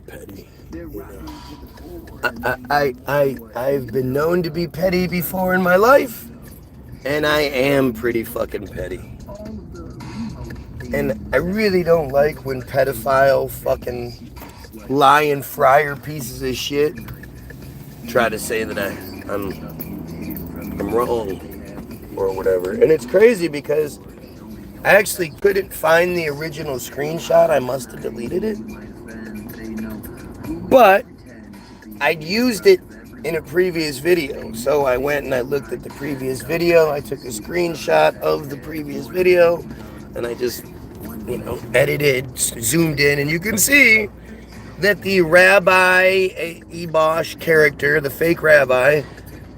petty. I've been known to be petty before in my life, and I am pretty fucking petty. And I really don't like when pedophile fucking lion fryer pieces of shit try to say that I'm wrong or whatever. And it's crazy because I actually couldn't find the original screenshot. I must have deleted it. But I'd used it in a previous video. So I went and I looked at the previous video. I took a screenshot of the previous video and I just, edited, zoomed in, and you can see that the Rabbi Ebosh character, the fake rabbi,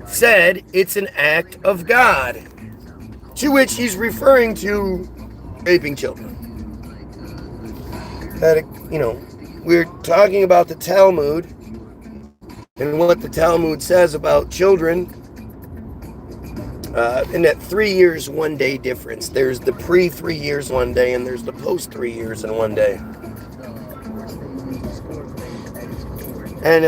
said it's an act of God, to which he's referring to raping children. That, we're talking about the Talmud and what the Talmud says about children, in that 3 years, 1 day difference. There's the pre 3 years, 1 day, and there's the post 3 years and 1 day. And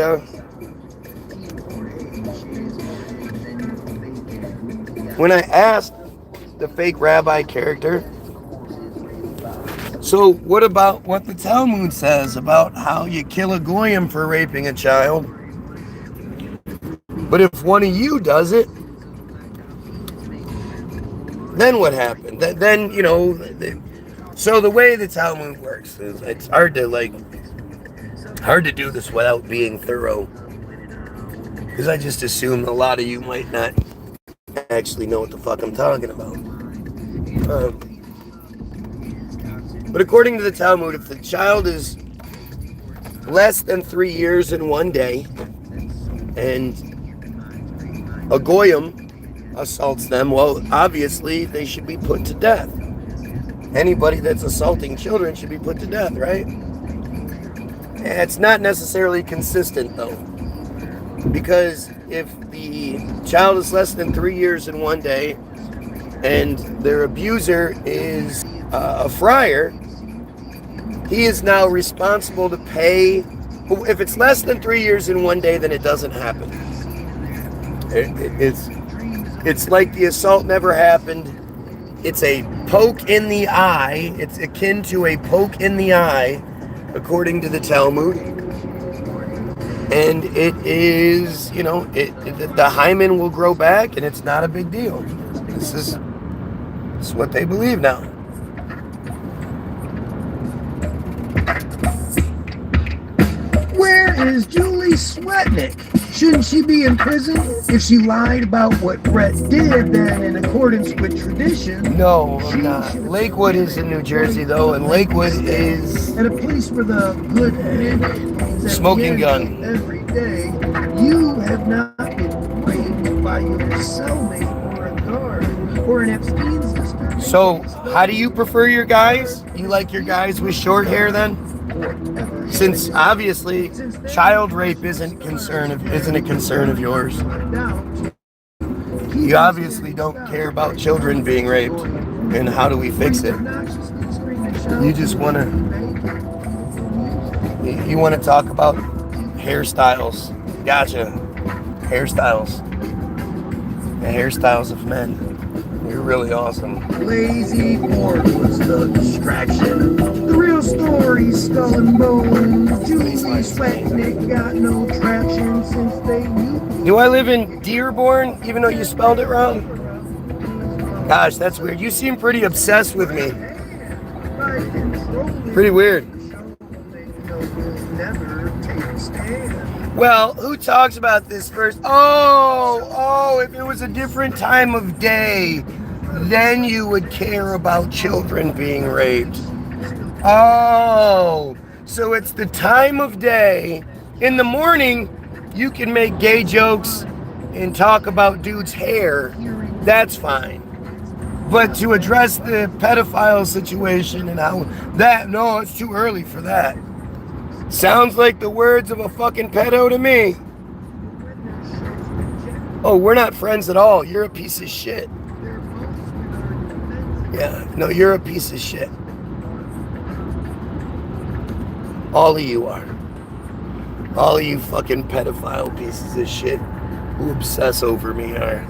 when I asked the fake rabbi character, so what about what the Talmud says about how you kill a Goyim for raping a child? But if one of you does it, then what happened? Then, so the way the Talmud works is it's hard to do this without being thorough. Because I just assume a lot of you might not actually know what the fuck I'm talking about. But according to the Talmud, if the child is less than 3 years and 1 day, and a Goyim assaults them, well, obviously they should be put to death. Anybody that's assaulting children should be put to death, right? It's not necessarily consistent, though, because if the child is less than 3 years and 1 day and their abuser is a friar, he is now responsible to pay. If it's less than 3 years and 1 day, then it doesn't happen. It's like the assault never happened. It's a poke in the eye. It's akin to a poke in the eye, according to the Talmud. And it is, the hymen will grow back, and it's not a big deal. This is what they believe now. Where is Julie Swetnick? Shouldn't she be in prison if she lied about what Brett did? Then, in accordance with tradition, no, not. Lakewood is in New Jersey, though, and Lakewood is at a place where the good men smoking gun every day. You have not been raped by your cellmate or a guard or an Epstein's dispenser. So, how do you prefer your guys? You like your guys with short hair, then? Since obviously child rape isn't a concern of yours. You obviously don't care about children being raped, and how do we fix it? You just want to talk about hairstyles. Gotcha. Hairstyles. The hairstyles of men. You're really awesome. Lazy porn was the distraction. The real story, skull and bones. Julie Swetnick got no traction since they knew. Do I live in Dearborn, even though you spelled it wrong? Gosh, that's weird. You seem pretty obsessed with me. Pretty weird. Well, who talks about this first? Oh, if it was a different time of day, then you would care about children being raped. Oh, so it's the time of day. In the morning, you can make gay jokes and talk about dudes' hair. That's fine. But to address the pedophile situation and how no, it's too early for that. Sounds like the words of a fucking pedo to me. Oh, we're not friends at all. You're a piece of shit. Yeah, no, you're a piece of shit. All of you are. All you fucking pedophile pieces of shit who obsess over me are.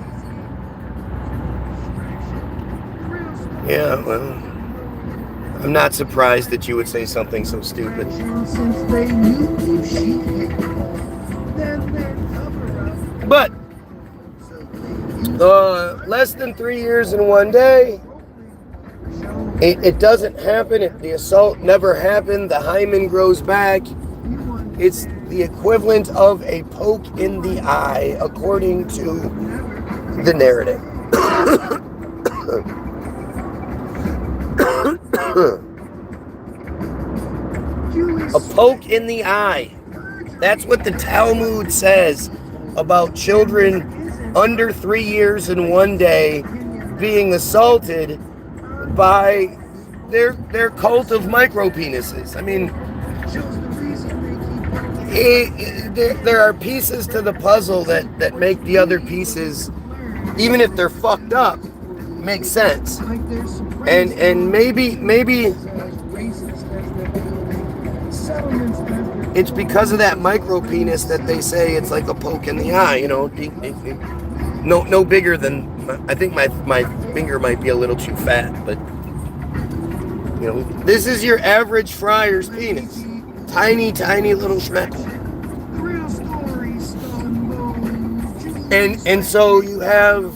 Yeah, well, I'm not surprised that you would say something so stupid. But less than 3 years in one day. It doesn't happen. The assault never happened. The hymen grows back. It's the equivalent of a poke in the eye, according to the narrative. A poke in the eye. That's what the Talmud says about children under 3 years in one day being assaulted by their cult of micro-penises. I mean, there are pieces to the puzzle that make the other pieces, even if they're fucked up, make sense. And maybe it's because of that micro-penis that they say it's like a poke in the eye, you know. No bigger than, I think my finger might be a little too fat, but you know, this is your average friar's penis. Tiny, tiny little schmeckle. And so you have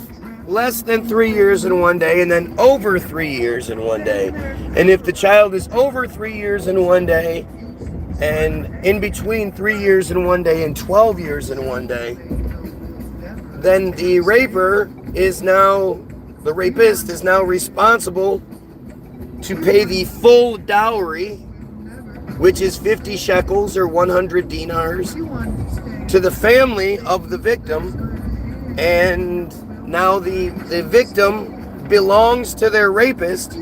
less than 3 years in one day, and then over 3 years in one day. And if the child is over 3 years in one day, and in between 3 years in one day and 12 years in one day, then the rapist is now responsible to pay the full dowry, which is 50 shekels or 100 dinars, to the family of the victim. And now the victim belongs to their rapist,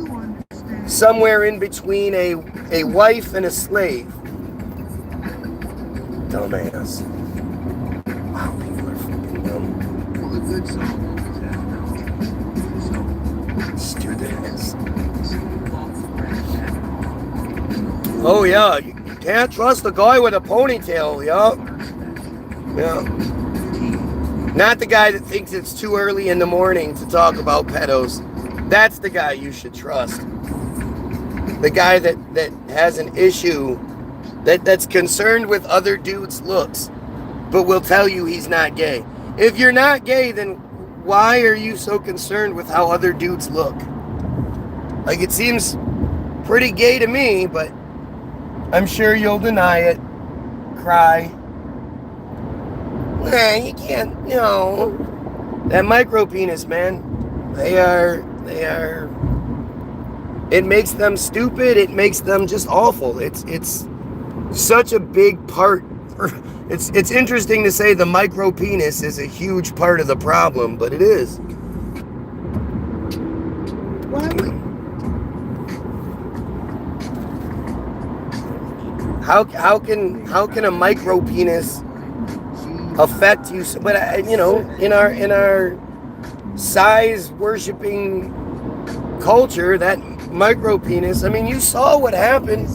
somewhere in between a wife and a slave. Dumbass. Wow, people are fucking dumb. Students. Oh yeah, you can't trust the guy with a ponytail, yeah. Not the guy that thinks it's too early in the morning to talk about pedos. That's the guy you should trust. The guy that has an issue, that's concerned with other dudes' looks, but will tell you he's not gay. If you're not gay, then why are you so concerned with how other dudes look? Like, it seems pretty gay to me, but I'm sure you'll deny it. Cry. Nah, you can't, no. That micro penis, man. They are, it makes them stupid. It makes them just awful. It's such a big part. It's interesting to say the micro penis is a huge part of the problem, but it is. What? How can a micro penis affect you? But you know, in our size worshiping culture, that micro penis. I mean, you saw what happened.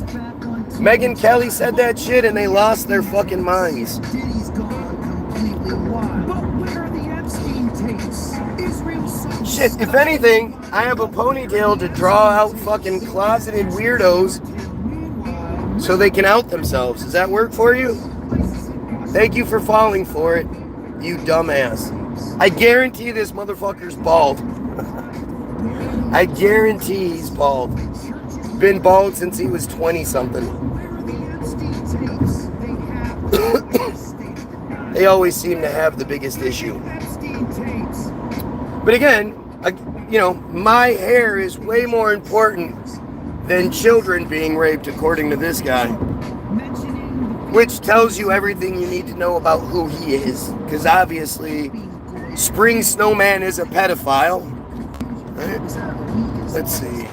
Megyn Kelly said that shit, and they lost their fucking minds. Shit, if anything, I have a ponytail to draw out fucking closeted weirdos so they can out themselves. Does that work for you? Thank you for falling for it, you dumbass. I guarantee this motherfucker's bald. I guarantee he's bald. Been bald since he was 20-something. They always seem to have the biggest issue. But again, you know, my hair is way more important than children being raped, according to this guy. Which tells you everything you need to know about who he is. Because obviously, Spring Snowman is a pedophile. Right? Let's see.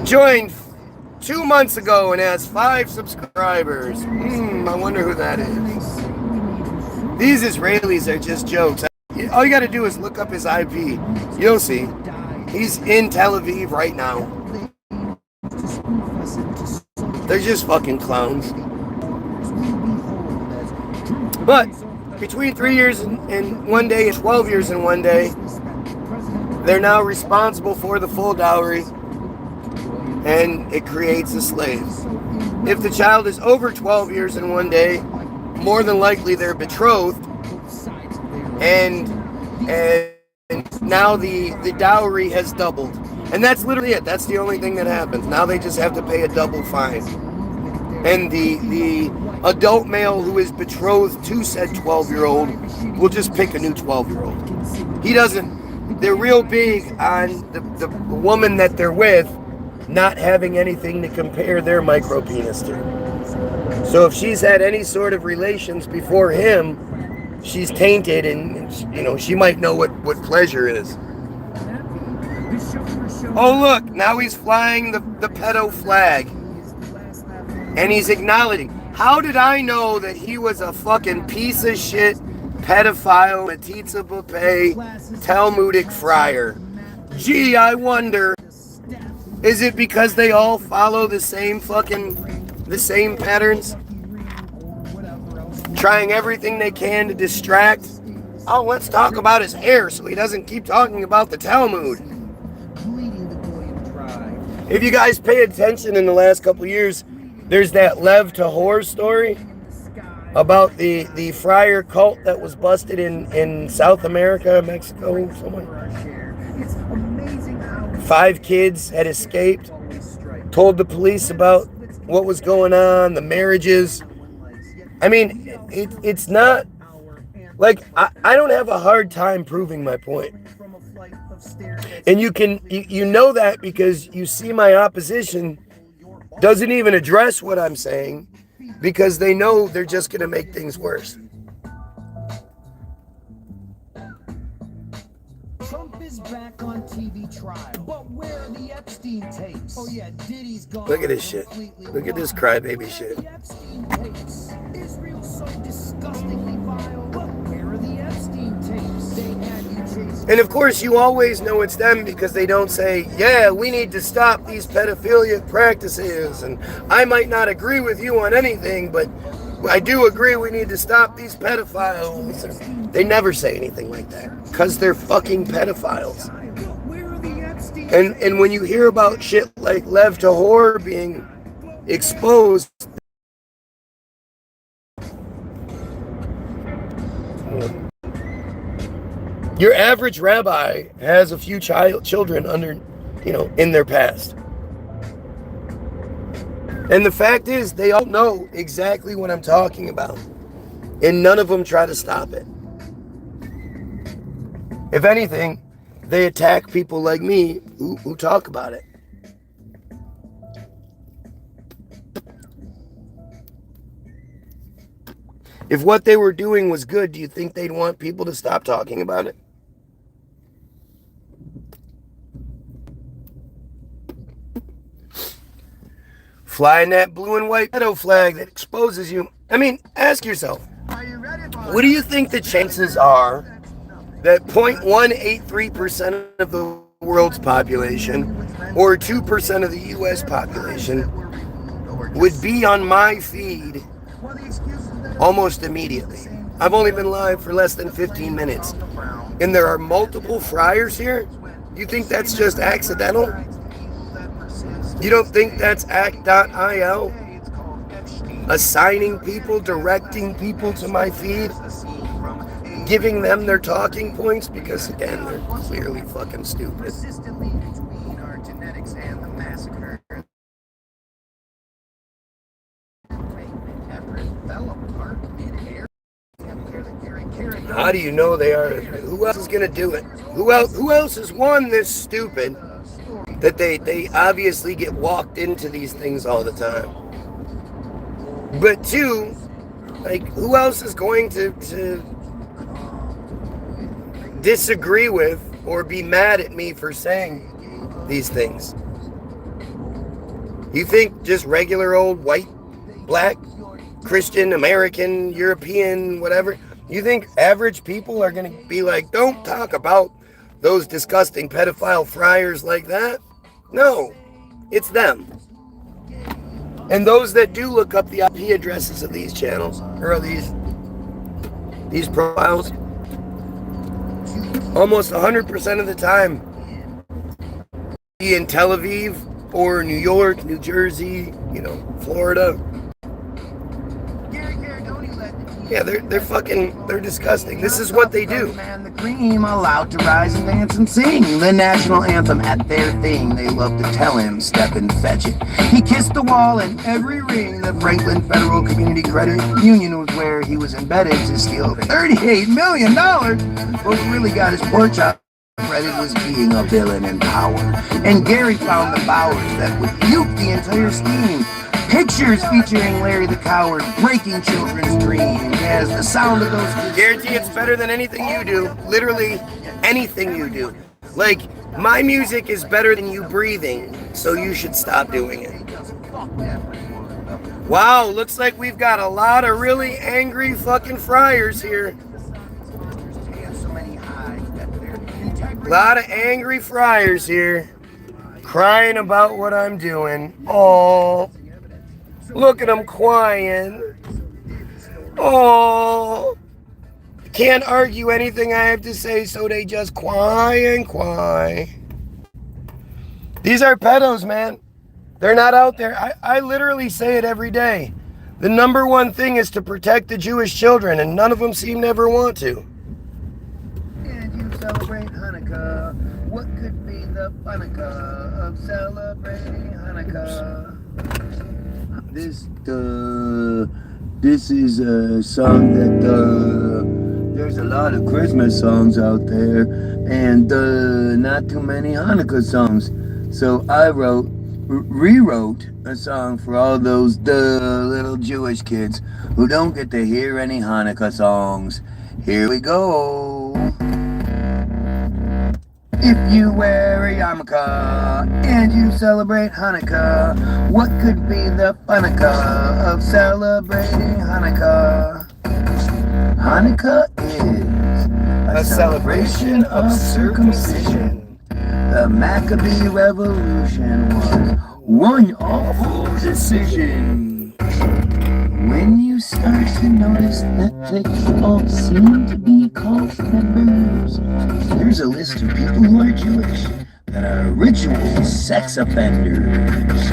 Joined 2 months ago and has 5 subscribers. I wonder who that is. These Israelis are just jokes. All you gotta do is look up his IP. You'll see. He's in Tel Aviv right now. They're just fucking clowns. But between 3 years and 1 day and 12 years and 1 day, they're now responsible for the full dowry, and it creates a slave. If the child is over 12 years and 1 day, more than likely they're betrothed, and now the dowry has doubled. And that's literally it. That's the only thing that happens. Now they just have to pay a double fine. And the adult male who is betrothed to said 12-year-old will just pick a new 12-year-old. He doesn't. They're real big on the woman that they're with not having anything to compare their micro penis to. So if she's had any sort of relations before him, she's tainted, and she might know what pleasure is. Oh look, now he's flying the pedo flag. And he's acknowledging. How did I know that he was a fucking piece of shit, pedophile, metzitzia, Talmudic friar? Gee, I wonder, is it because they all follow the same patterns? Trying everything they can to distract. Oh, let's talk about his hair so he doesn't keep talking about the Talmud. If you guys pay attention in the last couple of years, there's that Lev Tahor story about the friar cult that was busted in South America, Mexico, somewhere. 5 kids had escaped, told the police about what was going on, the marriages. I mean, it's not like I don't have a hard time proving my point. And you know that because you see my opposition doesn't even address what I'm saying because they know they're just going to make things worse. Trump is back on TV trial, but where are the Epstein tapes? Oh yeah, Diddy's gone. Look at this shit. Look at this crybaby shit. The Epstein tapes. Israel's so disgustingly vile, but where are the Epstein tapes? They had you chasing. And of course, you always know it's them because they don't say, yeah, we need to stop these pedophilia practices. And I might not agree with you on anything, but I do agree we need to stop these pedophiles. They never say anything like that because they're fucking pedophiles. And when you hear about shit like Lev Tahor being exposed, your average rabbi has a few children under, in their past. And the fact is, they all know exactly what I'm talking about. And none of them try to stop it. If anything, they attack people like me who talk about it. If what they were doing was good, do you think they'd want people to stop talking about it? Flying that blue and white pedo flag that exposes you. I mean, ask yourself, what do you think the chances are that 0.183% of the world's population or 2% of the U.S. population would be on my feed almost immediately? I've only been live for less than 15 minutes. And there are multiple friars here? You think that's just accidental? You don't think that's act.il? Assigning people, directing people to my feed? Giving them their talking points? Because again, they're clearly fucking stupid. How do you know they are? Who else is going to do it? Who else is one this stupid that they obviously get walked into these things all the time? But 2, like, who else is going to disagree with or be mad at me for saying these things? You think just regular old white, black, Christian, American, European, whatever, you think average people are going to be like, don't talk about those disgusting pedophile friars like that? No, it's them. And those that do look up the IP addresses of these channels, or these profiles, almost 100% of the time, be in Tel Aviv or New York, New Jersey, Florida. Yeah, they're disgusting. This is what they do. And the cream allowed to rise and dance and sing the national anthem at their thing. They love to tell him, step and fetch it. He kissed the wall in every ring. The Franklin Federal Community Credit Union was where he was embedded to steal $38 million. But what really got his pork chop credit was being a villain in power. And Gary found the powers that would nuke the entire scheme. Pictures featuring Larry the Coward breaking children's dreams as the sound of those... Guarantee it's better than anything you do. Literally anything you do. Like, my music is better than you breathing, so you should stop doing it. Wow, looks like we've got a lot of really angry fucking friars here. A lot of angry friars here. Crying about what I'm doing. Oh... Look at them crying. Oh. Can't argue anything I have to say, so they just cry and cry. These are pedos, man. They're not out there. I literally say it every day. The number one thing is to protect the Jewish children, and none of them seem to ever want to. And you celebrate Hanukkah. What could be the Hanukkah of celebrating Hanukkah? This is a song that there's a lot of Christmas songs out there, and not too many Hanukkah songs. So I rewrote a song for all those little Jewish kids who don't get to hear any Hanukkah songs. Here we go. If you wear a yarmulke and you celebrate Hanukkah, what could be the Hanukkah of celebrating Hanukkah? Hanukkah is a celebration of circumcision. The Maccabee Revolution was one awful decision. When you start to notice that they all seem to be cult members, here's a list of people who are Jewish that are ritual sex offenders.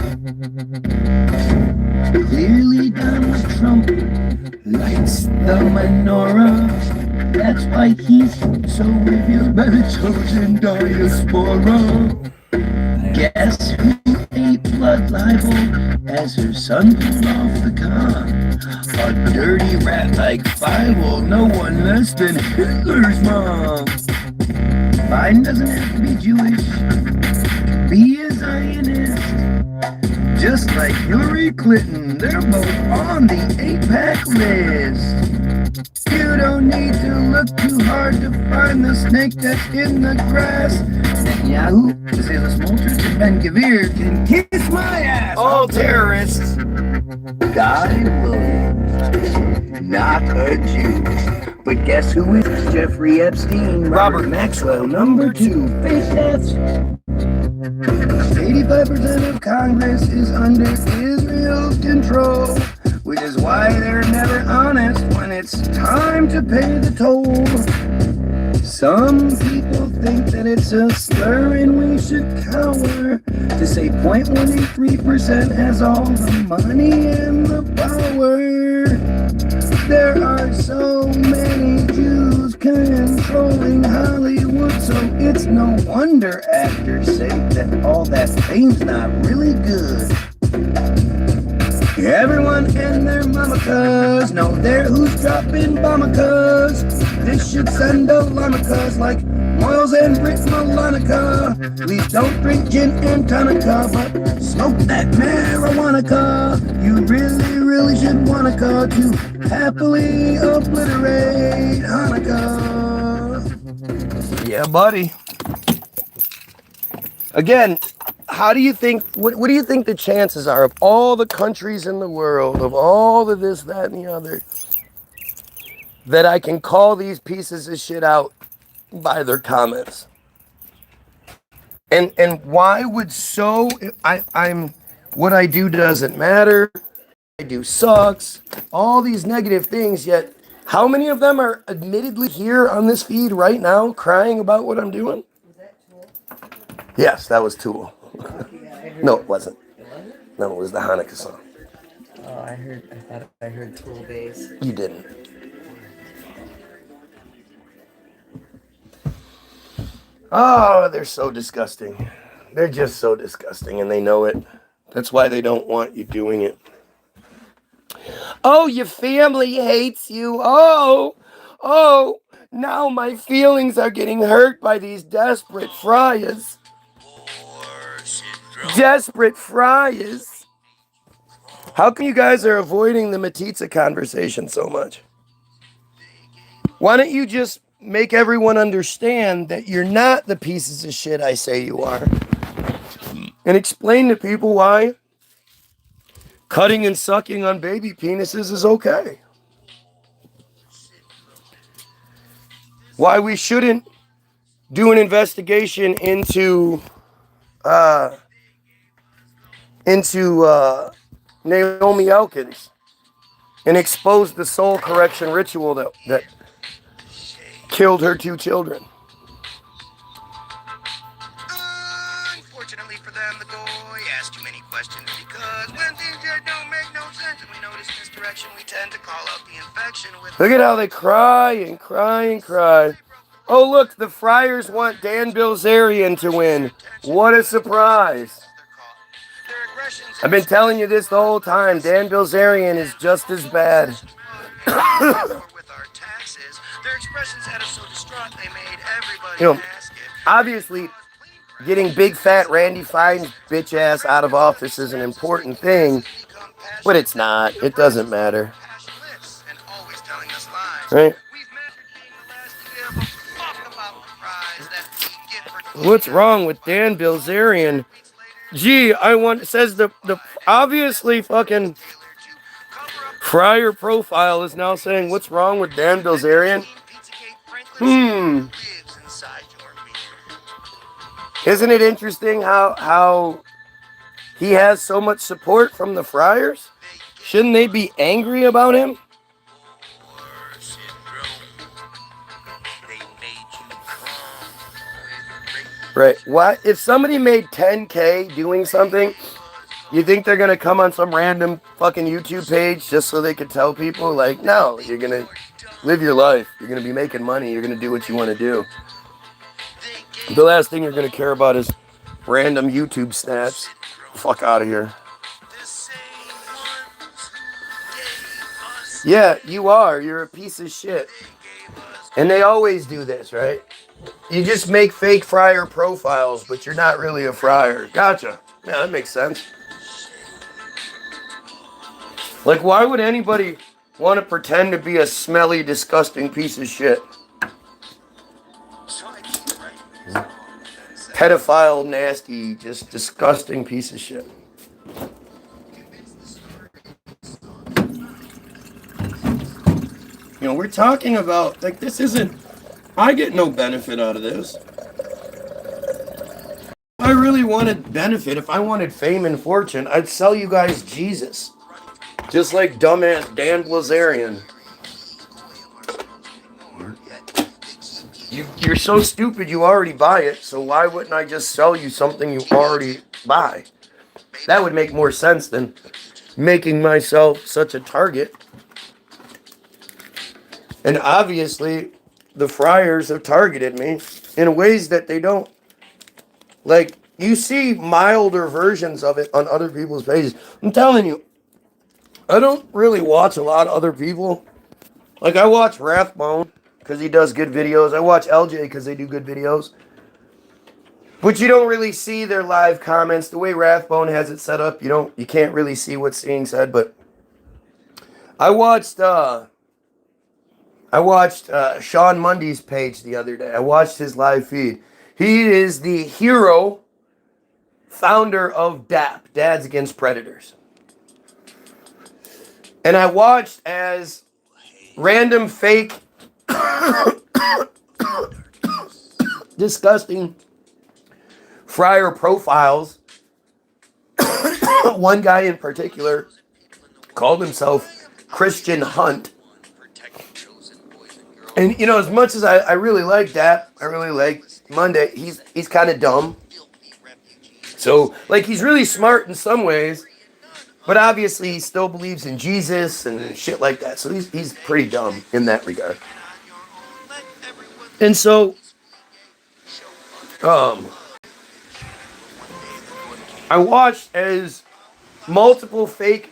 Clearly Donald Trump lights the menorah. That's why he's so revered by the chosen diaspora. Guess who ate blood libel as her son pulled off the car? A dirty rat like Bible, no one less than Hitler's mom. Biden doesn't have to be Jewish. Be a Zionist. Just like Hillary Clinton, they're both on the AIPAC list. You don't need to look too hard to find the snake that's in the grass. Netanyahu, Bezalel Smotrich, and Ben Gvir can kiss my ass. All terrorists. Guy Williams, not a Jew. But guess who is Jeffrey Epstein? Robert Maxwell, number 2. Fake deaths. 85% of Congress is under Israel's control, which is why they're never honest when it's time to pay the toll. Some people think that it's a slur and we should cower to say 0.183% has all the money and the power. There are so many Jews controlling Hollywood, so it's no wonder actors say that all that fame's not really good. Everyone and their mamakas know they're who's dropping bombicas. This should send alarmicas like Moyles and Brit Malonica. Please don't drink gin and tonica, but smoke that marijuana-ca. You really, really should wanna go to happily obliterate Hanukkah. Yeah, buddy. Again, how do you think, what do you think the chances are of all the countries in the world, of all the this, that, and the other, that I can call these pieces of shit out by their comments? And why would What I do doesn't matter. I do sucks. All these negative things, yet how many of them are admittedly here on this feed right now crying about what I'm doing? Was that Tool? Yes, that was Tool. I heard No, it wasn't. It wasn't? No, it was the Hanukkah song. Oh, I thought I heard Tool bass. You didn't. Oh, they're so disgusting. They're just so disgusting, and they know it. That's why they don't want you doing it. Oh, your family hates you. Oh, now my feelings are getting hurt by these desperate friars. Desperate friars. How come you guys are avoiding the metzitzia conversation so much? Why don't you just make everyone understand that you're not the pieces of shit I say you are? And explain to people why cutting and sucking on baby penises is okay. Why we shouldn't do an investigation into Naomi Elkins and expose the soul correction ritual that killed her 2 children. Unfortunately for them, the Goy asked too many questions because when things just don't make no sense and we notice misdirection, we tend to call out the infection with... Look at how they cry and cry and cry. Oh, look, the Friars want Dan Bilzerian to win. What a surprise. I've been telling you this the whole time. Dan Bilzerian is just as bad. You know, obviously, getting big fat Randy Fine's bitch ass out of office is an important thing, but it's not. It doesn't matter. Right? What's wrong with Dan Bilzerian? Gee, says the obviously fucking Friar profile is now saying what's wrong with Dan Bilzerian? Isn't it interesting how he has so much support from the Friars? Shouldn't they be angry about him? Right. Why? If somebody made 10K doing something, you think they're going to come on some random fucking YouTube page just so they could tell people? Like, no, you're going to live your life. You're going to be making money. You're going to do what you want to do. The last thing you're going to care about is random YouTube stats. Fuck out of here. Yeah, you are. You're a piece of shit. And they always do this, right? You just make fake friar profiles, but you're not really a friar. Gotcha. Yeah, that makes sense. Like, why would anybody want to pretend to be a smelly, disgusting piece of shit? Pedophile, nasty, just disgusting piece of shit. You know, we're talking about, like, this isn't... I get no benefit out of this. If I really wanted benefit, if I wanted fame and fortune, I'd sell you guys Jesus. Just like dumbass Dan Bilzerian. You're so stupid you already buy it, so why wouldn't I just sell you something you already buy? That would make more sense than making myself such a target. And obviously, the Friars have targeted me in ways that they don't. Like, you see milder versions of it on other people's pages. I'm telling you, I don't really watch a lot of other people. Like, I watch Rathbone because he does good videos. I watch LJ because they do good videos. But you don't really see their live comments. The way Rathbone has it set up, you can't really see what's being said. But I watched Sean Mundy's page the other day. I watched his live feed. He is the hero, founder of DAP, Dads Against Predators. And I watched as random fake, disgusting friar profiles one guy in particular called himself Christian Hunt. And, you know, as much as I really like that, I really like Monday, he's kind of dumb. So, like, he's really smart in some ways, but obviously he still believes in Jesus and shit like that. So he's pretty dumb in that regard. And so, I watched as multiple fake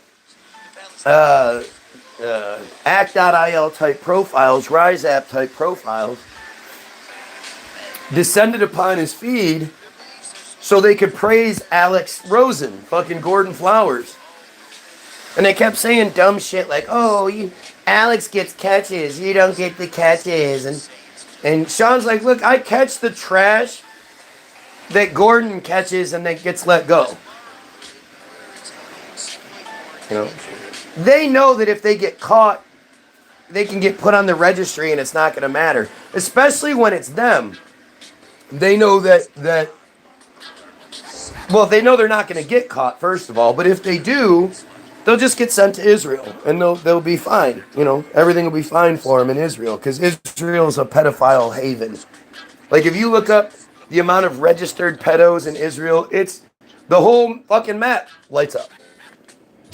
act.il type profiles, Rise app type profiles, descended upon his feed so they could praise Alex Rosen, fucking Gordon Flowers. And they kept saying dumb shit like, oh, Alex gets catches, you don't get the catches. And Sean's like, look, I catch the trash that Gordon catches and that gets let go. You know, they know that if they get caught, they can get put on the registry and it's not going to matter. Especially when it's them. They know that well, they know they're not going to get caught, first of all. But if they do, they'll just get sent to Israel and they'll be fine. You know, everything will be fine for them in Israel because Israel is a pedophile haven. Like, if you look up the amount of registered pedos in Israel, it's the whole fucking map lights up.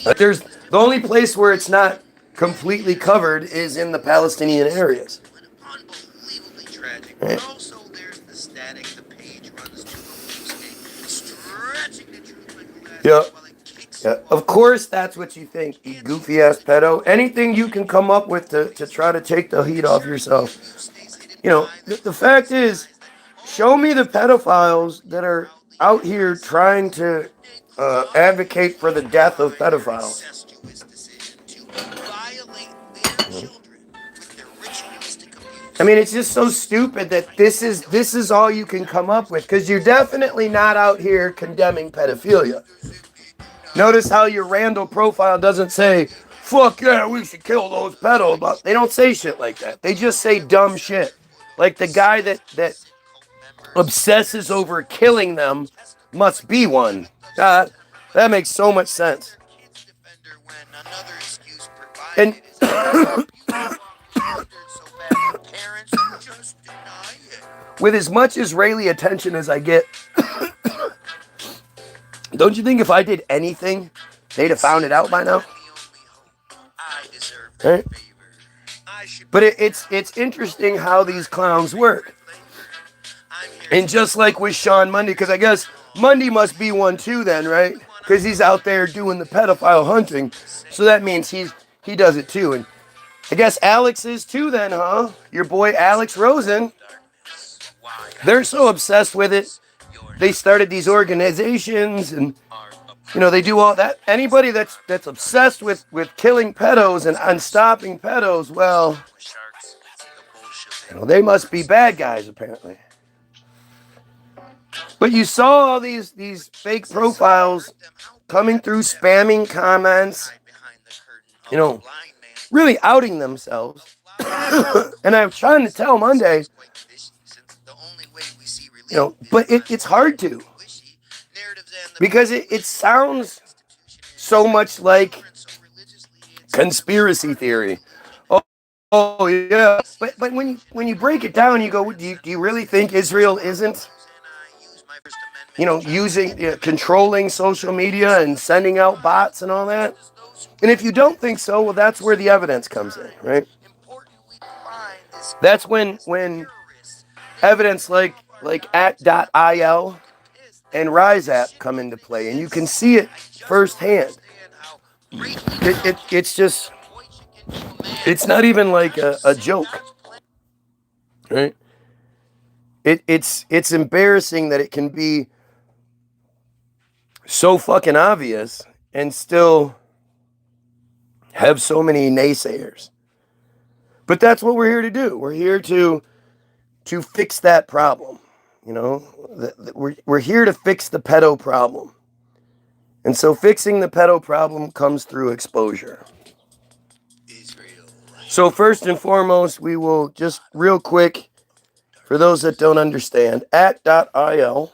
But there's the only place where it's not completely covered is in the Palestinian areas. Unbelievably tragic. Right. But also there's the static the page runs to, stretching the truth. Yeah. Of course that's what you think, you goofy ass pedo. Anything you can come up with to try to take the heat off yourself. You know, the fact is, show me the pedophiles that are out here trying to advocate for the death of pedophiles. I mean, it's just so stupid that this is all you can come up with, because you're definitely not out here condemning pedophilia. Notice how your Randall profile doesn't say, fuck yeah, we should kill those pedos. But they don't say shit like that. They just say dumb shit. Like the guy that obsesses over killing them must be one. That makes so much sense. And with as much Israeli attention as I get, don't you think if I did anything, they'd have found it out by now? Right? But it's interesting how these clowns work. And just like with Sean Mundy, because I guess Mundy must be one too then, right? Because he's out there doing the pedophile hunting. So that means he does it too. And I guess Alex is too then, huh? Your boy Alex Rosen. They're so obsessed with it. They started these organizations and, you know, they do all that. Anybody that's obsessed with killing pedos and stopping pedos, well, you know, they must be bad guys apparently. But you saw all these fake profiles coming through, spamming comments, you know, really outing themselves. And I'm trying to tell Monday, you know, but it's hard to. Because it sounds so much like conspiracy theory. Oh yeah. But when you break it down, you go, do you really think Israel isn't, you know, controlling social media and sending out bots and all that? And if you don't think so, well, that's where the evidence comes in, right? That's when evidence like act.il and Rise app come into play, and you can see it firsthand. It's just, it's not even like a joke, right? It's embarrassing that it can be so fucking obvious and still have so many naysayers. But that's what we're here to do. We're here to fix that problem. You know, we're here to fix the pedo problem. And so fixing the pedo problem comes through exposure. So first and foremost, we will just real quick, for those that don't understand, act.il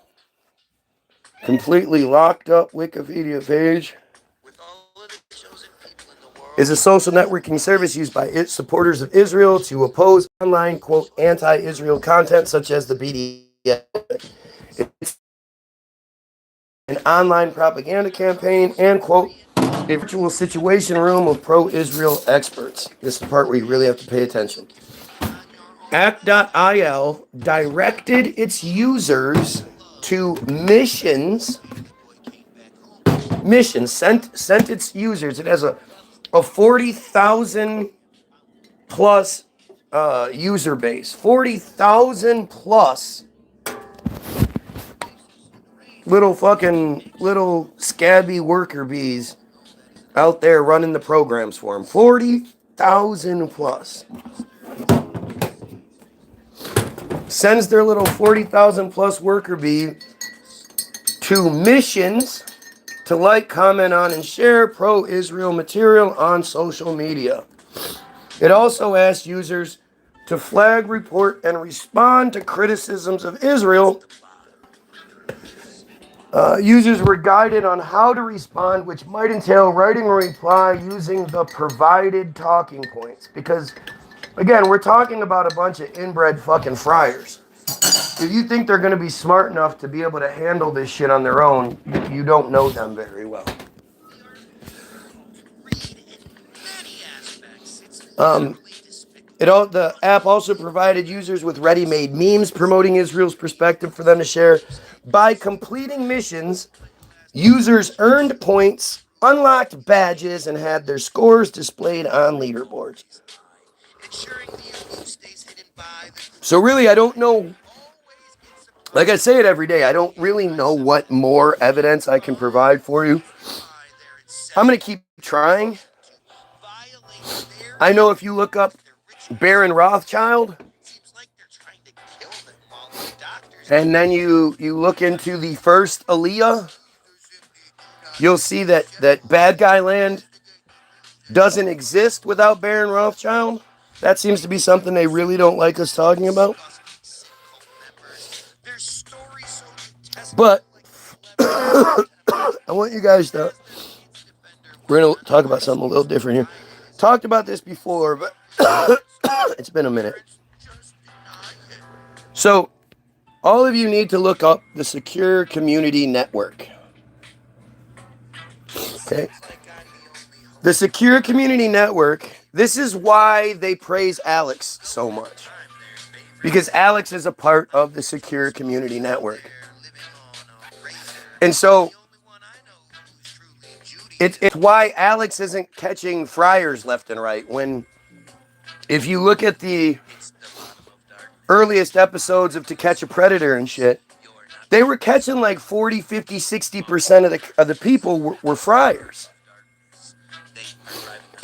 completely locked up Wikipedia page. With all of the chosen people in the world, Is a social networking service used by its supporters of Israel to oppose online, quote, anti-Israel content such as the BDS. It's an online propaganda campaign and, quote, a virtual situation room of pro-Israel experts. This is the part where you really have to pay attention. Act.il directed its users to missions, sent its users. It has a 40,000 plus user base, 40,000 plus little scabby worker bees out there running the programs for him. 40,000 plus. Sends their little 40,000 plus worker bee to missions to like, comment on, and share pro-Israel material on social media. It also asks users to flag, report, and respond to criticisms of Israel. Users were guided on how to respond, which might entail writing a reply using the provided talking points. Because, again, we're talking about a bunch of inbred fucking friars. If you think they're going to be smart enough to be able to handle this shit on their own, you don't know them very well. The app also provided users with ready-made memes promoting Israel's perspective for them to share. By completing missions, users earned points, unlocked badges, and had their scores displayed on leaderboards. So really, I don't know. Like I say it every day, I don't really know what more evidence I can provide for you. I'm going to keep trying. I know if you look up Baron Rothschild, and then you look into the first Aliyah, you'll see that bad guy land doesn't exist without Baron Rothschild. That seems to be something they really don't like us talking about. But I want you guys to, we're going to talk about something a little different here. Talked about this before, but it's been a minute. So, all of you need to look up the Secure Community Network. Okay? The Secure Community Network, this is why they praise Alex so much. Because Alex is a part of the Secure Community Network. And so, it's why Alex isn't catching friars left and right. When, if you look at the earliest episodes of To Catch a Predator and shit, they were catching like 40, 50, 60% of the people were friars.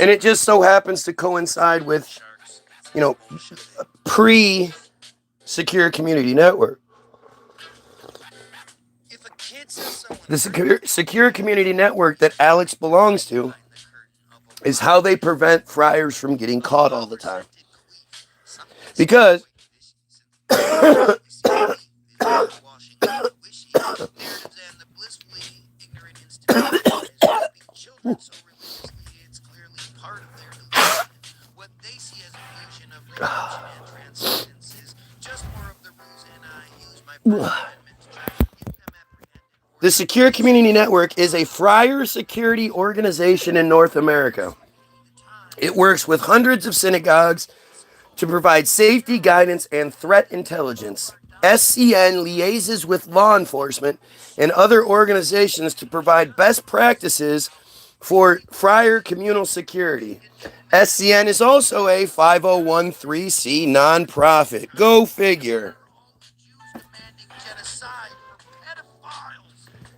And it just so happens to coincide with, pre-Secure Community Network. The Secure Community Network that Alex belongs to is how they prevent friars from getting caught all the time. Because the Secure Community Network is a friar security organization in North America. It works with hundreds of synagogues to provide safety, guidance, and threat intelligence. SCN liaises with law enforcement and other organizations to provide best practices for friar communal security. SCN is also a 5013C nonprofit. Go figure.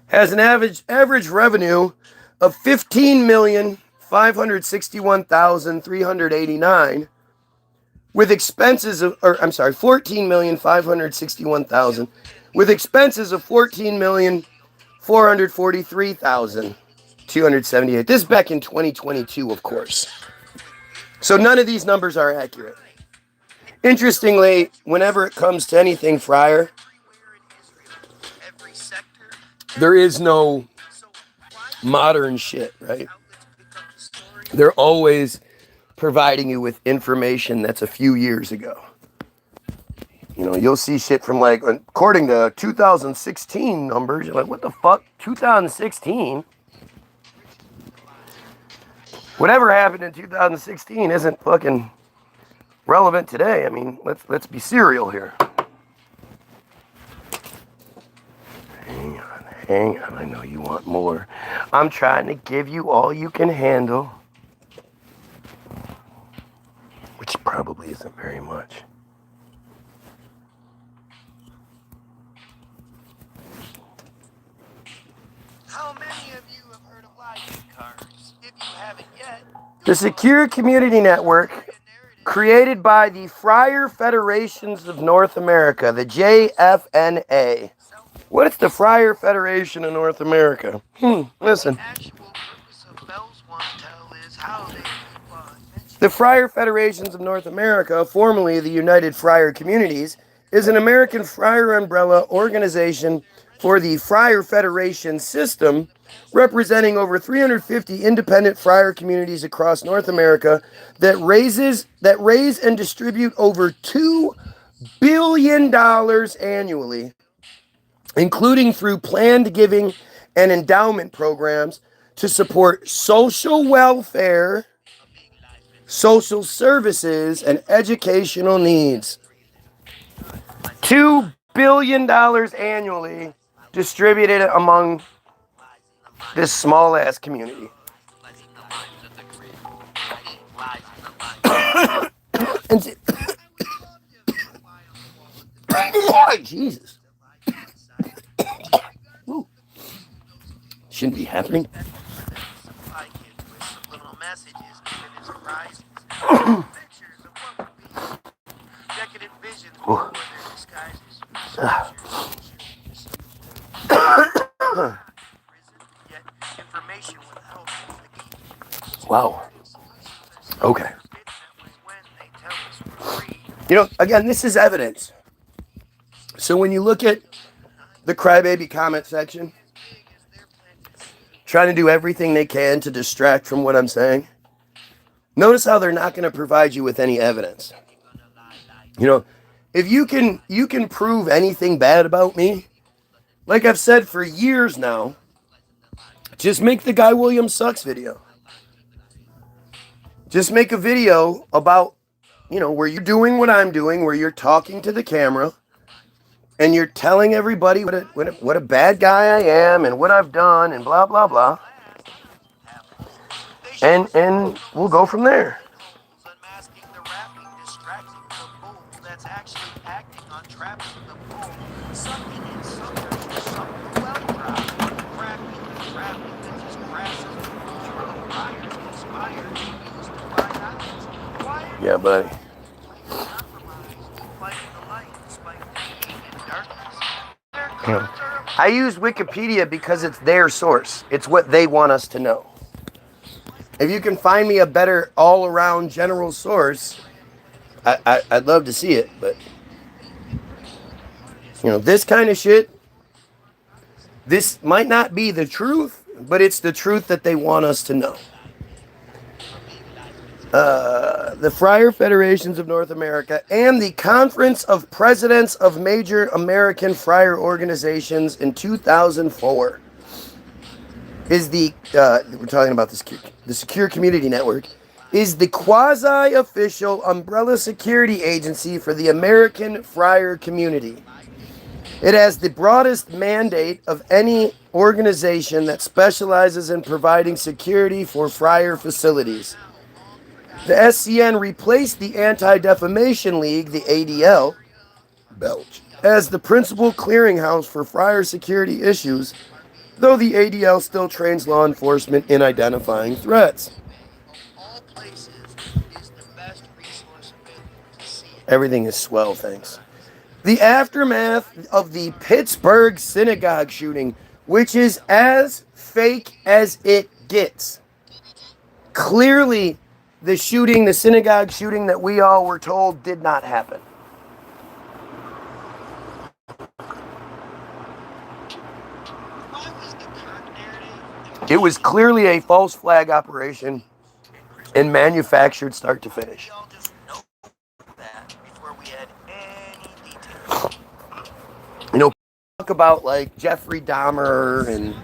Has an average revenue of $15,561,389 with expenses of, $14,561,000 with expenses of $14,443,278. This is back in 2022, of course. So none of these numbers are accurate. Interestingly, whenever it comes to anything friar, There is no modern shit, right? They're always providing you with information that's a few years ago. You know, you'll see shit from like, according to 2016 numbers, you're like, what the fuck? 2016? Whatever happened in 2016 isn't fucking relevant today. I mean, let's be serial here. Hang on, I know you want more. I'm trying to give you all you can handle. Which probably isn't very much. How many of you have heard of library cards? If you haven't yet, The Secure Community Network, created by the Friar Federations of North America, the JFNA. What is the Friar Federation of North America? Listen. the actual purpose of Bell's One Tell is how they keep on mentioning. The Friar Federations of North America, formerly the United Friar Communities, is an American friar umbrella organization for the Friar Federation system, representing over 350 independent friar communities across North America that raise and distribute over $2 billion annually, including through planned giving and endowment programs to support social welfare, social services, and educational needs. $2 billion annually distributed among this small-ass community. And Jesus. Ooh. Shouldn't be happening. Supply kits with little messages given as prizes. Pictures of what would be decadent visions before their disguises. Yet information withheld from the key. Wow. Okay. When they tell us we're free. You know, again, this is evidence. So when you look at the crybaby comment section, trying to do everything they can to distract from what I'm saying, notice how they're not going to provide you with any evidence. You know, if you can prove anything bad about me, like I've said for years now, just make the Guy Williams Sucks video. Just make a video about, you know, where you're doing what I'm doing, where you're talking to the camera, and you're telling everybody what a bad guy I am and what I've done and blah, blah, blah. And we'll go from there. Unmasking the wrapping, distracting the bull that's actually acting on trapping the bull. Something in suckers, something well-dropped. Cracking the trapping that just crashes the future of liars inspired to use to buy knowledge. Why are Yeah, buddy. compromised, fighting the light despite being in darkness? Their Yeah. cards are I use Wikipedia because it's their source. It's what they want us to know. If you can find me a better all-around general source, I'd love to see it. But, you know, this kind of shit, this might not be the truth, but it's the truth that they want us to know. The Friar Federations of North America and the Conference of Presidents of Major American Friar Organizations in 2004 is we're talking about the Secure Community Network, is the quasi-official umbrella security agency for the American friar community. It has the broadest mandate of any organization that specializes in providing security for friar facilities. The SCN replaced the Anti-Defamation League, the ADL, Belch, as the principal clearinghouse for friar security issues, though the ADL still trains law enforcement in identifying threats. all places is the best resource available to see it. Everything is swell, thanks. The aftermath of the Pittsburgh synagogue shooting, which is as fake as it gets. Clearly, the synagogue shooting that we all were told did not happen. It was clearly a false flag operation and manufactured start to finish. We all just know that before we had any details. You know, talk about like Jeffrey Dahmer and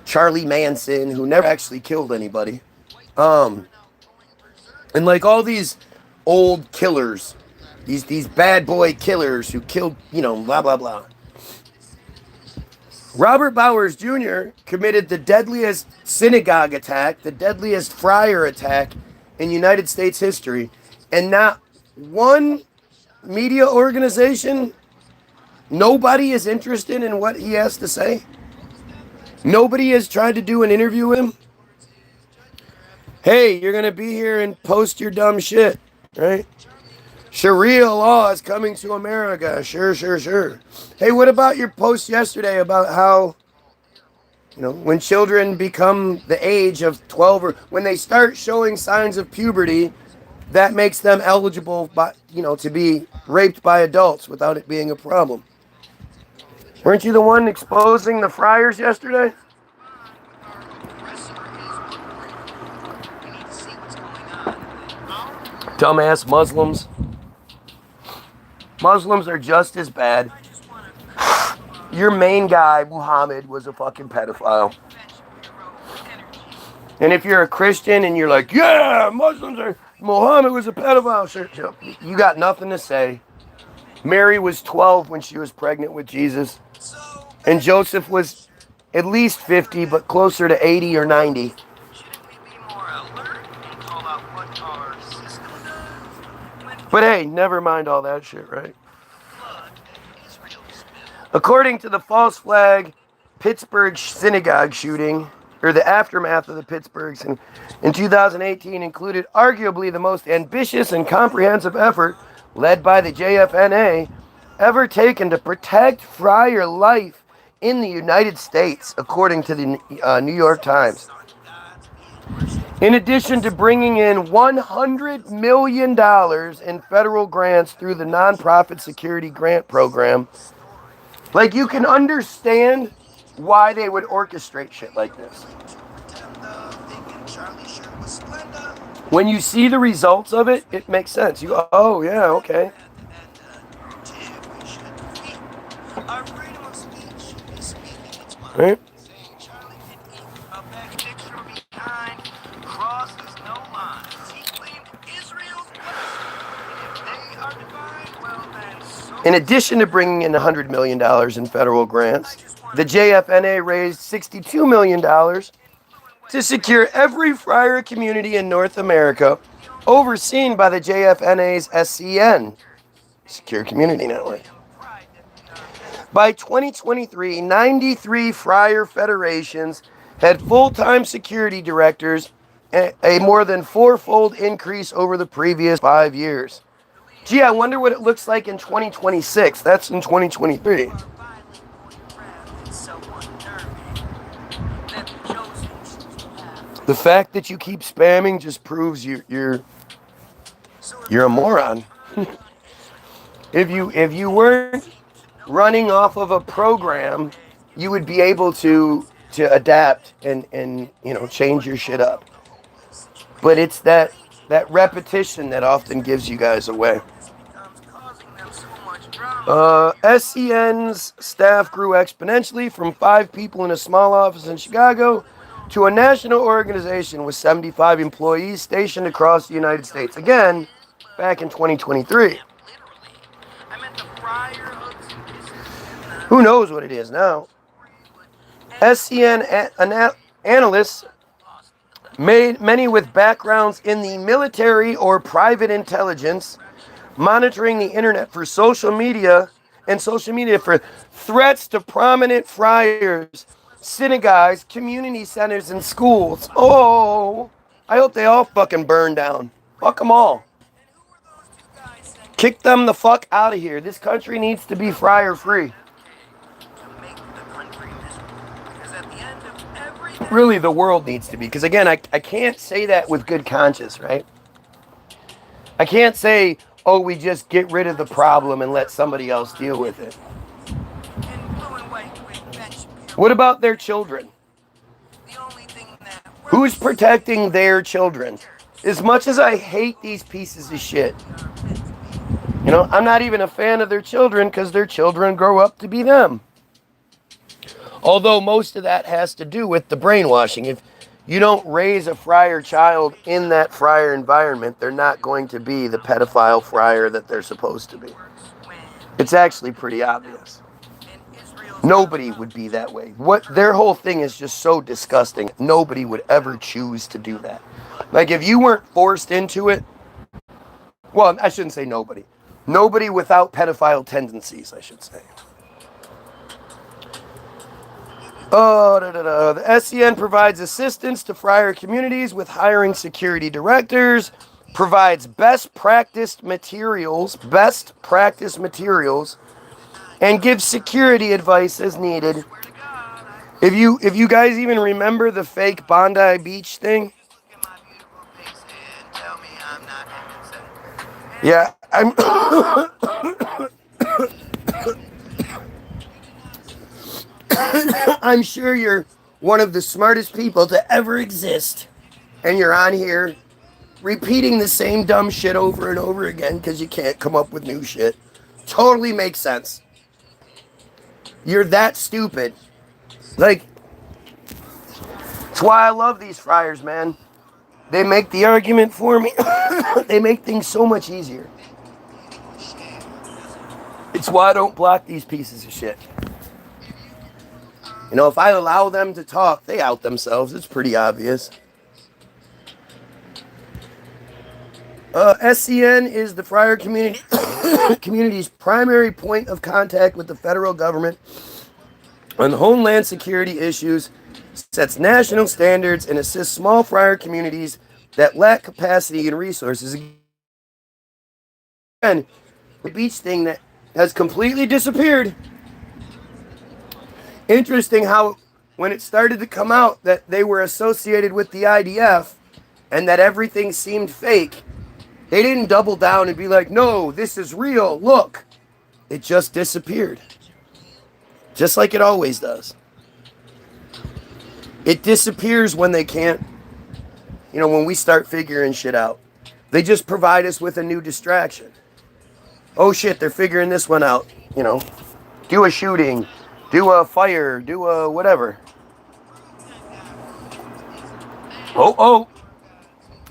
Charlie Manson, who never actually killed anybody. And like all these old killers, these bad boy killers who killed, blah, blah, blah. Robert Bowers Jr. committed the deadliest synagogue attack, the deadliest friar attack in United States history. And not one media organization, nobody is interested in what he has to say. Nobody has tried to do an interview with him. Hey, you're going to be here and post your dumb shit, right? Sharia law is coming to America. Sure. Hey, what about your post yesterday about how, when children become the age of 12 or when they start showing signs of puberty, that makes them eligible, to be raped by adults without it being a problem. Weren't you the one exposing the friars yesterday? Dumbass Muslims. Muslims are just as bad. Your main guy, Muhammad, was a fucking pedophile. And if you're a Christian and you're like, yeah, Muhammad was a pedophile, sure, you got nothing to say. Mary was 12 when she was pregnant with Jesus. And Joseph was at least 50, but closer to 80 or 90. But hey, never mind all that shit, right? According to the false flag Pittsburgh synagogue shooting, or the aftermath of the Pittsburghs in 2018, included arguably the most ambitious and comprehensive effort led by the JFNA ever taken to protect friar life in the United States, according to the New York Times. In addition to bringing in $100 million in federal grants through the Nonprofit Security Grant Program, like you can understand why they would orchestrate shit like this. When you see the results of it, it makes sense. You go, oh yeah, okay. Right? In addition to bringing in $100 million in federal grants, the JFNA raised $62 million to secure every friar community in North America, overseen by the JFNA's SCN, Secure Community Network. By 2023, 93 friar federations had full-time security directors, a more than fourfold increase over the previous 5 years. Gee, I wonder what it looks like in 2026. That's in 2023. The fact that you keep spamming just proves you're a moron. If you weren't running off of a program, you would be able to adapt and change your shit up. But it's that repetition that often gives you guys away. SCN's staff grew exponentially from 5 people in a small office in Chicago to a national organization with 75 employees stationed across the United States. Again, back in 2023. Who knows what it is now? SCN analysts, many with backgrounds in the military or private intelligence, monitoring the internet for social media for threats to prominent friars, synagogues, community centers, and schools. Oh, I hope they all fucking burn down. Fuck them all. Kick them the fuck out of here. This country needs to be friar free. Really, the world needs to be. Because again, I can't say that with good conscience, right? I can't say, oh, we just get rid of the problem and let somebody else deal with it. What about their children? Who's protecting their children? As much as I hate these pieces of shit, you know, I'm not even a fan of their children because their children grow up to be them. Although most of that has to do with the brainwashing. If you don't raise a friar child in that friar environment, they're not going to be the pedophile friar that they're supposed to be. It's actually pretty obvious. Nobody would be that way. Their whole thing is just so disgusting. Nobody would ever choose to do that. Like if you weren't forced into it, well, I shouldn't say nobody. Nobody without pedophile tendencies, I should say. The SCN provides assistance to friar communities with hiring security directors, provides best practice materials, and gives security advice as needed. If you guys even remember the fake Bondi Beach thing, yeah, I'm sure you're one of the smartest people to ever exist, and you're on here repeating the same dumb shit over and over again because you can't come up with new shit. Totally makes sense. You're that stupid. Like, that's why I love these friars, man. They make the argument for me. They make things so much easier. It's why I don't block these pieces of shit. You know, if I allow them to talk, they out themselves. It's pretty obvious. SCN is the friar community's primary point of contact with the federal government on homeland security issues, sets national standards, and assists small friar communities that lack capacity and resources. Again, the beach thing that has completely disappeared. Interesting how when it started to come out that they were associated with the IDF and that everything seemed fake, they didn't double down and be like, no, this is real, look. It just disappeared. Just like it always does. It disappears when they can't, you know, when we start figuring shit out. They just provide us with a new distraction. Oh shit, they're figuring this one out, you know. Do a shooting, do a fire, do a whatever. Oh.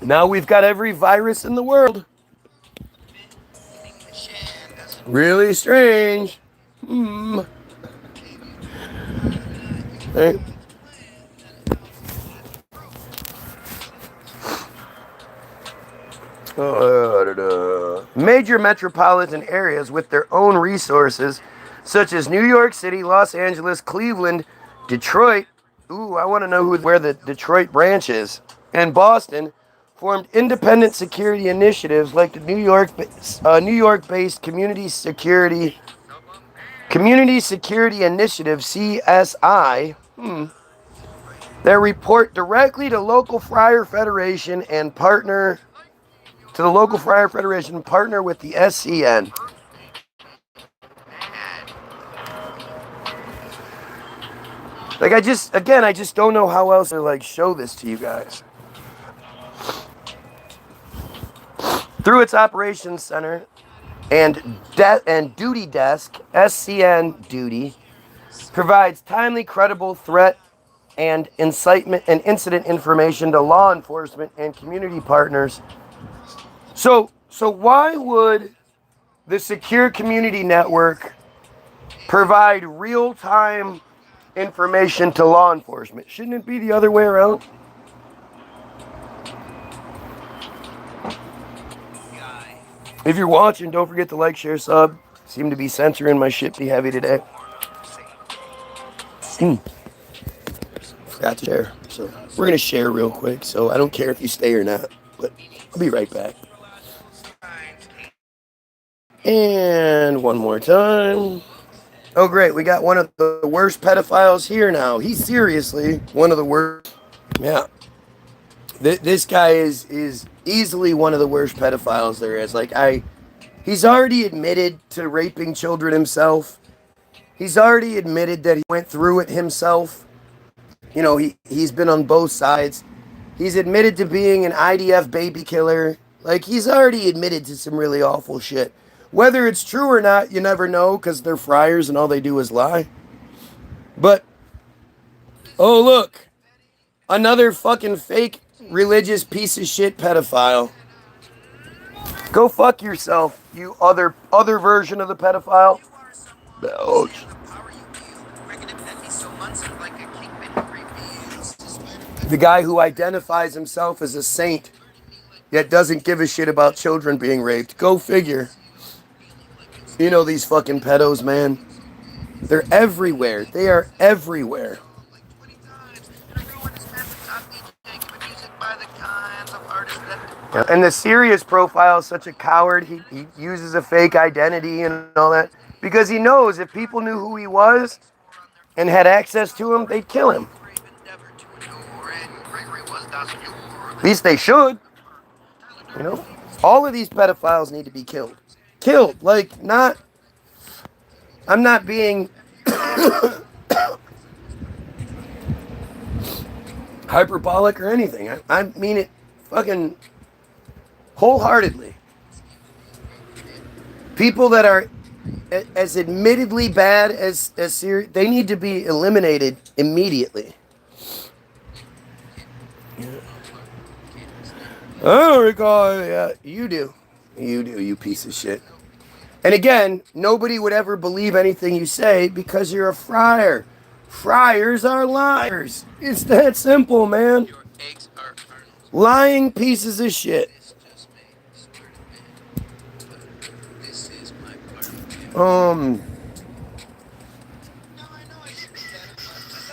Now we've got every virus in the world. Really strange. Hey. Major metropolitan areas with their own resources, such as New York City, Los Angeles, Cleveland, Detroit. Ooh, I want to know where the Detroit branch is. And Boston formed independent security initiatives like the New York-based Community Security Initiative (CSI) that report directly to local friar federation and partner with the SCN. Like I just don't know how else to like show this to you guys. Through its operations center and duty desk, SCN duty provides timely, credible threat and incitement and incident information to law enforcement and community partners. So why would the Secure Community Network provide real-time information to law enforcement? Shouldn't it be the other way around? If you're watching, don't forget to like, share, sub. Seem to be censoring my shit be heavy today. Forgot to share. So we're going to share real quick. So I don't care if you stay or not. But I'll be right back. And one more time. Oh, great. We got one of the worst pedophiles here now. He's seriously one of the worst. Yeah. This guy is easily one of the worst pedophiles there is. He's already admitted to raping children himself. He's already admitted that he went through it himself. You know, he's been on both sides. He's admitted to being an IDF baby killer. Like, he's already admitted to some really awful shit. Whether it's true or not, you never know, because they're friars and all they do is lie. But, oh look, another fucking fake religious piece of shit pedophile. Go fuck yourself, you other version of the pedophile. Ouch. The guy who identifies himself as a saint, yet doesn't give a shit about children being raped. Go figure. You know these fucking pedos, man. They're everywhere. They are everywhere. And the serious profile is such a coward. He uses a fake identity and all that. Because he knows if people knew who he was and had access to him, they'd kill him. At least they should. You know? All of these pedophiles need to be killed. Killed. Like, not... I'm not being... hyperbolic or anything. I mean it fucking wholeheartedly. People that are as admittedly bad as serious, they need to be eliminated immediately. I don't recall. Yeah, you do. You do, you piece of shit. And again, nobody would ever believe anything you say because you're a friar. Friars are liars. It's that simple, man. Lying pieces of shit.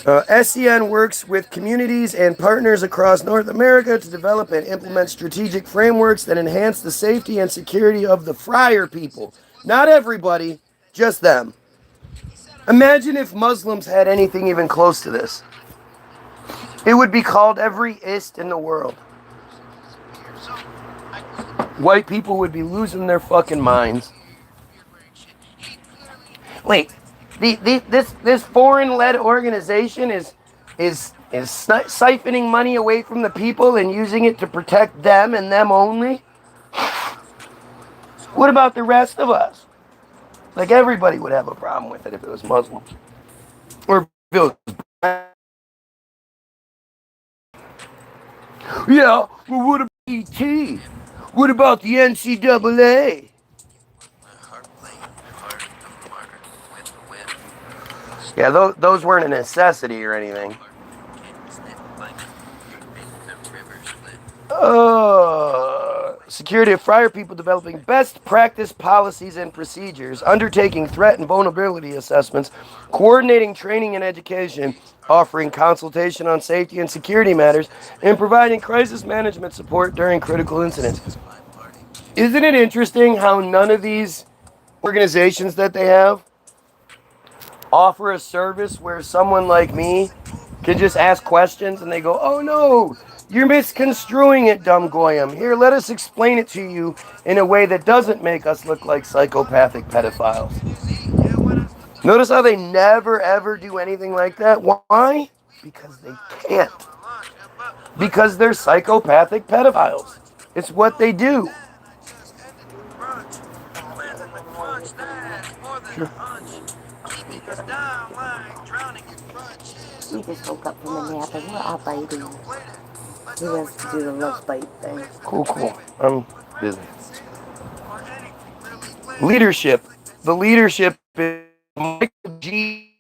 SCN works with communities and partners across North America to develop and implement strategic frameworks that enhance the safety and security of the friar people. Not everybody, just them. Imagine if Muslims had anything even close to this. It would be called every ist in the world. White people would be losing their fucking minds. Wait, this foreign-led organization is siphoning money away from the people and using it to protect them and them only? What about the rest of us? Like, everybody would have a problem with it if it was Muslims. Or if it was... Yeah, well, what about ET? What about the NCAA? Yeah, those weren't a necessity or anything. Security of friar people developing best practice policies and procedures, undertaking threat and vulnerability assessments, coordinating training and education, offering consultation on safety and security matters, and providing crisis management support during critical incidents. Isn't it interesting how none of these organizations that they have offer a service where someone like me can just ask questions and they go, oh no, you're misconstruing it, dumb Goyim. Here, let us explain it to you in a way that doesn't make us look like psychopathic pedophiles. Notice how they never ever do anything like that? Why? Because they can't. Because they're psychopathic pedophiles. It's what they do. Sure. We just woke up from a nap and we're all biting. He wants to do the love bite thing. Cool. I'm busy. Leadership. The leadership is Michael G.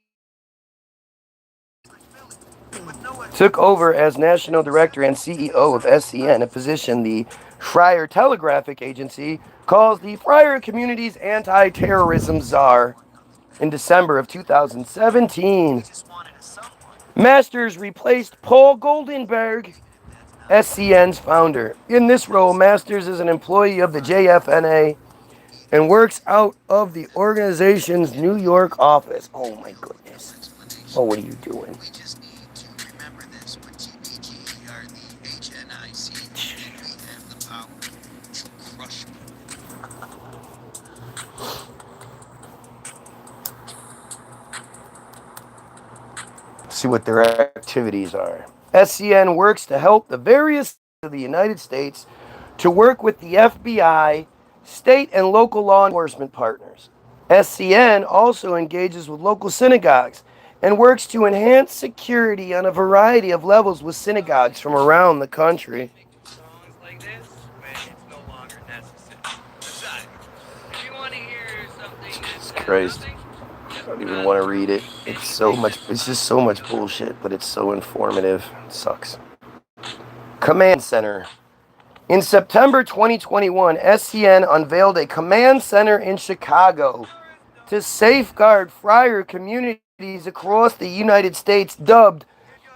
took over as National Director and CEO of SCN, a position the Friar Telegraphic Agency calls the Friar Community's anti-terrorism czar in December of 2017. Masters replaced Paul Goldenberg, SCN's founder. In this role, Masters is an employee of the JFNA and works out of the organization's New York office. Oh my goodness. Oh, what are you doing? See what their activities are. SCN works to help the various of the United States to work with the FBI, state and local law enforcement partners. SCN also engages with local synagogues and works to enhance security on a variety of levels with synagogues from around the country. Songs like this when it's no longer necessary. Besides, if you want to hear something that says Christ. nothing, just I don't put even on want to read it. It's so much, it's just so much bullshit, but it's so informative. It sucks. Command Center. In September 2021, SCN unveiled a command center in Chicago to safeguard friar communities across the United States, dubbed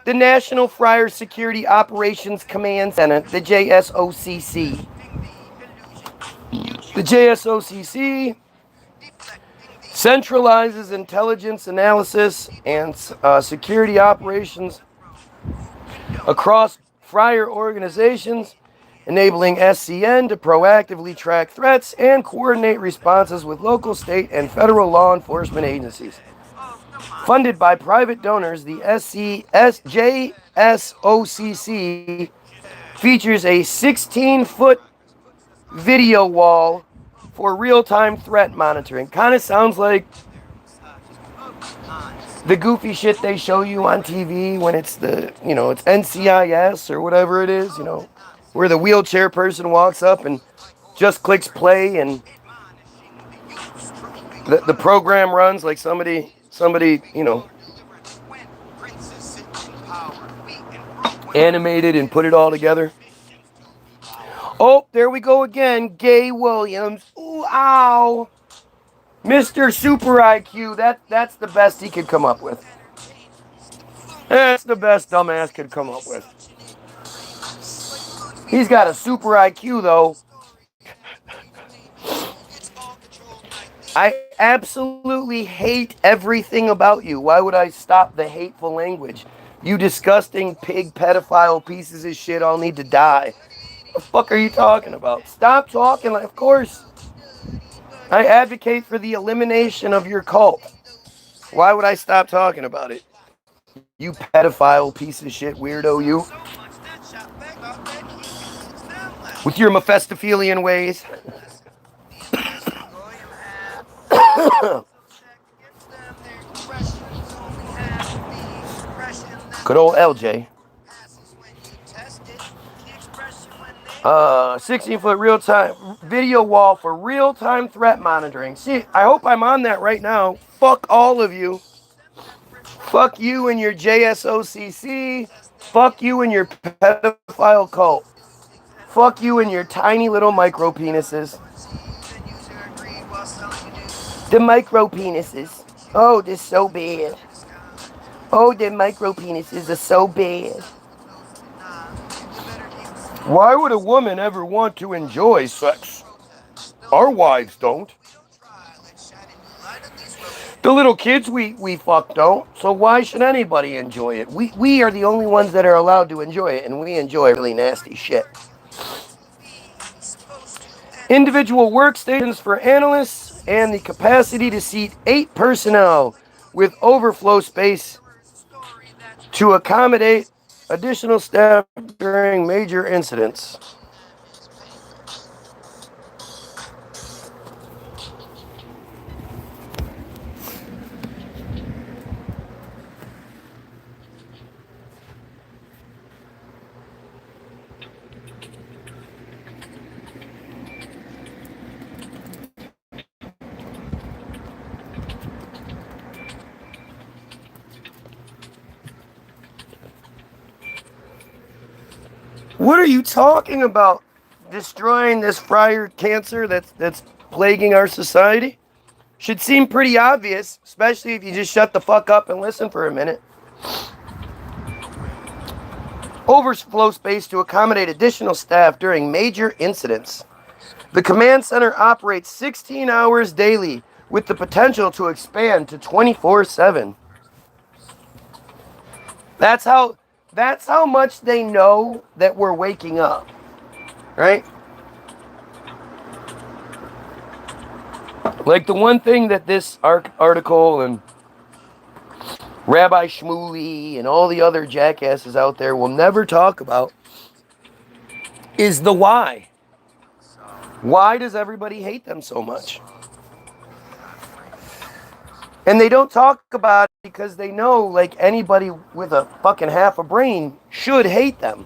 the National Friar Security Operations Command Center, the JSOCC. The JSOCC centralizes intelligence analysis and security operations across friar organizations, enabling SCN to proactively track threats and coordinate responses with local, state, and federal law enforcement agencies. Funded by private donors, the JSOCC features a 16-foot video wall for real-time threat monitoring. Kind of sounds like the goofy shit they show you on TV when it's the, it's NCIS or whatever it is, where the wheelchair person walks up and just clicks play and the program runs like somebody, animated and put it all together. Oh, there we go again. Gay Williams. Ooh, ow. Mr. Super IQ. That's the best he could come up with. That's the best dumbass could come up with. He's got a super IQ, though. I absolutely hate everything about you. Why would I stop the hateful language? You disgusting pig pedophile pieces of shit all need to die. What the fuck are you talking about? Stop talking. Of course. I advocate for the elimination of your cult. Why would I stop talking about it? You pedophile piece of shit weirdo, you. With your Mephistophelian ways. Good old LJ. 16-foot real-time video wall for real-time threat monitoring. See, I hope I'm on that right now. Fuck all of you. Fuck you and your JSOCC. Fuck you and your pedophile cult. Fuck you and your tiny little micro penises. The micro penises. Oh, they're so bad. Oh, the micro penises are so bad. Why would a woman ever want to enjoy sex? Our wives don't. The little kids we fuck don't, so why should anybody enjoy it? We are the only ones that are allowed to enjoy it, and we enjoy really nasty shit. Individual workstations for analysts and the capacity to seat 8 personnel with overflow space to accommodate additional staff during major incidents. What are you talking about? Destroying this friar cancer that's plaguing our society? Should seem pretty obvious, especially if you just shut the fuck up and listen for a minute. Overflow space to accommodate additional staff during major incidents. The command center operates 16 hours daily with the potential to expand to 24/7. That's how much they know that we're waking up, right? Like the one thing that this article and Rabbi Shmuley and all the other jackasses out there will never talk about is the why. Why does everybody hate them so much? And they don't talk about it because they know, like, anybody with a fucking half a brain should hate them.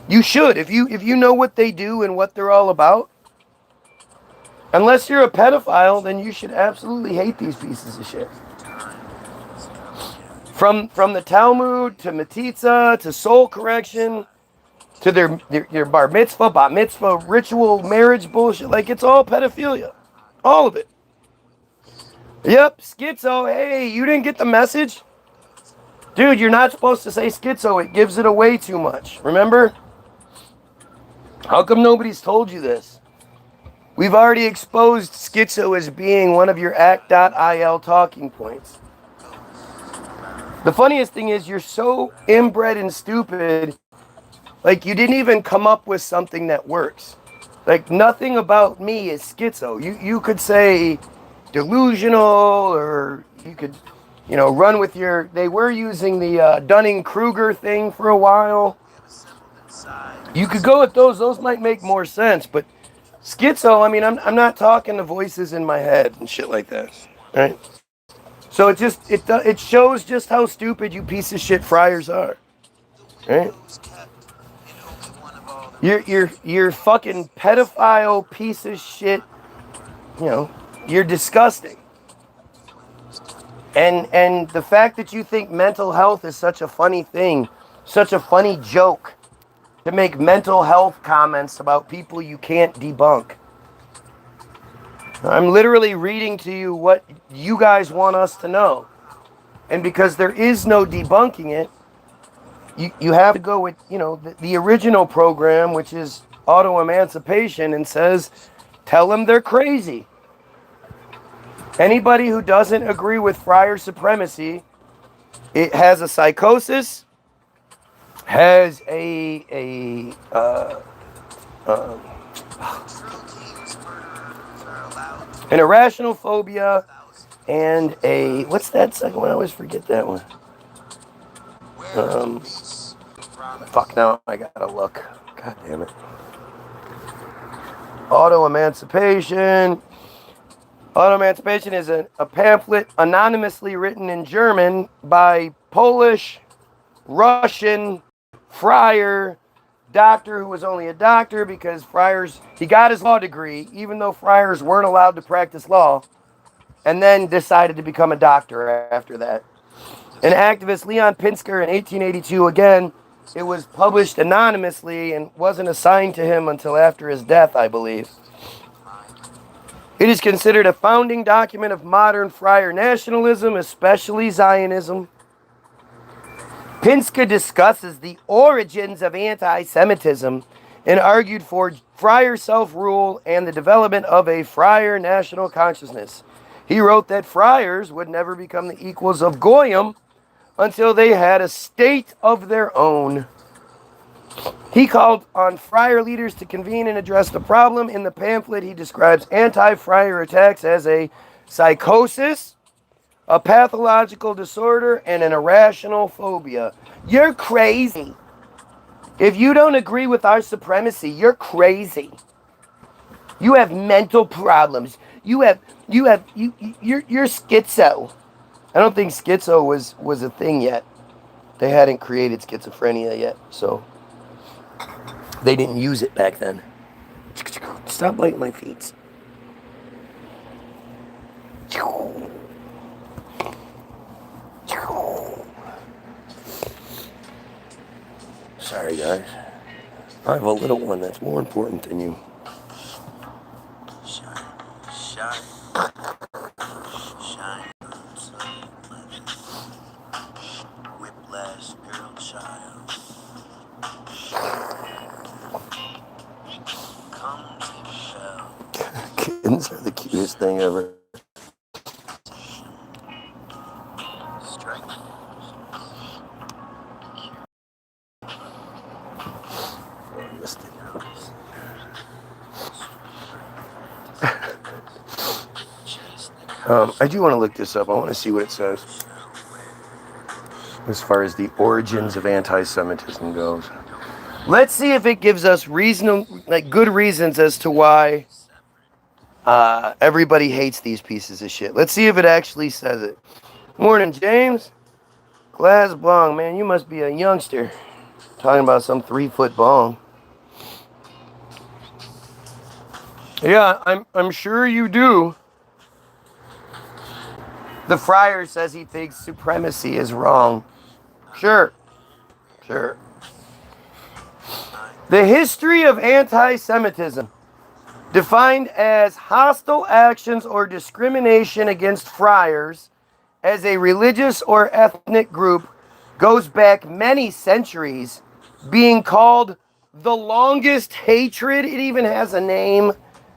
You should. If you know what they do and what they're all about, unless you're a pedophile, then you should absolutely hate these pieces of shit. From the Talmud to metzitzia to soul correction to their bar mitzvah, bat mitzvah, ritual marriage bullshit, like, it's all pedophilia. All of it. Yep, schizo. Hey, you didn't get the message? Dude, you're not supposed to say schizo. It gives it away too much. Remember? How come nobody's told you this? We've already exposed schizo as being one of your act.il talking points. The funniest thing is you're so inbred and stupid, like you didn't even come up with something that works. Like nothing about me is schizo. You could say delusional, or you could, run with your, they were using the Dunning-Kruger thing for a while. You could go with those might make more sense, but schizo, I mean, I'm not talking to voices in my head and shit like that, right? So it shows just how stupid you piece of shit friars are, right? You're fucking pedophile piece of shit. You're disgusting. And the fact that you think mental health is such a funny thing, such a funny joke, to make mental health comments about people you can't debunk. I'm literally reading to you what you guys want us to know. And because there is no debunking it, you have to go with, the original program, which is auto-emancipation, and says, tell them they're crazy. Anybody who doesn't agree with friar supremacy, it has a psychosis, has an irrational phobia, and a, what's that second one? I always forget that one. Fuck, now I gotta look. God damn it. Auto-emancipation. Auto-emancipation is a pamphlet anonymously written in German by Polish, Russian, friar, doctor who was only a doctor because friars, he got his law degree, even though friars weren't allowed to practice law, and then decided to become a doctor after that. An activist, Leon Pinsker, in 1882, again, it was published anonymously and wasn't assigned to him until after his death, I believe. It is considered a founding document of modern friar nationalism, especially Zionism. Pinsker discusses the origins of anti-Semitism and argued for friar self-rule and the development of a friar national consciousness. He wrote that friars would never become the equals of Goyim until they had a state of their own. He called on friar leaders to convene and address the problem. In the pamphlet, he describes anti-friar attacks as a psychosis, a pathological disorder, and an irrational phobia. You're crazy. If you don't agree with our supremacy, you're crazy. You have mental problems. You're schizo. I don't think schizo was a thing yet. They hadn't created schizophrenia yet, so they didn't use it back then. Stop biting my feet. Sorry, guys. I have a little one that's more important than you. Shine, shine, shine. Whiplash, girl, child. Come to the bell. Kittens are the cutest thing ever. Strike. I do want to look this up. I want to see what it says. as far as the origins of anti-Semitism goes. Let's see if it gives us good reasons as to why everybody hates these pieces of shit. Let's see if it actually says it. Morning, James. Glass bong, man, you must be a youngster. Talking about some 3-foot bong. Yeah, I'm sure you do. The friar says he thinks supremacy is wrong. Sure. The history of anti-Semitism, defined as hostile actions or discrimination against friars as a religious or ethnic group, goes back many centuries, being called the longest hatred. It even has a name.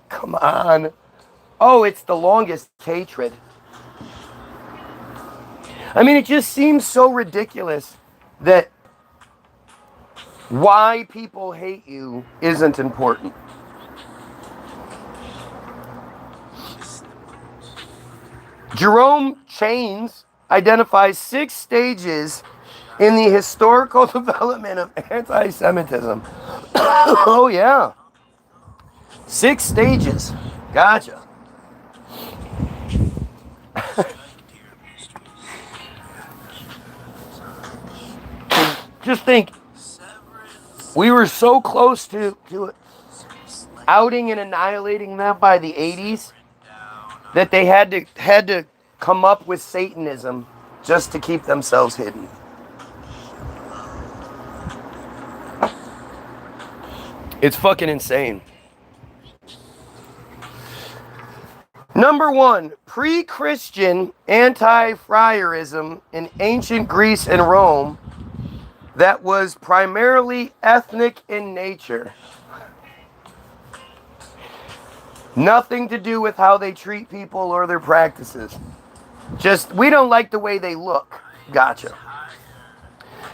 Come on. Oh, it's the longest hatred. I mean, it just seems so ridiculous that why people hate you isn't important. Jerome Chains identifies 6 stages in the historical development of anti-Semitism. Oh, yeah. 6 stages. Gotcha. Just think, we were so close to outing and annihilating them by the 80s that they had to come up with Satanism just to keep themselves hidden. It's fucking insane. Number 1, pre-Christian anti-friarism in ancient Greece and Rome that was primarily ethnic in nature. Nothing to do with how they treat people or their practices. Just, we don't like the way they look. Gotcha.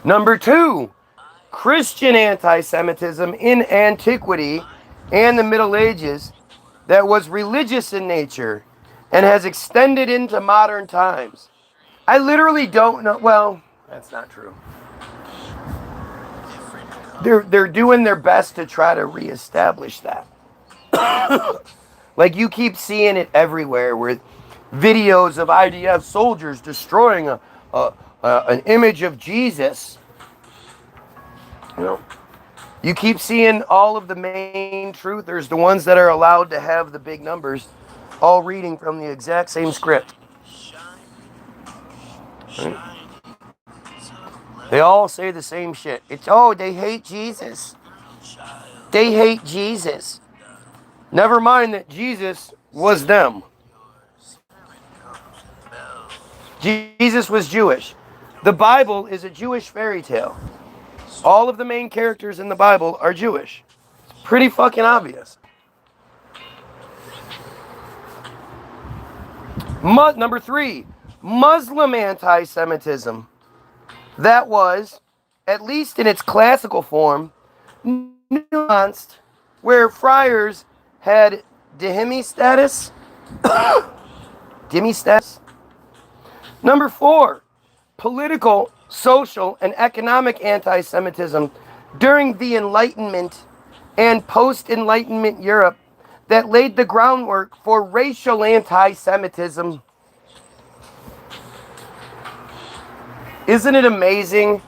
Number 2, Christian anti-Semitism in antiquity and the Middle Ages that was religious in nature and has extended into modern times. I literally don't know. Well, that's not true. They're doing their best to try to reestablish that. Like, you keep seeing it everywhere with videos of IDF soldiers destroying an image of Jesus. You know, you keep seeing all of the main truthers, the ones that are allowed to have the big numbers, all reading from the exact same script. Right? They all say the same shit. It's, oh, they hate Jesus. They hate Jesus. Never mind that Jesus was them. Jesus was Jewish. The Bible is a Jewish fairy tale. All of the main characters in the Bible are Jewish. It's pretty fucking obvious. Number 3, Muslim anti-Semitism. That was, at least in its classical form, nuanced, where friars had dhimmi status. Dhimmi status. Number 4, political, social, and economic anti-Semitism during the Enlightenment and post-Enlightenment Europe that laid the groundwork for racial anti-Semitism. Isn't it amazing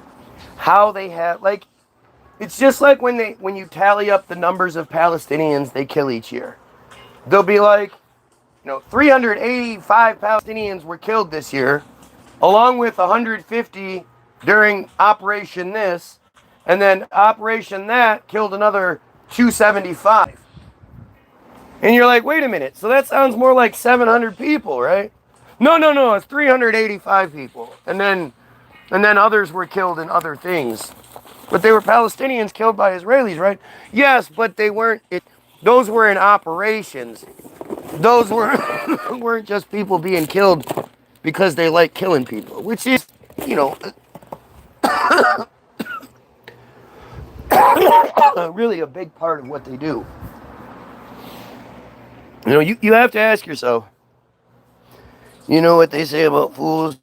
how they have, like, it's just like when you tally up the numbers of Palestinians they kill each year. They'll be like, 385 Palestinians were killed this year, along with 150 during Operation this, and then Operation that killed another 275. And you're like, wait a minute, so that sounds more like 700 people, right? No, it's 385 people. And then others were killed in other things. But they were Palestinians killed by Israelis, right? Yes, but they weren't, those were in operations. Those weren't just people being killed because they like killing people, which is, really a big part of what they do. You have to ask yourself, you know what they say about fools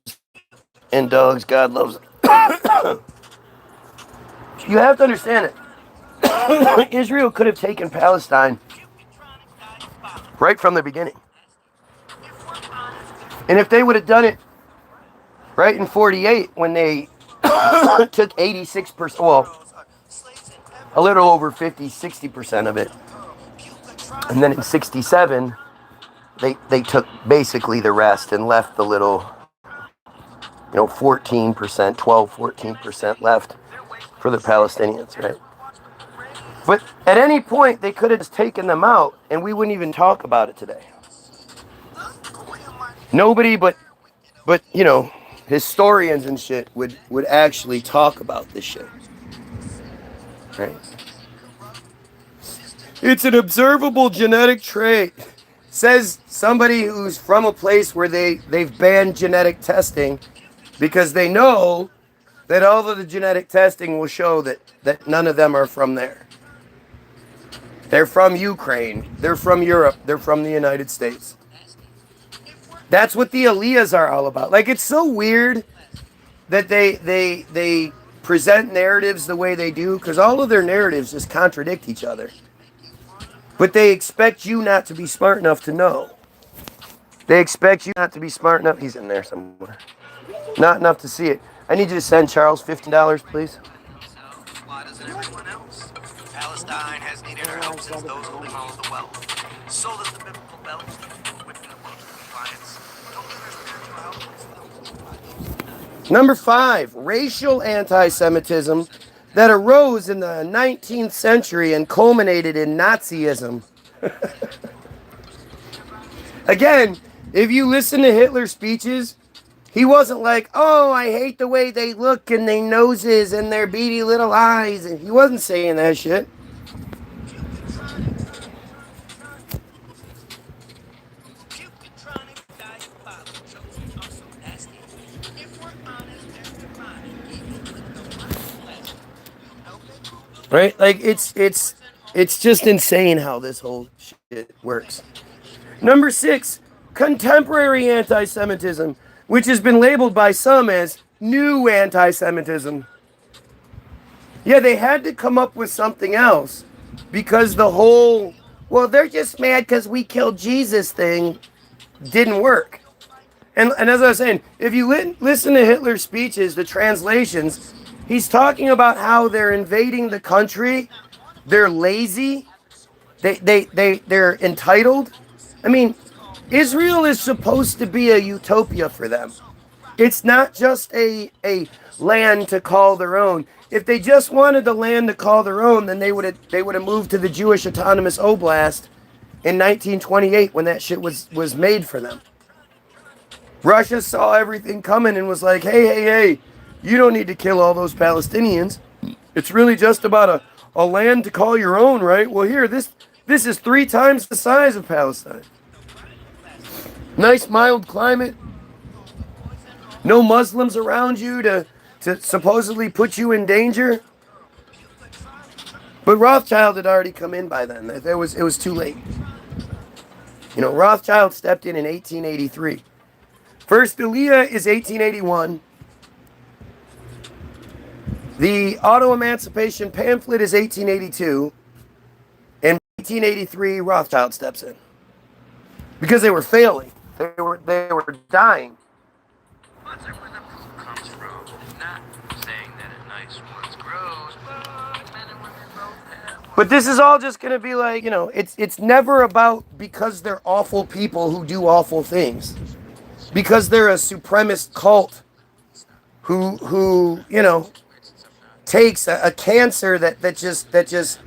and dogs, God loves them. You have to understand it. Israel could have taken Palestine right from the beginning. And if they would have done it right in 48 when they took 86%, well, a little over 50, 60% of it. And then in 67, they took basically the rest and left the little, 14%, 14% left for the Palestinians, right? But at any point, they could have just taken them out, and we wouldn't even talk about it today. Nobody but historians and shit would actually talk about this shit. Right? It's an observable genetic trait. Says somebody who's from a place where they've banned genetic testing because they know that all of the genetic testing will show that none of them are from there. They're from Ukraine. They're from Europe. They're from the United States. That's what the Aliyahs are all about. Like, it's so weird that they present narratives the way they do, because all of their narratives just contradict each other. But they expect you not to be smart enough to know. They expect you not to be smart enough. He's in there somewhere. Not enough to see it. I need you to send Charles $15, please. Why doesn't everyone else? Palestine has needed our help since those holding all of the wealth. So does the biblical belt. Whipping the world for compliance. Don't need their spiritual help. Number 5, racial anti-Semitism that arose in the 19th century and culminated in Nazism. Again, if you listen to Hitler's speeches, he wasn't like, oh, I hate the way they look and their noses and their beady little eyes. And he wasn't saying that shit. Right? Like, it's just insane how this whole shit works. Number 6, contemporary anti-Semitism, which has been labeled by some as new anti-Semitism. Yeah, they had to come up with something else because the whole, well, they're just mad because we killed Jesus thing didn't work. And as I was saying, if you listen to Hitler's speeches, the translations, he's talking about how they're invading the country, they're lazy, they're entitled. I mean, Israel is supposed to be a utopia for them. It's not just a land to call their own. If they just wanted the land to call their own, then they would have moved to the Jewish Autonomous Oblast in 1928 when that shit was made for them. Russia saw everything coming and was like, hey, you don't need to kill all those Palestinians. It's really just about a land to call your own, right? Well, here, this is 3 times the size of Palestine. Nice mild climate. No Muslims around you to supposedly put you in danger. But Rothschild had already come in by then. It was too late. Rothschild stepped in 1883. First Aliyah is 1881. The auto-emancipation pamphlet is 1882. And 1883, Rothschild steps in. Because they were failing. They were dying. That's where the proof comes from. Not saying that a nice one's grows, but men and women both have. But this is all just going to be like, it's never about because they're awful people who do awful things. Because they're a supremacist cult who takes a cancer that just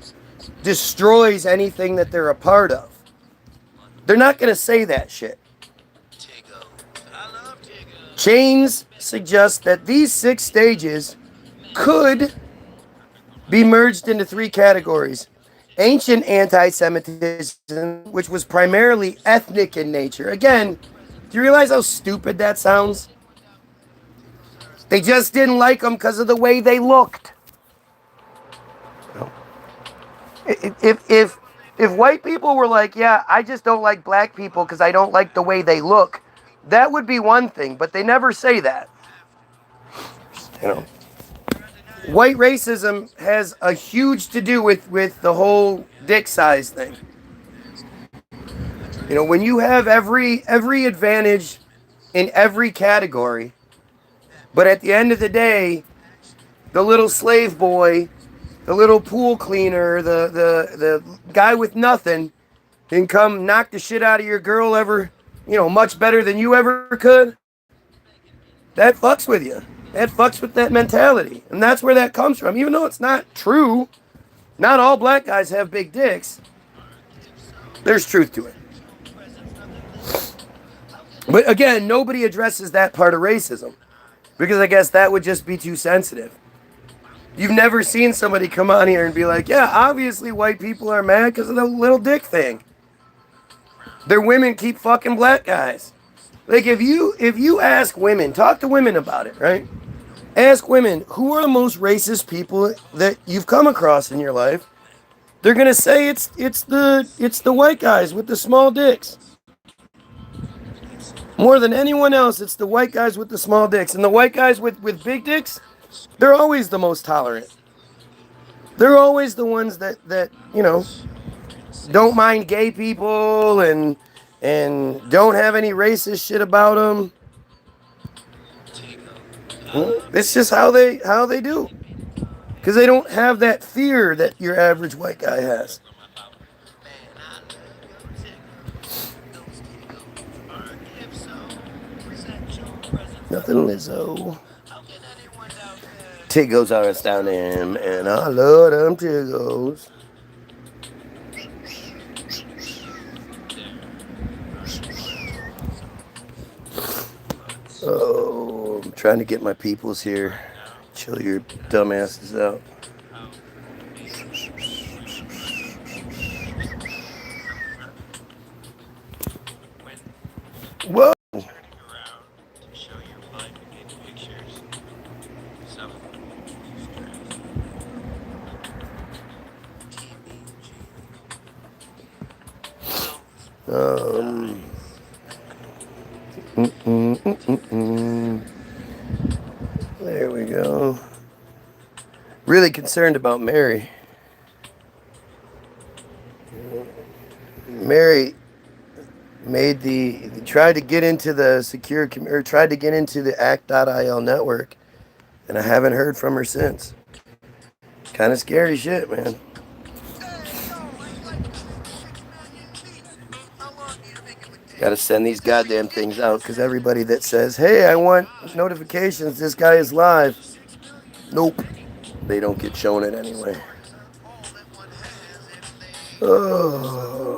destroys anything that they're a part of. They're not going to say that shit. Chains suggest that these 6 stages could be merged into 3 categories. Ancient anti-Semitism, which was primarily ethnic in nature. Again, do you realize how stupid that sounds? They just didn't like them because of the way they looked. If white people were like, yeah, I just don't like black people because I don't like the way they look, that would be one thing, but they never say that. You know, white racism has a huge to do with the whole dick size thing. You know, when you have every advantage in every category, but at the end of the day, the little slave boy, the little pool cleaner, the guy with nothing can come knock the shit out of your girl ever, you know, much better than you ever could. That fucks with you. That fucks with that mentality. And that's where that comes from. Even though it's not true, not all black guys have big dicks. There's truth to it. But again, nobody addresses that part of racism. Because I guess that would just be too sensitive. You've never seen somebody come on here and be like, yeah, obviously white people are mad because of the little dick thing. Their women keep fucking black guys. Like if you ask women, talk to women about it, right? Ask women, who are the most racist people that you've come across in your life? They're gonna say it's the white guys with the small dicks. More than anyone else, it's the white guys with the small dicks. And the white guys with big dicks, they're always the most tolerant. They're always the ones that you know, don't mind gay people and don't have any racist shit about them. It's just how they do. Because they don't have that fear that your average white guy has. Nothing Lizzo. Tiggos are astounding, and I love them Tiggos. Oh, I'm trying to get my peoples here. Chill your dumbasses out. Whoa! There we go. Really concerned about Mary. Mary tried to get into the tried to get into the act.il network, and I haven't heard from her since. Kind of scary shit, man. Gotta send these goddamn things out, because everybody that says, hey, I want notifications, this guy is live. Nope. They don't get shown it anyway. Oh.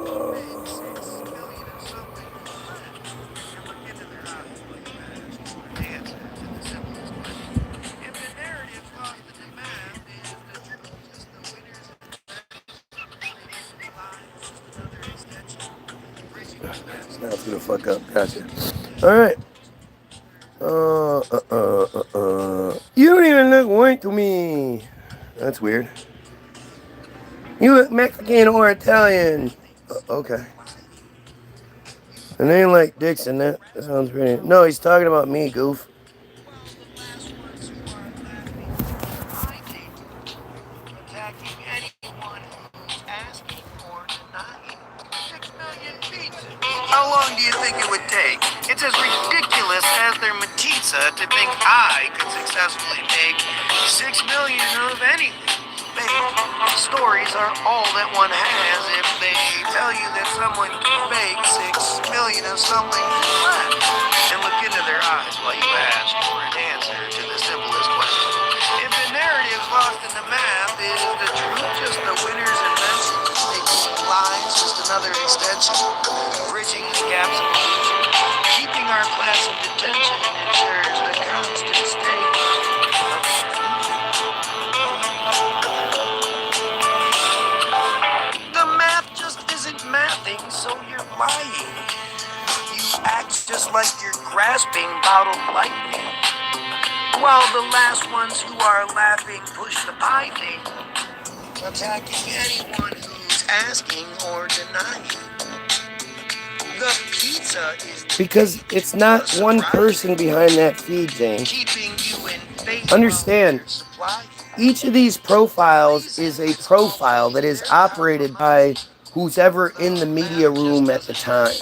Now it's gonna fuck up. Gotcha. Alright. You don't even look white to me. That's weird. You look Mexican or Italian. Okay. A name like Dixon, that sounds pretty. No, he's talking about me, goof. How long do you think it would take? It's as ridiculous as their metzitzia to think I could successfully make 6 million of anything. Stories are all that one has if they tell you that someone can make 6 million of something flat. And look into their eyes while you ask for an answer to the simplest question. If the narrative lost in the math, is the truth just the winner's invention? Making lies just another extension? Bridging the gaps of illusion? Keeping our class in detention ensures the constant state. Mathing, so you're lying. You act just like you're grasping bottled lightning, while the last ones who are laughing push the pie thing, attacking anyone who's asking or denying. The pizza is because it's not one person behind that feed, James. Keeping you in Understand, each of these profiles is a profile that is operated by who's ever in the media room at the time.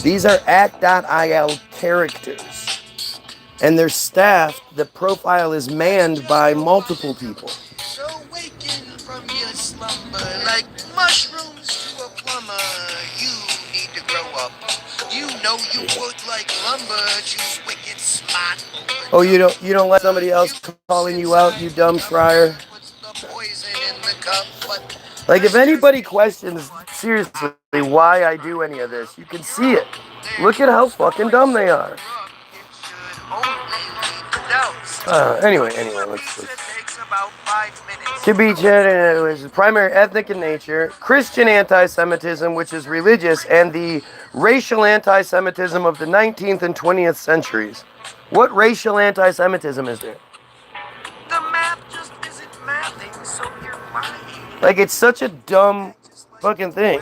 These are act.il characters, and they're staffed. The profile is manned by multiple people. So waken from your slumber like mushrooms to a plumber. You need to grow up. You know you work like lumber. Choose wicked smart. Oh, you don't let somebody else calling you out, you dumb friar. Like, if anybody questions seriously why I do any of this, you can see it. Look at how fucking dumb they are. Anyway, let's Kibichet is primary ethnic in nature, Christian anti-Semitism, which is religious, and the racial anti-Semitism of the 19th and 20th centuries. What racial anti-Semitism is there? The math just isn't mathing, so you're lying. Like, it's such a dumb fucking thing.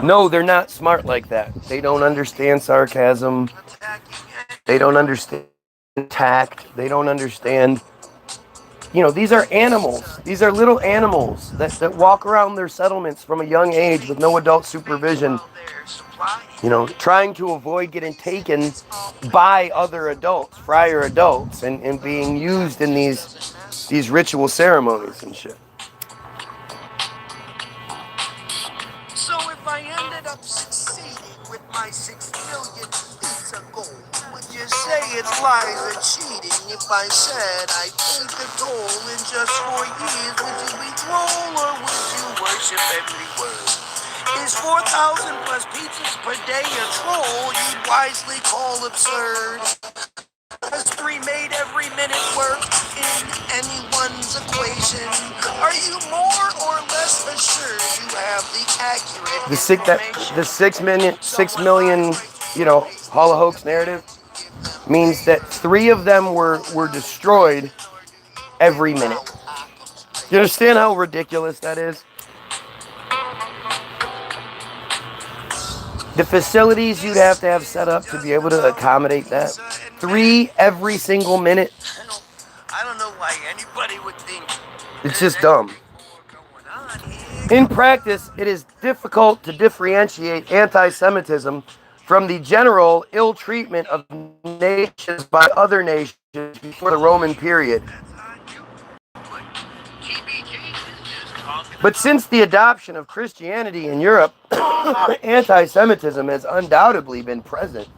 No, they're not smart like that. They don't understand sarcasm. They don't understand tact. They don't understand. You know, these are animals. These are little animals that walk around their settlements from a young age with no adult supervision. You know, trying to avoid getting taken by other adults, friar adults, and being used in these ritual ceremonies and shit. So if I ended up succeeding with my 6 million pizza goal, would you say it's lies or cheating? If I said I paid the toll in just 4 years, would you be troll or would you worship every word? Is 4,000 plus pizzas per day a troll you'd wisely call absurd? Has 3 made every minute work in anyone's equation? Are you more or less assured you have the accurate information? The 6 million, you know, Hall hoax narrative means that 3 of them were destroyed every minute. You understand how ridiculous that is? The facilities you'd have to have set up to be able to accommodate that. 3 every single minute. I don't know why anybody would think. It's just dumb. In practice, it is difficult to differentiate anti-Semitism from the general ill treatment of nations by other nations before the Roman period. But since the adoption of Christianity in Europe, anti-Semitism has undoubtedly been present.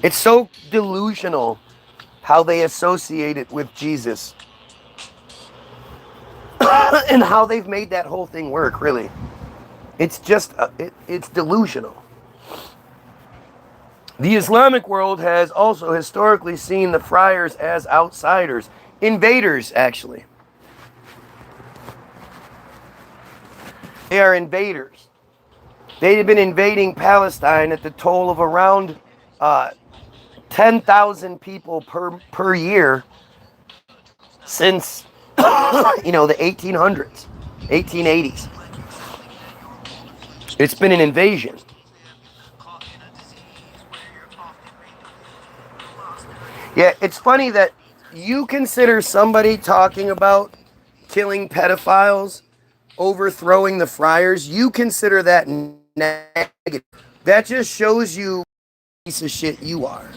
It's so delusional how they associate it with Jesus. And how they've made that whole thing work, really. It's just, it's delusional. The Islamic world has also historically seen the friars as outsiders. Invaders, actually. They are invaders. They have been invading Palestine at the toll of around 10,000 people per year since, you know, the 1800s, 1880s. It's been an invasion. Yeah, it's funny that you consider somebody talking about killing pedophiles, overthrowing the friars, you consider that negative. That just shows you what piece of shit you are.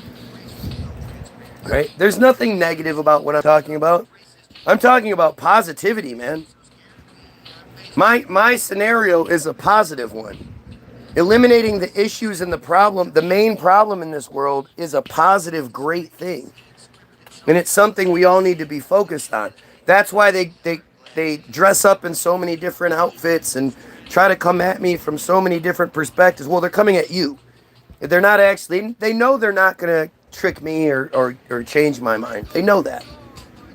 Right? There's nothing negative about what I'm talking about. I'm talking about positivity, man. My scenario is a positive one. Eliminating the issues and the problem, the main problem in this world is a positive, great thing. And it's something we all need to be focused on. That's why they dress up in so many different outfits and try to come at me from so many different perspectives. Well, they're coming at you. They're not actually, they know they're not going to trick me or change my mind. They know that.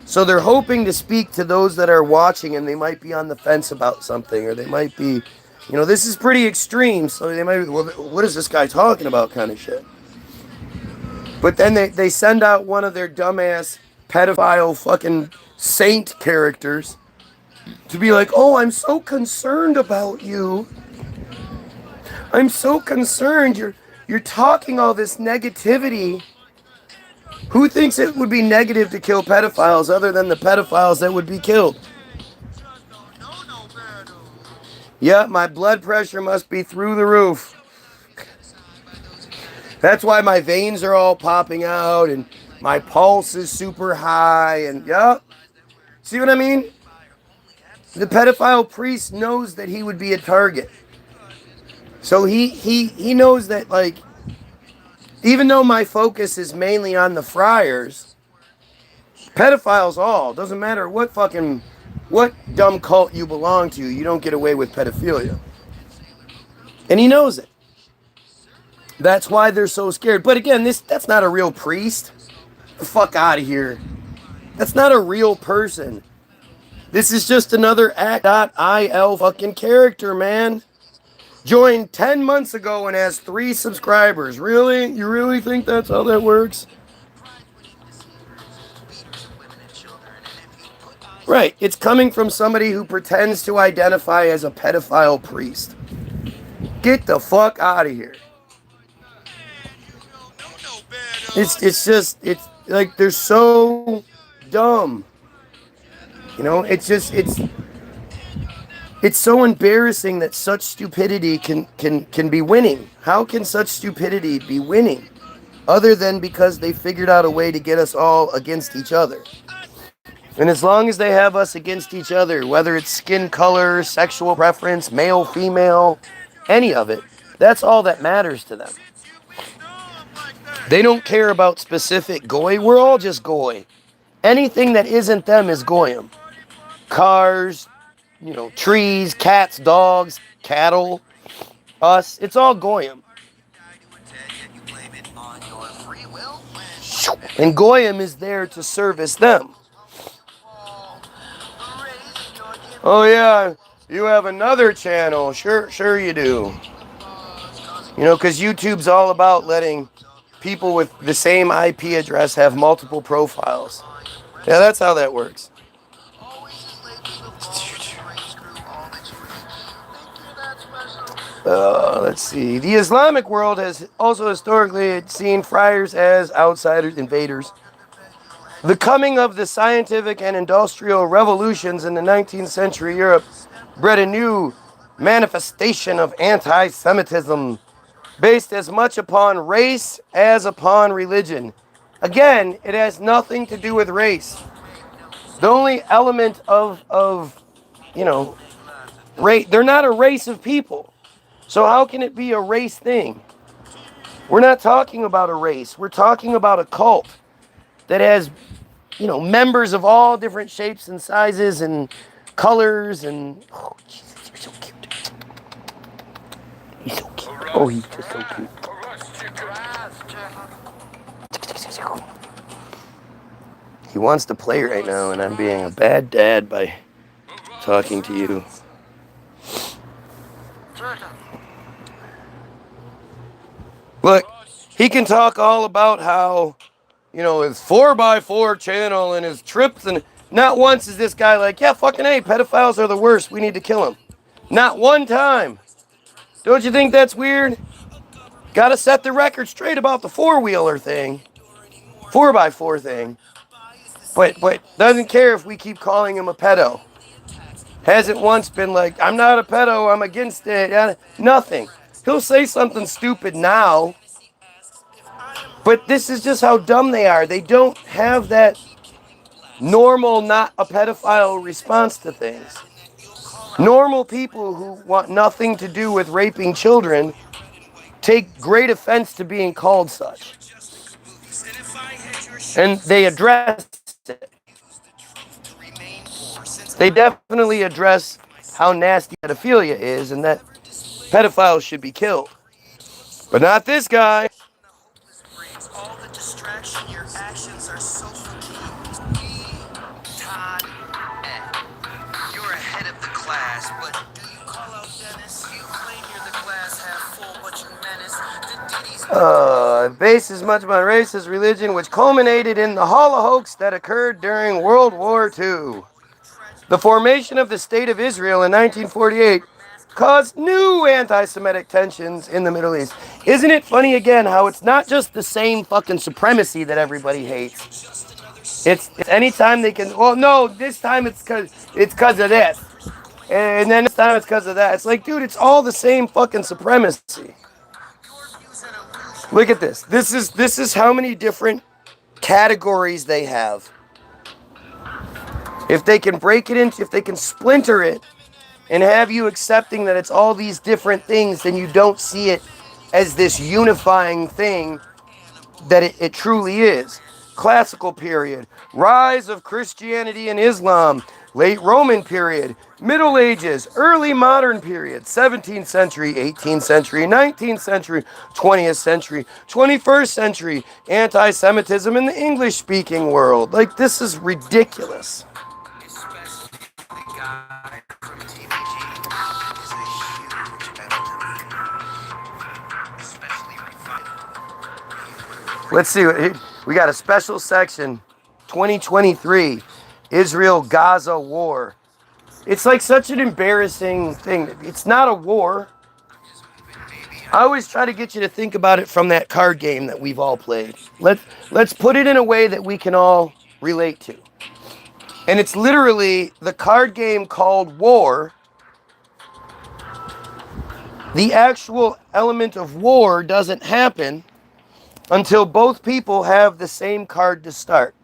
So they're hoping to speak to those that are watching and they might be on the fence about something, or they might be, you know, this is pretty extreme. So they might be, well, what is this guy talking about kind of shit? But then they send out one of their dumbass pedophile fucking saint characters to be like, oh, I'm so concerned about you. I'm so concerned. you're talking all this negativity. Who thinks it would be negative to kill pedophiles other than the pedophiles that would be killed? Yeah, my blood pressure must be through the roof. That's why my veins are all popping out and my pulse is super high and yeah. See what I mean? The pedophile priest knows that he would be a target. So he knows that, like, even though my focus is mainly on the friars, pedophiles all, doesn't matter what dumb cult you belong to, you don't get away with pedophilia. And he knows it. That's why they're so scared. But again, that's not a real priest. Get the fuck out of here. That's not a real person. This is just another act.il fucking character, man. Joined 10 months ago and has 3 subscribers. Really? You really think that's how that works? Right. It's coming from somebody who pretends to identify as a pedophile priest. Get the fuck out of here. It's like they're so dumb. You know, it's so embarrassing that such stupidity can be winning. How can such stupidity be winning? Other than because they figured out a way to get us all against each other. And as long as they have us against each other, whether it's skin color, sexual preference, male, female, any of it, that's all that matters to them. They don't care about specific goy. We're all just goy. Anything that isn't them is goyim. Cars, you know, trees, cats, dogs, cattle, us. It's all goyim. And goyim is there to service them. Oh yeah, you have another channel. Sure you do. You know, because YouTube's all about letting people with the same IP address have multiple profiles. Yeah, that's how that works. Let's see. The Islamic world has also historically seen friars as outsiders, invaders. The coming of the scientific and industrial revolutions in the 19th century Europe bred a new manifestation of anti-Semitism based as much upon race as upon religion. Again, it has nothing to do with race. The only element of race, they're not a race of people. So how can it be a race thing? We're not talking about a race. We're talking about a cult that has, members of all different shapes and sizes and colors and... Oh, Jesus, you're so cute. He's so cute. Oh, he's just so cute. He wants to play right now, and I'm being a bad dad by talking to you. Look, he can talk all about how, his 4x4 channel and his trips, and not once is this guy like, yeah, fucking A, pedophiles are the worst, we need to kill them. Not one time. Don't you think that's weird? Gotta set the record straight about the 4-wheeler thing. 4x4 thing. But doesn't care if we keep calling him a pedo. Hasn't once been like, I'm not a pedo, I'm against it. Nothing. He'll say something stupid now. But this is just how dumb they are. They don't have that normal, not a pedophile response to things. Normal people who want nothing to do with raping children take great offense to being called such. And they address it. They definitely address how nasty pedophilia is and that pedophiles should be killed. But not this guy. All the distraction, your actions are so Todd, you're ahead of the class, but do you call out Dennis? You claim you're the glass half full, but you menace. Based as much on race as religion, which culminated in the Holocaust that occurred during World War II. The formation of the State of Israel in 1948 caused new anti-Semitic tensions in the Middle East. Isn't it funny again how it's not just the same fucking supremacy that everybody hates? It's anytime they can. Well, no, this time it's cause of this, and then this time it's cause of that. It's like, dude, it's all the same fucking supremacy. Look at this. This is how many different categories they have. If they can break it into, if they can splinter it, and have you accepting that it's all these different things, then you don't see it as this unifying thing that it truly is. Classical period, rise of Christianity and Islam, late Roman period, Middle Ages, early modern period, 17th century, 18th century, 19th century, 20th century, 21st century, anti-Semitism in the English-speaking world. Like, this is ridiculous. Let's see. We got a special section, 2023, Israel-Gaza war. It's like such an embarrassing thing. It's not a war. I always try to get you to think about it from that card game that we've all played. Let's put it in a way that we can all relate to. And it's literally the card game called war. The actual element of war doesn't happen until both people have the same card to start.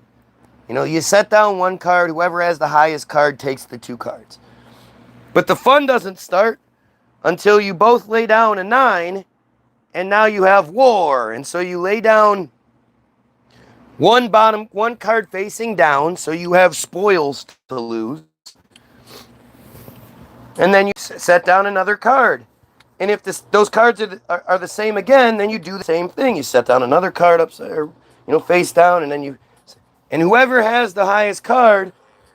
You know, you set down one card, whoever has the highest card takes the two cards. But the fun doesn't start until you both lay down a 9, and now you have war. And so you lay down one card facing down, so you have spoils to lose. And then you set down another card. And if those cards are the same again, then you do the same thing. You set down another card upside, or, face down, and whoever has the highest card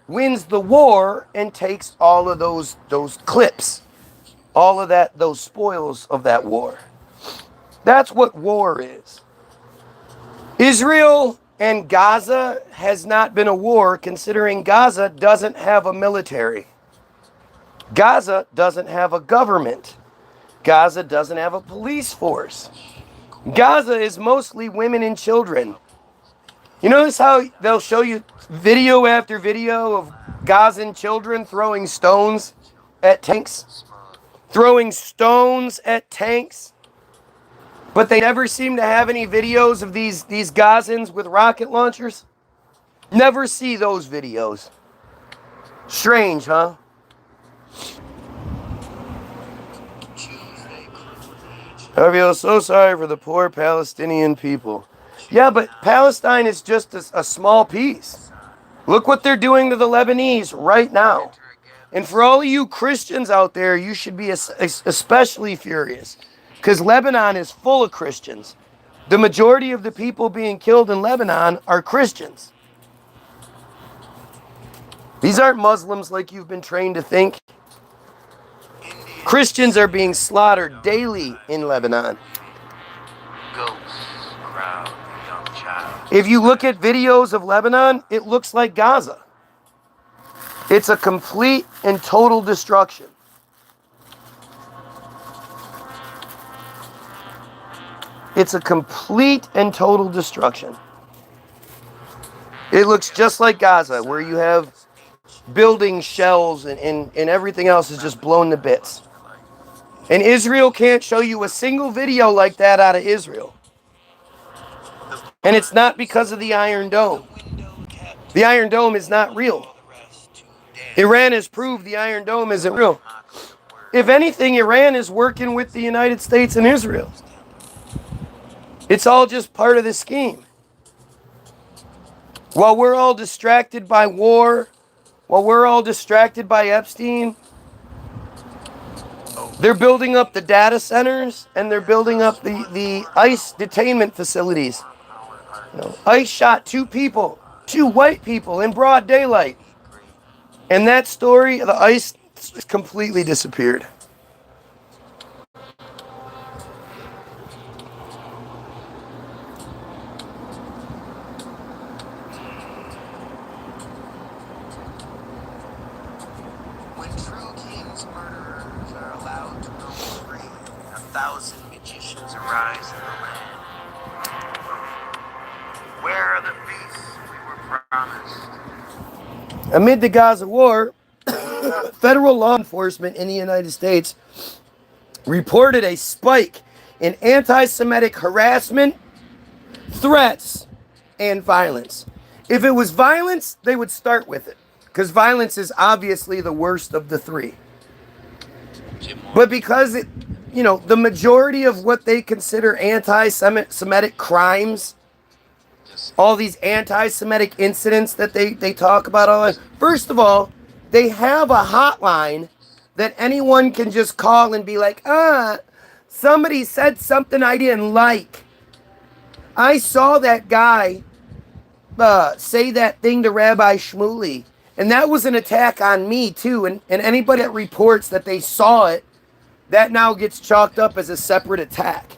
wins the war and takes all of those clips, all of those spoils of that war. That's what war is. Israel and Gaza has not been a war, considering Gaza doesn't have a military. Gaza doesn't have a government. Gaza doesn't have a police force. Gaza is mostly women and children. You notice how they'll show you video after video of Gazan children throwing stones at tanks? Throwing stones at tanks? But they never seem to have any videos of these Gazans with rocket launchers? Never see those videos. Strange, huh? I feel so sorry for the poor Palestinian people. Yeah, but Palestine is just a small piece. Look what they're doing to the Lebanese right now. And for all of you Christians out there, you should be especially furious, because Lebanon is full of Christians. The majority of the people being killed in Lebanon are Christians. These aren't Muslims like you've been trained to think. Christians are being slaughtered daily in Lebanon. If you look at videos of Lebanon, it looks like Gaza. It's a complete and total destruction. It's a complete and total destruction. It looks just like Gaza, where you have building shells and everything else is just blown to bits. And Israel can't show you a single video like that out of Israel. And it's not because of the Iron Dome. The Iron Dome is not real. Iran has proved the Iron Dome isn't real. If anything, Iran is working with the United States and Israel. It's all just part of the scheme. While we're all distracted by war, while we're all distracted by Epstein, they're building up the data centers and they're building up the ICE detainment facilities. ICE shot 2 white people in broad daylight. And that story, the ICE completely disappeared. When true kings murderers are allowed to roam free, 1,000 magicians arise in the land. Where are the feasts we were promised? Amid the Gaza war, federal law enforcement in the United States reported a spike in anti-Semitic harassment, threats, and violence. If it was violence, they would start with it, because violence is obviously the worst of the three. But because it, the majority of what they consider anti-Semitic crimes, all these anti-Semitic incidents that they talk about, all that, first of all, they have a hotline that anyone can just call and be like, somebody said something I didn't like. I saw that guy say that thing to Rabbi Shmuley, and that was an attack on me too. And anybody that reports that they saw it, that now gets chalked up as a separate attack.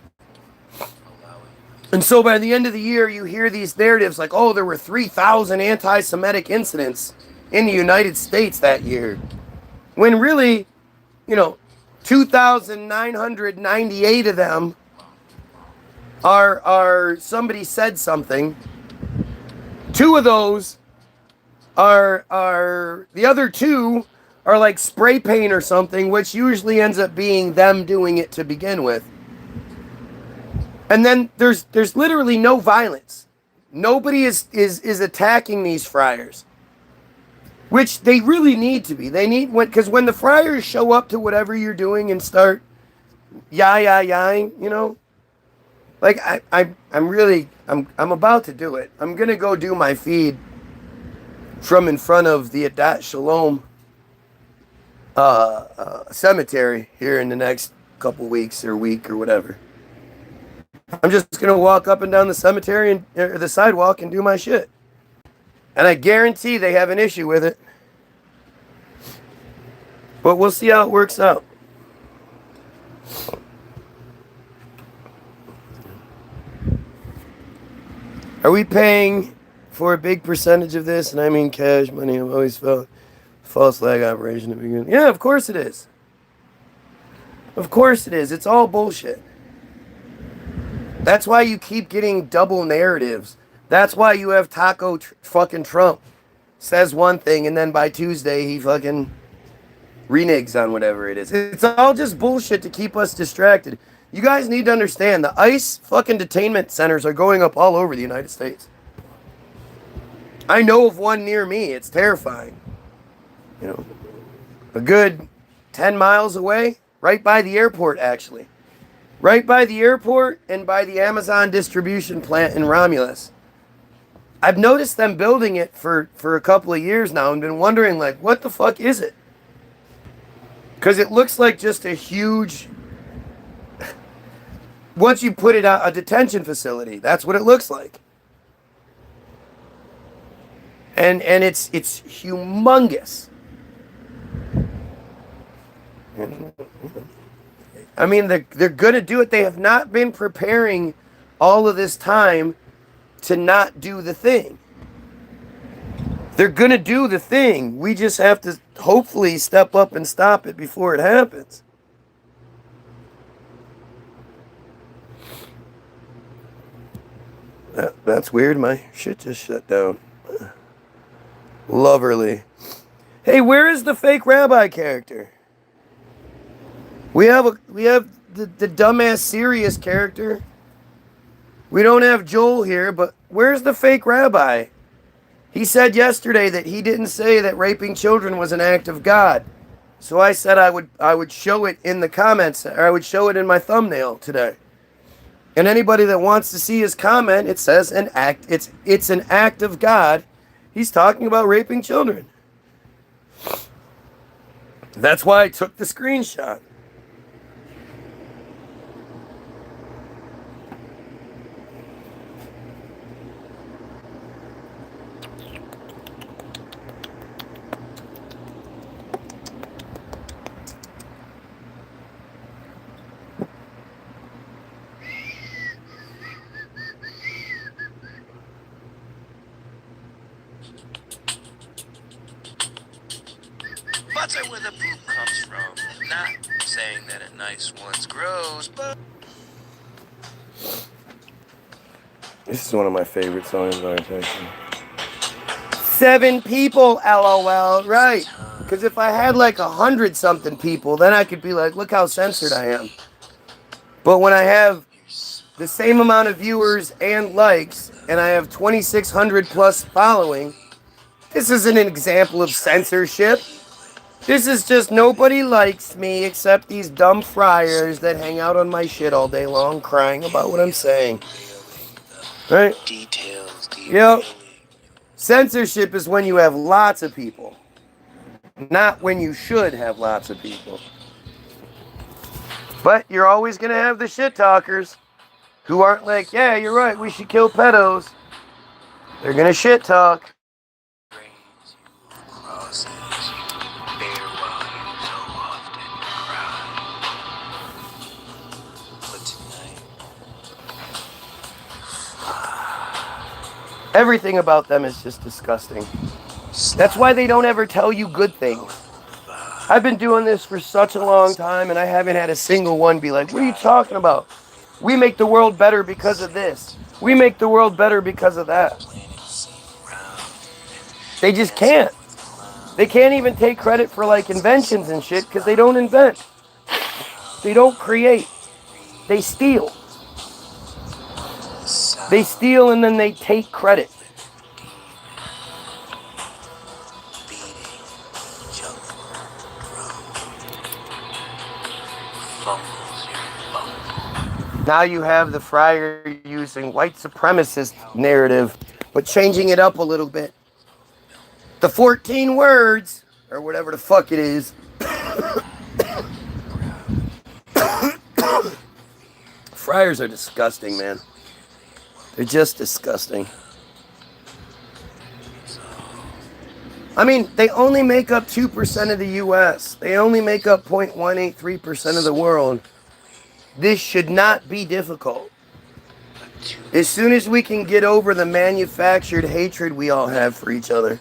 And so by the end of the year, you hear these narratives like, oh, there were 3,000 anti-Semitic incidents in the United States that year. When really, 2,998 of them are somebody said something. 2 of those are the other 2 are like spray paint or something, which usually ends up being them doing it to begin with. And then there's literally no violence. Nobody is attacking these friars, which they really need to be. They need, because when the friars show up to whatever you're doing and start yah, like I'm about to do it. I'm gonna go do my feed from in front of the Adat Shalom cemetery here in the next couple weeks or week or whatever. I'm just gonna walk up and down the cemetery or the sidewalk and do my shit. And I guarantee they have an issue with it. But we'll see how it works out. Are we paying for a big percentage of this? And I mean cash money. I've always felt false flag operation to begin. Yeah, of course it is. Of course it is. It's all bullshit. That's why you keep getting double narratives. That's why you have Taco fucking Trump says one thing and then by Tuesday he fucking reneges on whatever it is. It's all just bullshit to keep us distracted. You guys need to understand the ICE fucking detainment centers are going up all over the United States. I know of one near me. It's terrifying. A good 10 miles away, right by the airport actually. Right by the airport and by the Amazon distribution plant in Romulus. I've noticed them building it for a couple of years now and been wondering, like, what the fuck is it? Because it looks like just a huge, once you put it out, a detention facility. That's what it looks like. And it's humongous. I mean, they're going to do it. They have not been preparing all of this time to not do the thing. They're going to do the thing. We just have to hopefully step up and stop it before it happens. That's weird. My shit just shut down. Loverly. Hey, where is the fake rabbi character? We have the dumbass serious character. We don't have Joel here, but where's the fake rabbi? He said yesterday that he didn't say that raping children was an act of God. So I said I would show it in the comments, or I would show it in my thumbnail today. And anybody that wants to see his comment, it says an act. It's an act of God. He's talking about raping children. That's why I took the screenshot. That's where the poop comes from. Not saying that a nice once grows, but This is one of my favorite songs, actually. 7 people, LOL, right. Because if I had like 100-something people, then I could be like, look how censored I am. But when I have the same amount of viewers and likes, and I have 2,600 plus following, this isn't an example of censorship. This is just nobody likes me except these dumb friars that hang out on my shit all day long crying about what I'm saying. Right? Yep. Censorship is when you have lots of people, not when you should have lots of people. But you're always going to have the shit talkers who aren't like, yeah, you're right, we should kill pedos. They're going to shit talk. Everything about them is just disgusting. That's why they don't ever tell you good things. I've been doing this for such a long time, and I haven't had a single one be like, what are you talking about? We make the world better because of this. We make the world better because of that. They just can't. They can't even take credit for like inventions and shit because they don't invent. They don't create. They steal. They steal and then they take credit. Now you have the friar using white supremacist narrative, but changing it up a little bit. The 14 words, or whatever the fuck it is. Friars are disgusting, man. They're just disgusting. I mean, they only make up 2% of the U.S. They only make up 0.183% of the world. This should not be difficult. As soon as we can get over the manufactured hatred we all have for each other,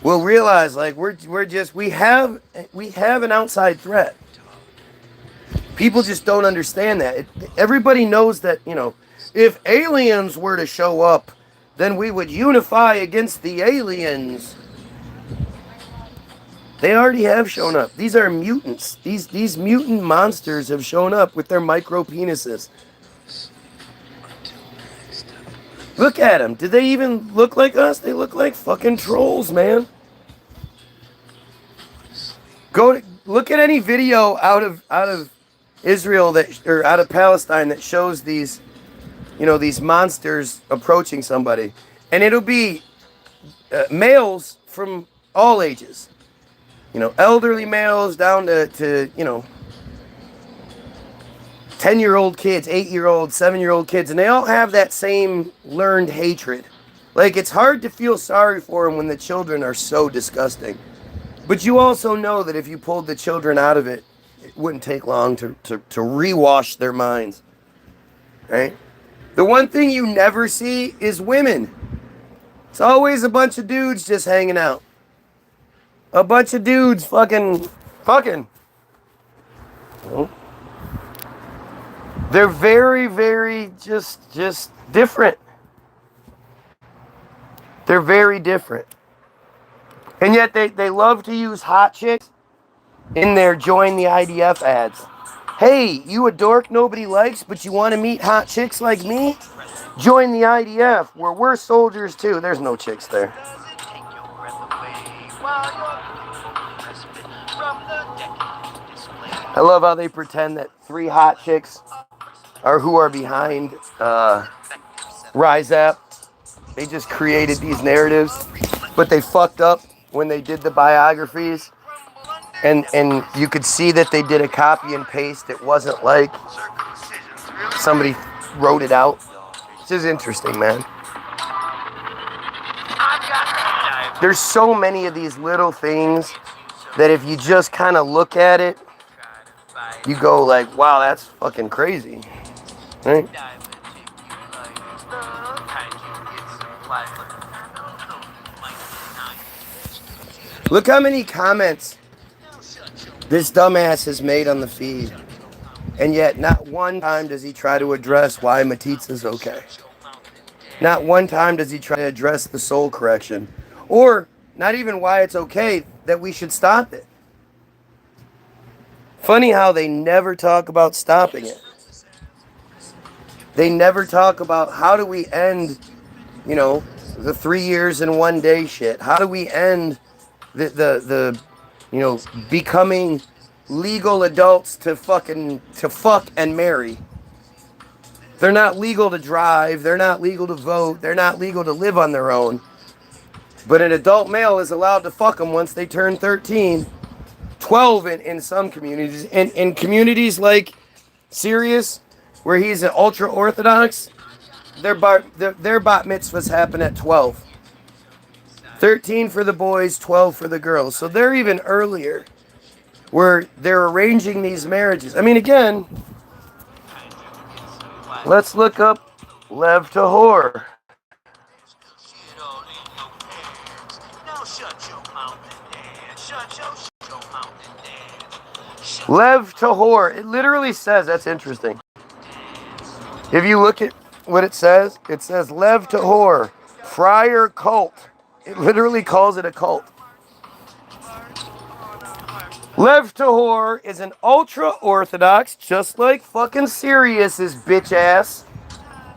we'll realize like we have an outside threat. People just don't understand that. Everybody knows that, you know, if aliens were to show up, then we would unify against the aliens. They already have shown up. These are mutants. These mutant monsters have shown up with their micro penises. Look at them. Did they even look like us? They look like fucking trolls, man. Look at any video out of Israel or out of Palestine that shows these, you know, these monsters approaching somebody, and it'll be males from all ages. You know, elderly males down to you know, 10-year-old kids, 8-year-old, 7-year-old kids, and they all have that same learned hatred. Like, it's hard to feel sorry for them when the children are so disgusting. But you also know that if you pulled the children out of it, it wouldn't take long to rewash their minds. Right? The one thing you never see is women. It's always a bunch of dudes just hanging out. A bunch of dudes fucking. Well, they're very, very just different. They're very different. And yet they love to use hot chicks in their join the IDF ads. Hey, you a dork nobody likes, but you want to meet hot chicks like me? Join the IDF, where we're soldiers too. There's no chicks there. I love how they pretend that 3 hot chicks are who are behind Rise Up. They just created these narratives, but they fucked up when they did the biographies. And you could see that they did a copy and paste. It wasn't like somebody wrote it out. This is interesting, man. There's so many of these little things that if you just kind of look at it, you go like, wow, that's fucking crazy. Right? Look how many comments this dumbass has made on the feed. And yet not one time does he try to address why metzitzia is okay. Not one time does he try to address the soul correction. Or not even why it's okay that we should stop it. Funny how they never talk about stopping it. They never talk about how do we end, the 3 years in one day shit. How do we end the becoming legal adults to fuck and marry. They're not legal to drive. They're not legal to vote. They're not legal to live on their own. But an adult male is allowed to fuck them once they turn 13. 12 in some communities. In communities like Sirius, where he's an ultra-Orthodox, their bat mitzvahs happen at 12. 13 for the boys, 12 for the girls. So they're even earlier, where they're arranging these marriages. I mean, again, let's look up Lev Tahor. Lev Tahor. It literally says, that's interesting. If you look at what it says Lev Tahor, friar cult. It literally calls it a cult. Lev Tahor is an ultra-Orthodox, just like fucking Sirius's bitch ass.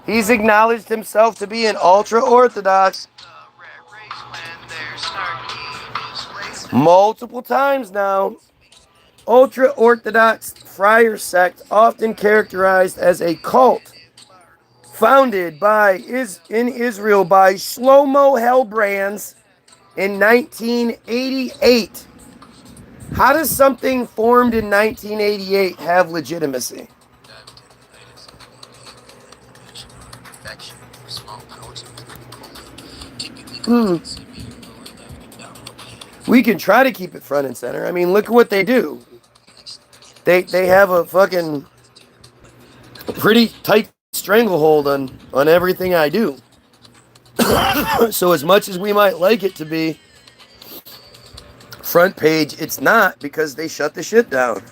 He's acknowledged himself to be an ultra-Orthodox multiple times now. Ultra-Orthodox friar sect, often characterized as a cult, founded in Israel by Shlomo Hellbrands in 1988. How does something formed in 1988 have legitimacy? We can try to keep it front and center. I mean, look at what they do. They have a fucking pretty tight stranglehold on everything I do. So as much as we might like it to be front page, it's not, because they shut the shit down.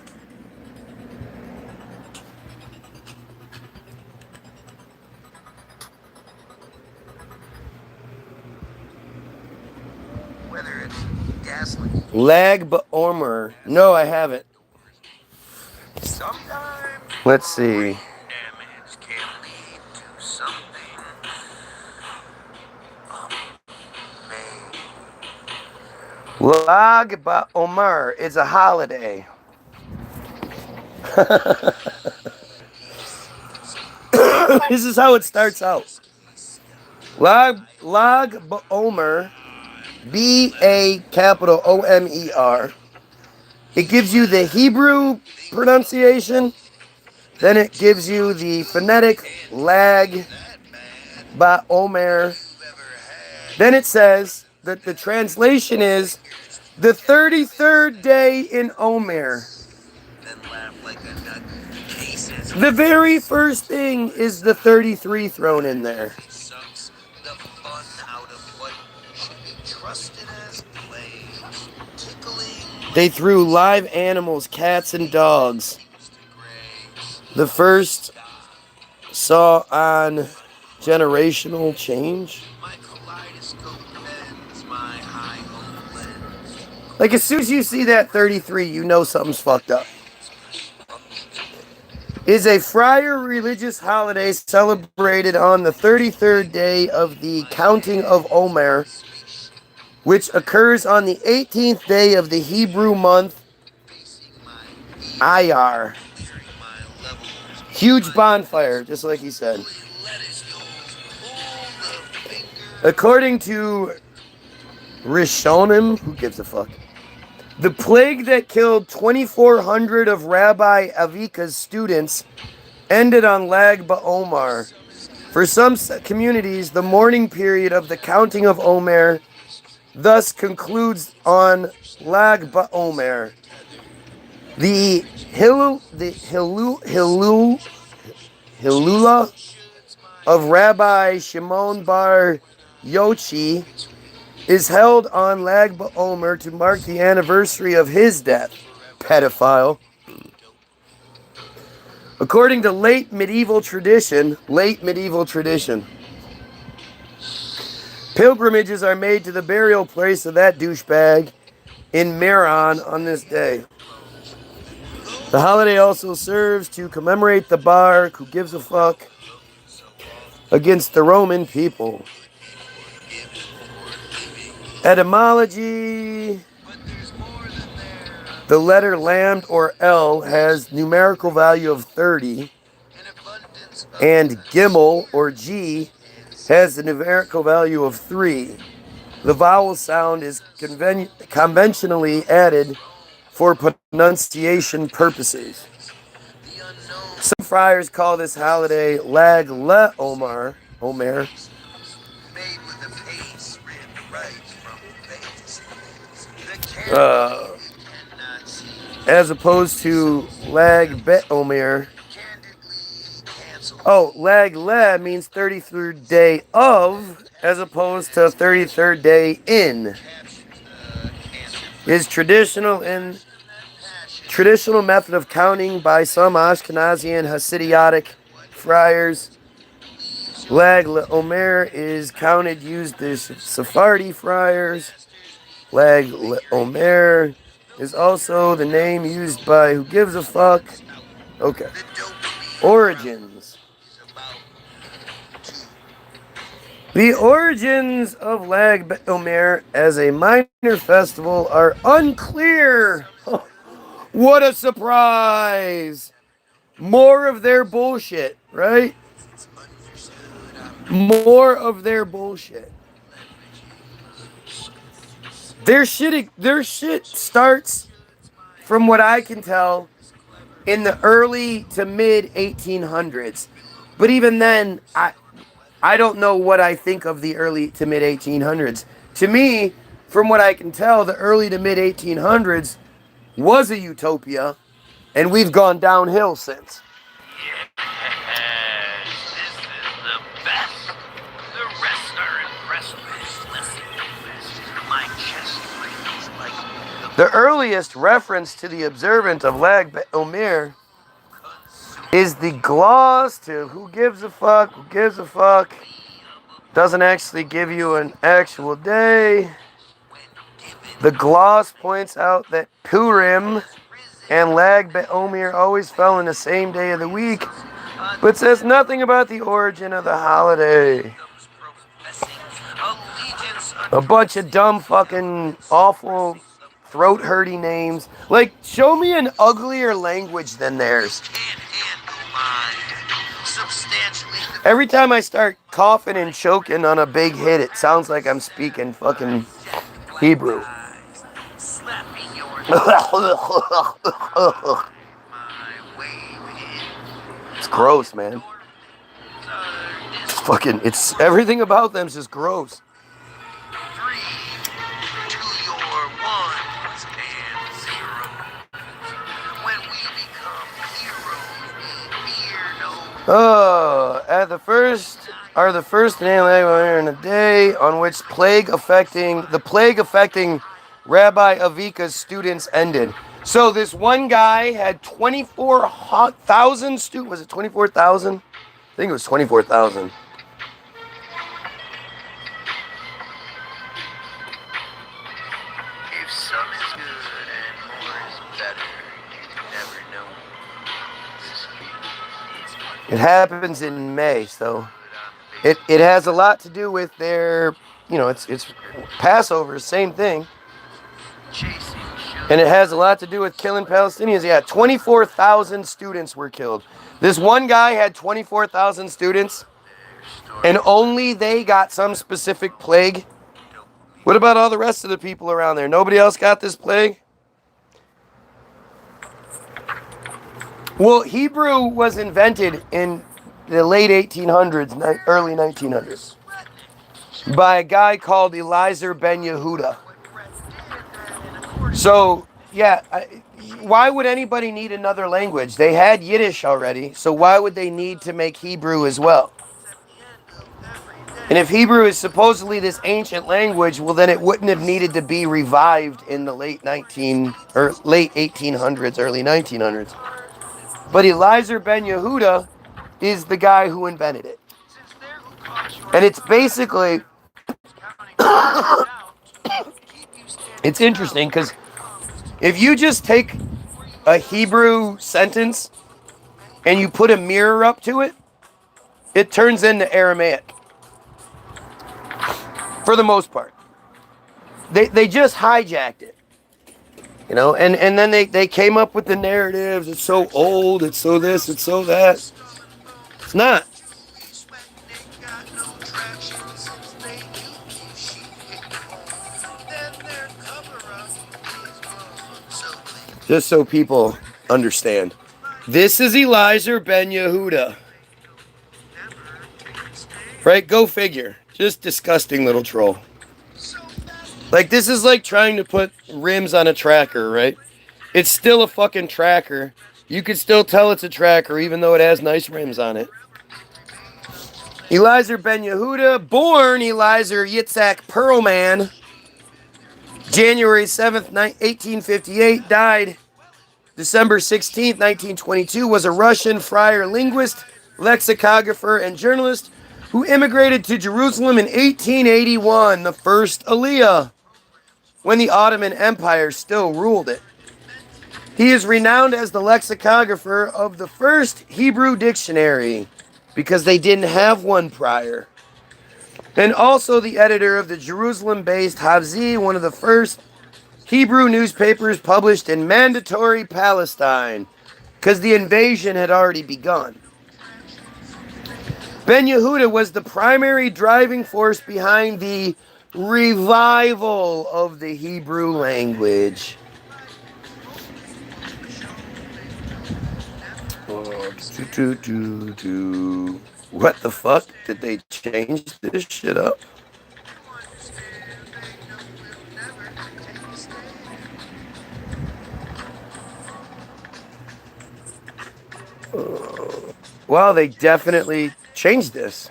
Whether it's gasoline. Lag Ba'omer. No, I haven't. Sometimes Let's see. damage can lead to something amazing. Lag Ba'omer is a holiday. This is how it starts out. Lag Ba'omer, Baomer. It gives you the Hebrew pronunciation, then it gives you the phonetic Lag Ba'omer. Then it says that the translation is the 33rd day in Omer. The very first thing is the 33 thrown in there. They threw live animals, cats and dogs. The first saw on generational change. Like, as soon as you see that 33, you know something's fucked up. Is a friar religious holiday celebrated on the 33rd day of the counting of Omer, which occurs on the 18th day of the Hebrew month Iyar. Huge bonfire, just like he said. According to Rishonim, who gives a fuck? The plague that killed 2,400 of Rabbi Avika's students ended on Lag Ba'omer. For some communities, the mourning period of the counting of Omer thus concludes on Lag Ba'omer. The Hilula of Rabbi Shimon Bar Yochi is held on Lag Ba'omer to mark the anniversary of his death. Pedophile. According to late medieval tradition, Pilgrimages are made to the burial place of that douchebag in Meron on this day. The holiday also serves to commemorate the bar who gives a fuck against the Roman people. Etymology. The letter lam or L has numerical value of 30, and gimel or G has a numerical value of 3. The vowel sound is conventionally added for pronunciation purposes. Some friars call this holiday Lag Le Omer, as opposed to Lag Bet Omer. Oh, Lag Le means 33rd day of, as opposed to 33rd day in. Is traditional method of counting by some Ashkenazi and Hasidic friars. Lag Omer is counted used by Sephardi friars. Lag Omer is also the name used by who gives a fuck. Okay. Origins. The origins of Lag Omer as a minor festival are unclear. What a surprise! More of their bullshit, right? More of their bullshit. Their shit starts, from what I can tell, in the early to mid 1800s. But even then, I don't know what I think of the early to mid 1800s. To me, from what I can tell, the early to mid 1800s was a utopia, and we've gone downhill since. Yes, this is the best. The rest are impressed with. Listen to this. My chest feels like The earliest reference to the observance of Lag Omer is the gloss to who gives a fuck, doesn't actually give you an actual day. The gloss points out that Purim and Lag BaOmer always fell in the same day of the week, but says nothing about the origin of the holiday. A bunch of dumb fucking awful throat-hurting names. Like, show me an uglier language than theirs. Every time I start coughing and choking on a big hit, it sounds like I'm speaking fucking Hebrew. It's gross, man. It's everything about them is just gross. The first in a day on which the plague affecting Rabbi Avika's students ended. So this one guy had 24,000 students. Was it 24,000? I think it was 24,000. If some is good and more is better, you never know. It happens in May, so it has a lot to do with their, it's Passover, same thing. And it has a lot to do with killing Palestinians. Yeah, 24,000 students were killed. This one guy had 24,000 students, and only they got some specific plague. What about all the rest of the people around there? Nobody else got this plague? Well, Hebrew was invented in the late 1800s, early 1900s, by a guy called Eliezer Ben Yehuda. So, yeah, why would anybody need another language? They had Yiddish already, so why would they need to make Hebrew as well? And if Hebrew is supposedly this ancient language, well, then it wouldn't have needed to be revived in the late 1800s, early 1900s. But Eliezer Ben Yehuda is the guy who invented it. And it's basically It's interesting because if you just take a Hebrew sentence and you put a mirror up to it, it turns into Aramaic. For the most part. They just hijacked it. You know, and then they came up with the narratives. It's so old, it's so this, it's so that. It's not. Just so people understand. This is Elijah Ben Yehuda. Right? Go figure. Just disgusting little troll. Like, this is like trying to put rims on a tracker, right? It's still a fucking tracker. You can still tell it's a tracker even though it has nice rims on it. Elijah Ben Yehuda, born Elijah Yitzhak Perlman, January 7th, 1858, died December 16th, 1922, was a Russian friar linguist, lexicographer, and journalist who immigrated to Jerusalem in 1881, the first Aliyah, when the Ottoman Empire still ruled it. He is renowned as the lexicographer of the first Hebrew dictionary, because they didn't have one prior. And also the editor of the Jerusalem-based Havzi, one of the first Hebrew newspapers published in mandatory Palestine, because the invasion had already begun. Ben Yehuda was the primary driving force behind the revival of the Hebrew language. What the fuck? Did they change this shit up? Well, they definitely changed this.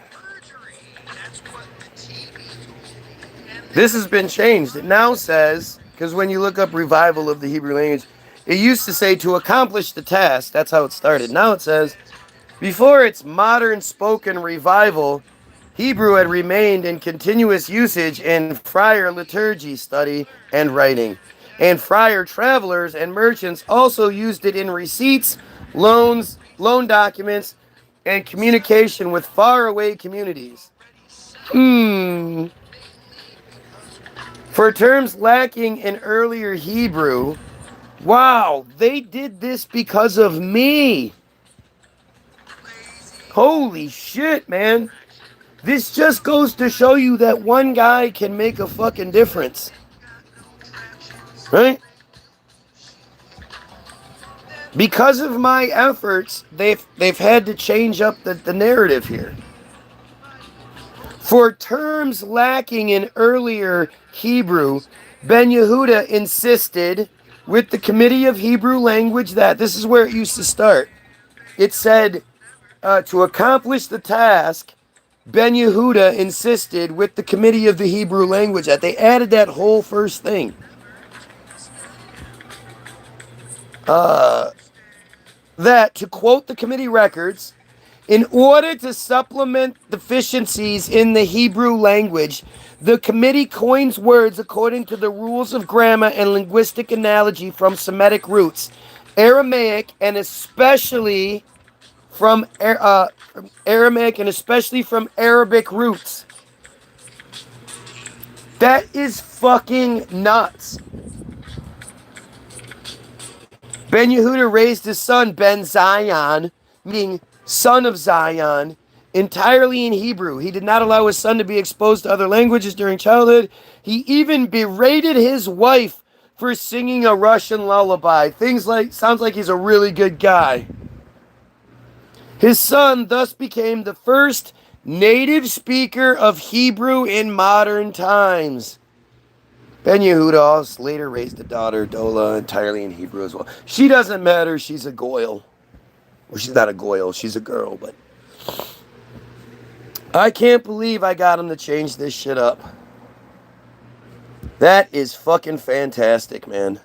This has been changed. It now says, because when you look up revival of the Hebrew language, it used to say to accomplish the task. That's how it started. Now it says, before its modern spoken revival, Hebrew had remained in continuous usage in friar liturgy, study, and writing. And friar travelers and merchants also used it in receipts, loans, loan documents, and communication with faraway communities. For terms lacking in earlier Hebrew, wow, they did this because of me. Holy shit, man. This just goes to show you that one guy can make a fucking difference. Right? Because of my efforts, they've had to change up the narrative here. For terms lacking in earlier Hebrew, Ben Yehuda insisted with the Committee of Hebrew Language that, this is where it used to start. It said, to accomplish the task, Ben Yehuda insisted with the Committee of the Hebrew Language that they added that whole first thing. That, to quote the committee records, in order to supplement deficiencies in the Hebrew language, the committee coins words according to the rules of grammar and linguistic analogy from Semitic roots, Aramaic, and especially from Aramaic and especially from Arabic roots. That is fucking nuts. Ben Yehuda raised his son Ben Zion, meaning son of Zion, entirely in Hebrew. He did not allow his son to be exposed to other languages during childhood. He even berated his wife for singing a Russian lullaby. Sounds like he's a really good guy. His son thus became the first native speaker of Hebrew in modern times. Ben Yehuda also later raised a daughter, Dola, entirely in Hebrew as well. She doesn't matter. She's a goyal. Well, she's not a goyal. She's a girl, but I can't believe I got him to change this shit up. That is fucking fantastic, man.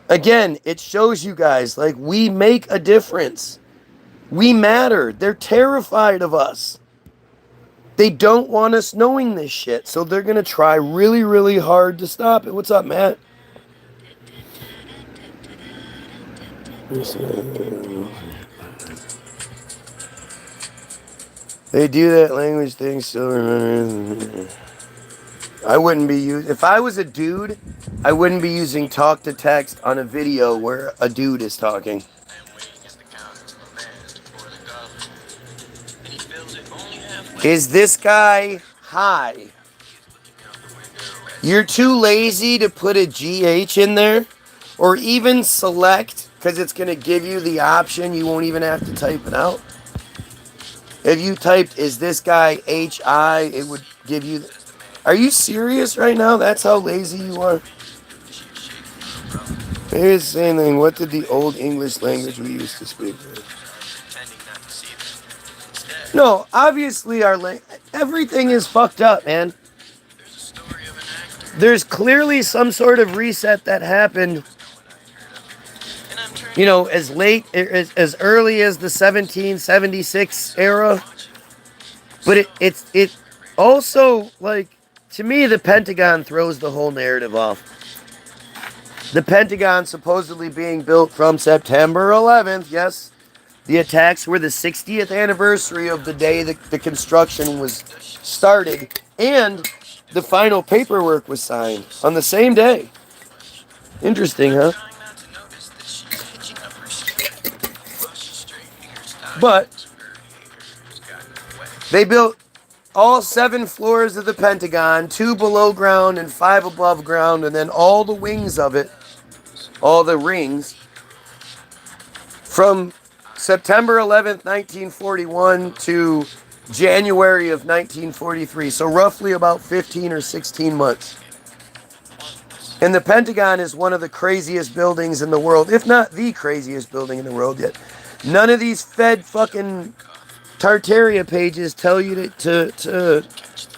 Again, it shows you guys, like, we make a difference. We matter. They're terrified of us. They don't want us knowing this shit, so they're gonna try really, really hard to stop it. What's up, Matt? They do that language thing still. Remember, I wouldn't be using. If I was a dude, I wouldn't be using talk to text on a video where a dude is talking. Is this guy high? You're too lazy to put a GH in there, or even select, because it's going to give you the option. You won't even have to type it out. If you typed, is this guy HI, it would give you... Are you serious right now? That's how lazy you are? Maybe it's the same thing. What did the old English language we used to speak? No, obviously everything is fucked up, man. There's clearly some sort of reset that happened, you know, as early as the 1776 era. But it also, like, to me, the Pentagon throws the whole narrative off. The Pentagon supposedly being built from September 11th, yes. The attacks were the 60th anniversary of the day the construction was started, and the final paperwork was signed on the same day. Interesting, huh? But they built all 7 floors of the Pentagon, 2 below ground and 5 above ground, and then all the wings of it, all the rings, from September 11th, 1941 to January of 1943. So roughly about 15 or 16 months. And the Pentagon is one of the craziest buildings in the world, if not the craziest building in the world yet. None of these Fed fucking Tartaria pages tell you to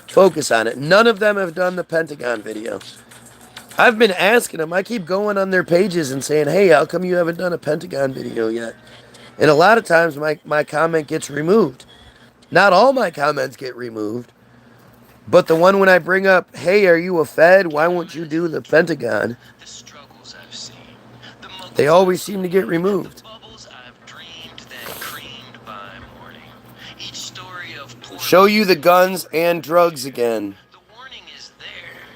focus on it. None of them have done the Pentagon video. I've been asking them. I keep going on their pages and saying, hey, how come you haven't done a Pentagon video yet? And a lot of times my comment gets removed. Not all my comments get removed. But the one when I bring up, hey, are you a Fed? Why won't you do the Pentagon? They always seem to get removed. Show you the guns and drugs again.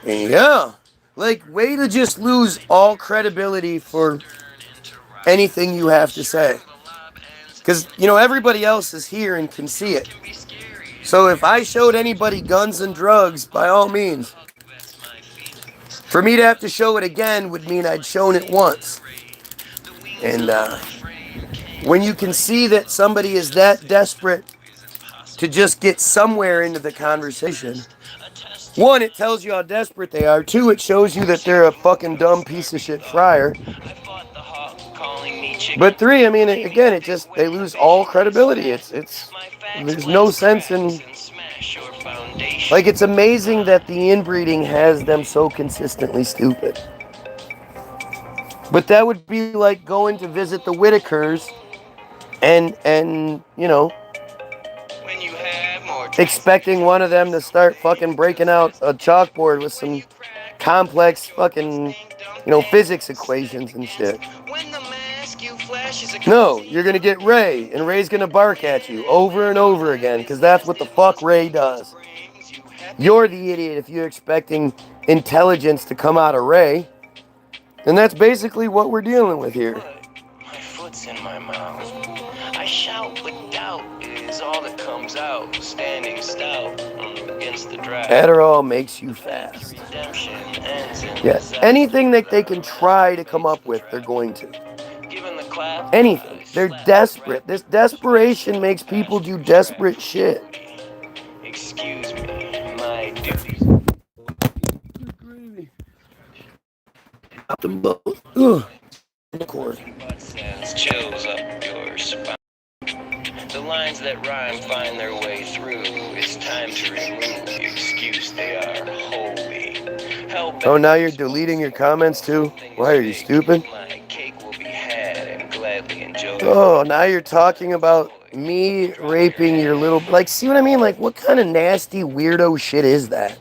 Yeah. Like, way to just lose all credibility for anything you have to say. Because, you know, everybody else is here and can see it. So if I showed anybody guns and drugs, by all means. For me to have to show it again would mean I'd shown it once. And when you can see that somebody is that desperate to just get somewhere into the conversation, 1, it tells you how desperate they are. 2, it shows you that they're a fucking dumb piece of shit friar. But 3, I mean, again, they lose all credibility. There's no sense in, like, it's amazing that the inbreeding has them so consistently stupid. But that would be like going to visit the Whitakers and you know, expecting one of them to start fucking breaking out a chalkboard with some complex fucking, you know, physics equations and shit. No, you're gonna get Ray, and Ray's gonna bark at you over and over again, because that's what the fuck Ray does. You're the idiot if you're expecting intelligence to come out of Ray. And that's basically what we're dealing with here. My foot's in my mouth. I shout, but doubt is all that comes out. Standing stout against the drag. Adderall makes you fast. Yes, anything that they can try to come up with, they're going to. Anything. They're desperate. This desperation makes people do desperate shit. Excuse me, my duties. Up them both. Ugh. Chills up your spine. The lines that rhyme find their way through. It's time to remove the excuse they are holy. Oh, now you're deleting your comments too? Why, are you stupid? My cake will be had and gladly enjoyed. Oh, now you're talking about me raping your little, like, see what I mean? Like, what kind of nasty weirdo shit is that?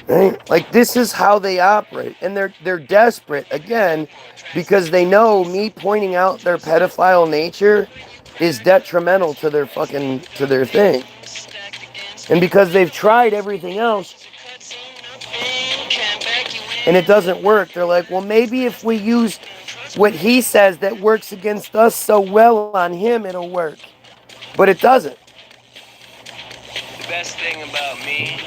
Right? Like, this is how they operate, and they're desperate again because they know me pointing out their pedophile nature is detrimental to their thing, and because they've tried everything else and it doesn't work, they're like, well, maybe if we use what he says that works against us so well on him, it'll work. But it doesn't. The best thing about me,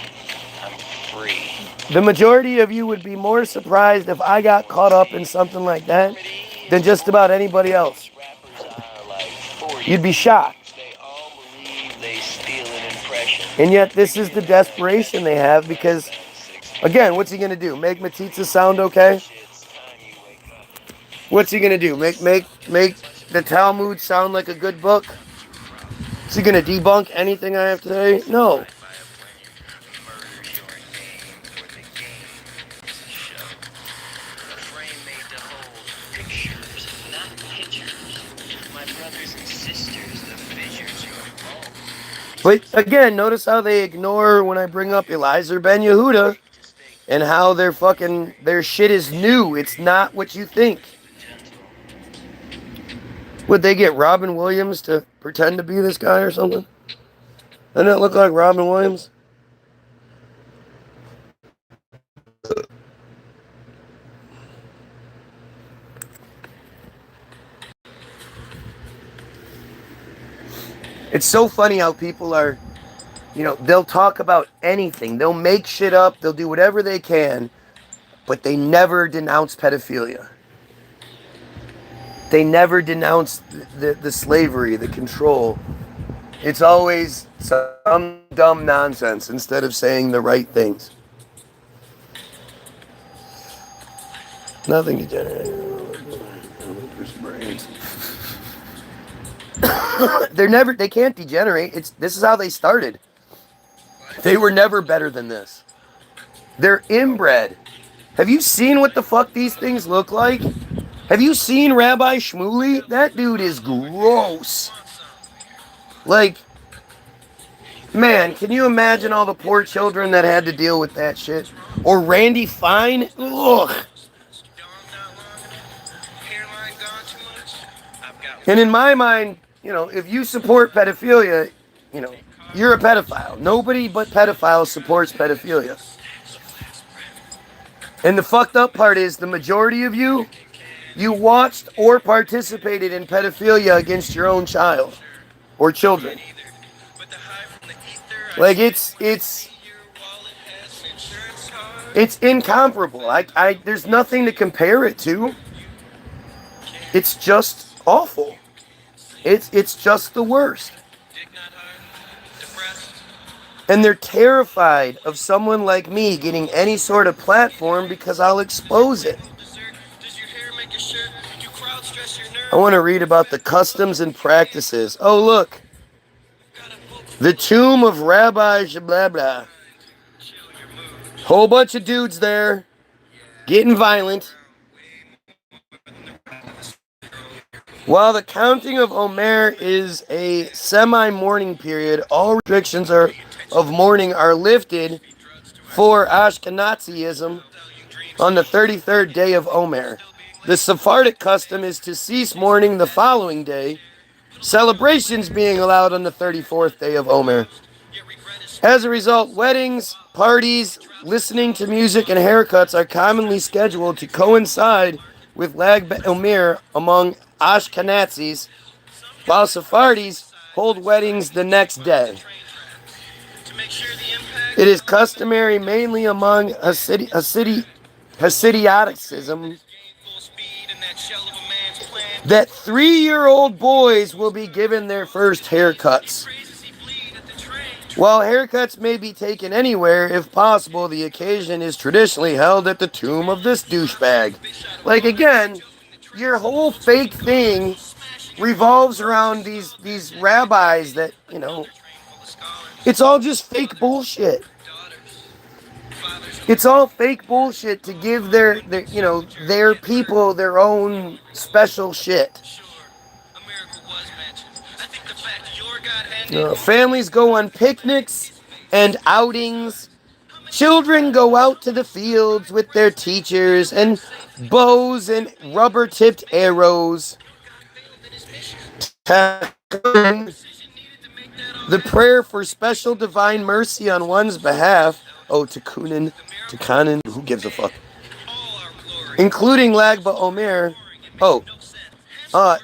I'm free. The majority of you would be more surprised if I got caught up in something like that than just about anybody else. You'd be shocked. They all believe they steal an impression. And yet this is the desperation they have because, again, what's he going to do? Make metzitzia sound okay? What's he going to do? Make the Talmud sound like a good book? Is he going to debunk anything I have to say? No. But again, notice how they ignore when I bring up Eliezer Ben Yehuda and how their shit is new. It's not what you think. Would they get Robin Williams to pretend to be this guy or something? Doesn't it look like Robin Williams? It's so funny how people are, they'll talk about anything. They'll make shit up. They'll do whatever they can, but they never denounce pedophilia. They never denounce the slavery, the control. It's always some dumb nonsense instead of saying the right things. Nothing degenerated. They can't degenerate. This is how they started. They were never better than this. They're inbred. Have you seen what the fuck these things look like? Have you seen Rabbi Shmuley? That dude is gross. Like, man, can you imagine all the poor children that had to deal with that shit? Or Randy Fine? Ugh. And in my mind, if you support pedophilia, you're a pedophile. Nobody but pedophiles supports pedophilia. And the fucked up part is the majority of you watched or participated in pedophilia against your own child or children. Like it's incomparable. There's nothing to compare it to. It's just awful. It's just the worst. And they're terrified of someone like me getting any sort of platform because I'll expose it. I want to read about the customs and practices. Oh, look. The tomb of Rabbi blah blah. Whole bunch of dudes there getting violent. While the counting of Omer is a semi-mourning period, all restrictions of mourning are lifted for Ashkenazism on the 33rd day of Omer. The Sephardic custom is to cease mourning the following day, celebrations being allowed on the 34th day of Omer. As a result, weddings, parties, listening to music, and haircuts are commonly scheduled to coincide with Lag BaOmer among Ashkenazis, while Sephardis hold weddings the next day. It is customary mainly among Hasidicism that 3-year-old boys will be given their first haircuts. While haircuts may be taken anywhere, if possible, the occasion is traditionally held at the tomb of this douchebag. Like, again, your whole fake thing revolves around these rabbis that, it's all just fake bullshit. It's all fake bullshit to give their people their own special shit. Families go on picnics and outings. Children go out to the fields with their teachers and bows and rubber-tipped arrows. The prayer for special divine mercy on one's behalf. Oh, Tikkunin, who gives a fuck? Including Lag BaOmer.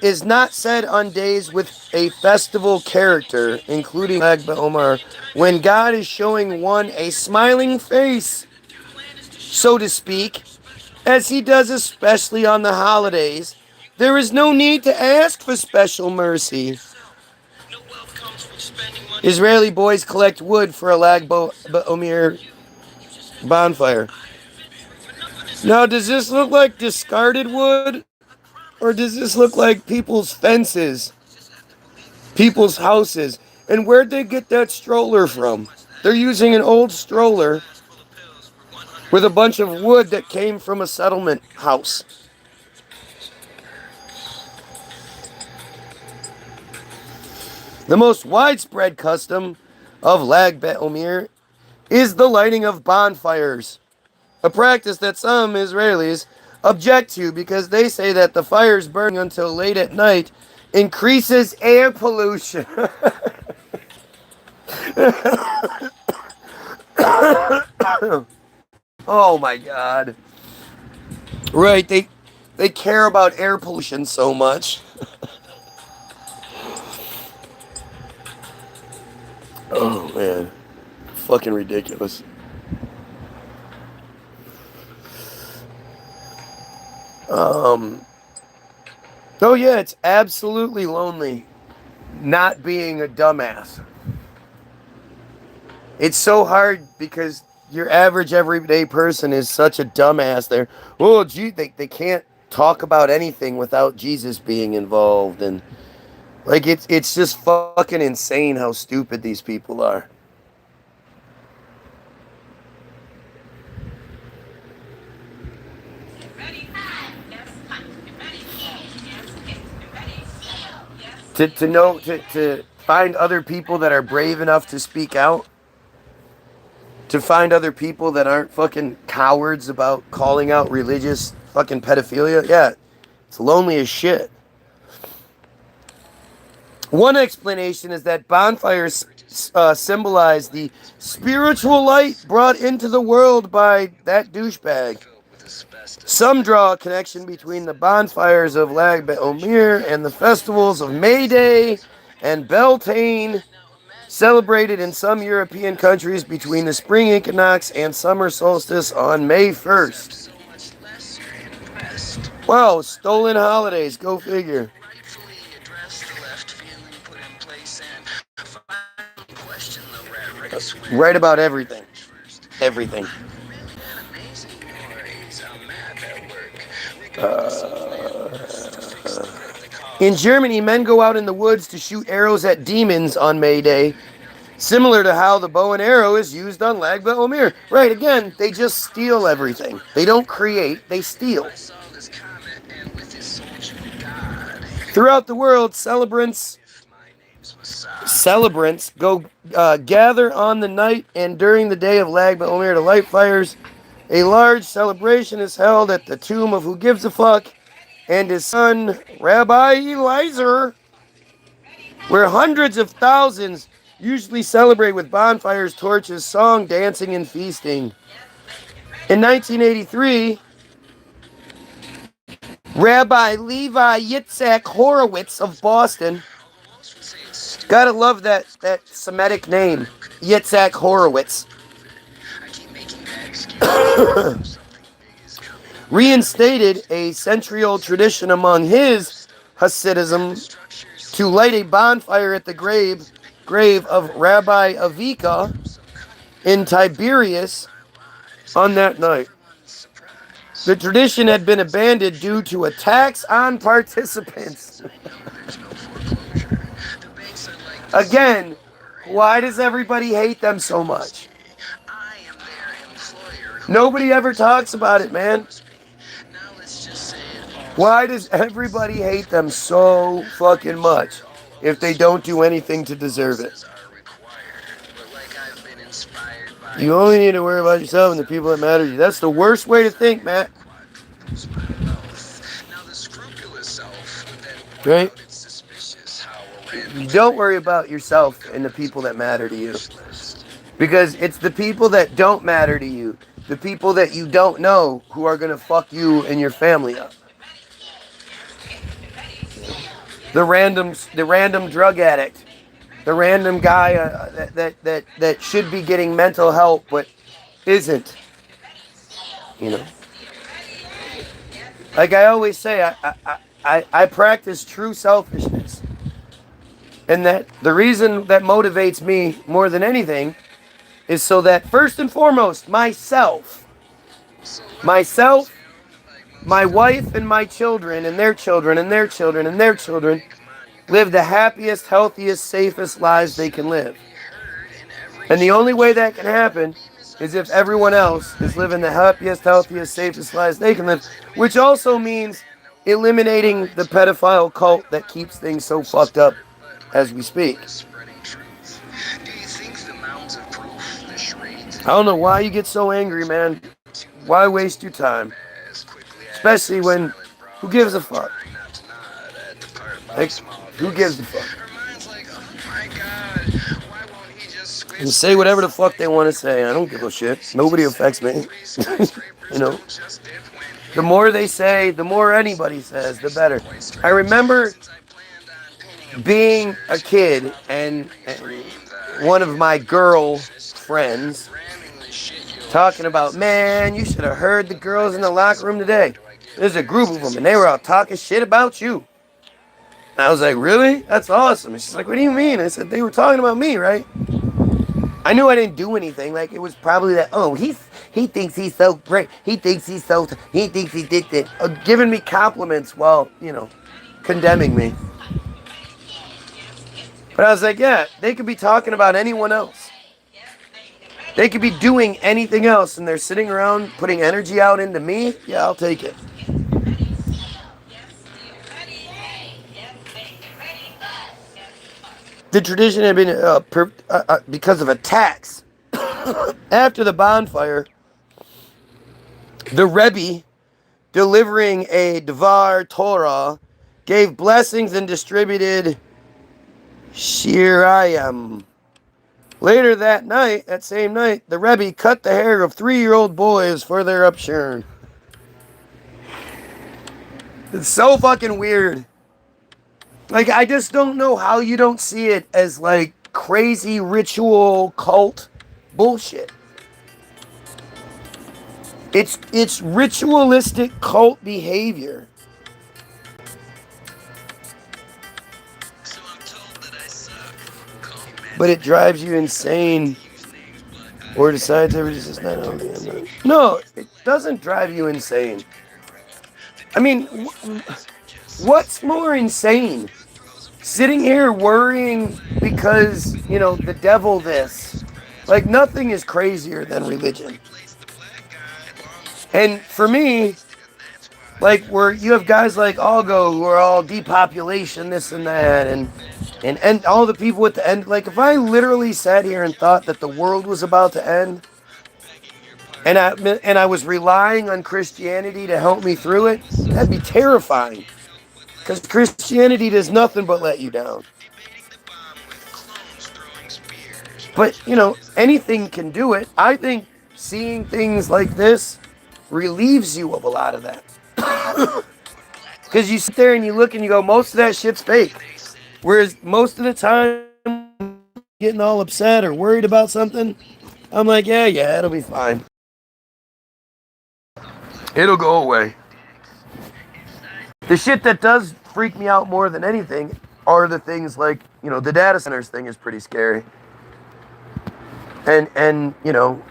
Is not said on days with a festival character, including Lag BaOmer, when God is showing one a smiling face, so to speak, as he does especially on the holidays. There is no need to ask for special mercy. Israeli boys collect wood for a Lag BaOmer bonfire. Now, does this look like discarded wood? Or does this look like people's fences? People's houses? And where'd they get that stroller from? They're using an old stroller with a bunch of wood that came from a settlement house. The most widespread custom of Lag BaOmer is the lighting of bonfires, a practice that some Israelis object to because they say that the fires burning until late at night increases air pollution. Oh my God. Right, they care about air pollution so much. Oh man. Fucking ridiculous. Oh yeah, it's absolutely lonely not being a dumbass. It's so hard because your average everyday person is such a dumbass. They can't talk about anything without Jesus being involved, and like it's just fucking insane how stupid these people are. To find other people that are brave enough to speak out, to find other people that aren't fucking cowards about calling out religious fucking pedophilia. Yeah, it's lonely as shit. One explanation is that bonfires symbolize the spiritual light brought into the world by that douchebag. Some draw a connection between the bonfires of Lag BaOmer and the festivals of May Day and Beltane, celebrated in some European countries between the spring equinox and summer solstice on May 1st. Wow, stolen holidays, go figure. Right about everything. Everything. In Germany, men go out in the woods to shoot arrows at demons on May Day, similar to how the bow and arrow is used on Lag BaOmer. Right, again, they just steal everything. They don't create, they steal. Throughout the world, celebrants go gather on the night and during the day of Lag BaOmer to light fires. A large celebration is held at the tomb of Who Gives a Fuck and his son, Rabbi Eliezer, where hundreds of thousands usually celebrate with bonfires, torches, song, dancing, and feasting. In 1983, Rabbi Levi Yitzhak Horowitz of Boston, gotta love that Semitic name, Yitzhak Horowitz, reinstated a century-old tradition among his Hasidism to light a bonfire at the grave of Rabbi Avika in Tiberias on that night. The tradition had been abandoned due to a tax on participants. Again, why does everybody hate them so much? Nobody ever talks about it, man. Why does everybody hate them so fucking much? if they don't do anything to deserve it. You only need to worry about yourself and the people that matter to you. That's the worst way to think, Matt. Right? You don't worry about yourself and the people that matter to you. Because it's the people that don't matter to you, the people that you don't know, who are going to fuck you and your family up. The random drug addict, the random guy that should be getting mental help but isn't. You know, like I always say, I practice true selfishness, and that the reason that motivates me more than anything is so that first and foremost, myself, my wife and my children and their children and their children and their children live the happiest, healthiest, safest lives they can live. And the only way that can happen is if everyone else is living the happiest, healthiest, safest lives they can live, which also means eliminating the pedophile cult that keeps things so fucked up as we speak. I don't know why you get so angry, man. Why waste your time? Especially when, who gives a fuck? Like, who gives a fuck? And say whatever the fuck they want to say. I don't give a shit. Nobody affects me. You know? The more they say, the more anybody says, the better. I remember being a kid and one of my girl friends talking about, man, you should have heard the girls in the locker room today. There's a group of them, and they were all talking shit about you. And I was like, really? That's awesome. And she's like, what do you mean? I said, they were talking about me, right? I knew I didn't do anything. Like, it was probably that, oh, he thinks he's so great. He thinks he did that. Giving me compliments while, you know, condemning me. But I was like, yeah, they could be talking about anyone else. They could be doing anything else, and they're sitting around putting energy out into me. Yeah, I'll take it. The tradition had been because of attacks. After the bonfire, the Rebbe, delivering a Dvar Torah, gave blessings and distributed Shirayim. Later that same night, the Rebbe cut the hair of 3-year-old boys for their upshurn. It's so fucking weird. Like, I just don't know how you don't see it as, like, crazy ritual cult bullshit. It's ritualistic cult behavior. But it drives you insane. Or decides everybody's just not on the. No, it doesn't drive you insane. I mean, what's more insane? Sitting here worrying because, you know, the devil this. Like, nothing is crazier than religion. And for me, like, where you have guys like Algo who are all depopulation, this and that, and all the people at the end, like, if I literally sat here and thought that the world was about to end, and I was relying on Christianity to help me through it, that'd be terrifying. Because Christianity does nothing but let you down. But, you know, anything can do it. I think seeing things like this relieves you of a lot of that. Because you sit there and you look and you go, most of that shit's fake. Whereas most of the time, getting all upset or worried about something, I'm like, yeah, it'll be fine. It'll go away. The shit that does freak me out more than anything are the things like, you know, the data centers thing is pretty scary. And you know,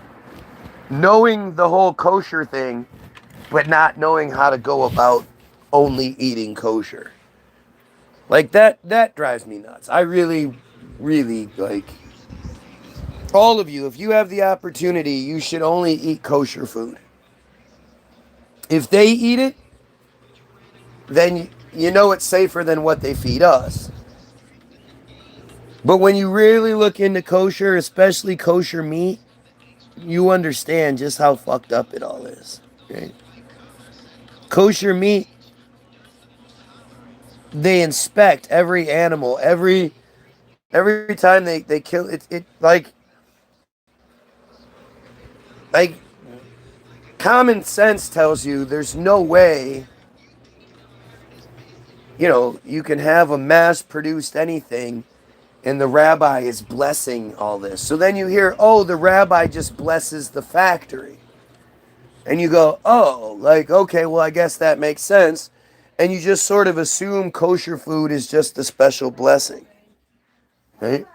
knowing the whole kosher thing, but not knowing how to go about only eating kosher. Like, that drives me nuts. I really, like, all of you, if you have the opportunity, you should only eat kosher food. If they eat it, then you know it's safer than what they feed us. But when you really look into kosher, especially kosher meat, you understand just how fucked up it all is. Right? Kosher meat, they inspect every animal, every time they kill it like common sense tells you there's no way, you can have a mass produced anything and the rabbi is blessing all this. So then you hear, oh, the rabbi just blesses the factory. And you go, oh, like, okay, well, I guess that makes sense. And you just sort of assume kosher food is just a special blessing. Right?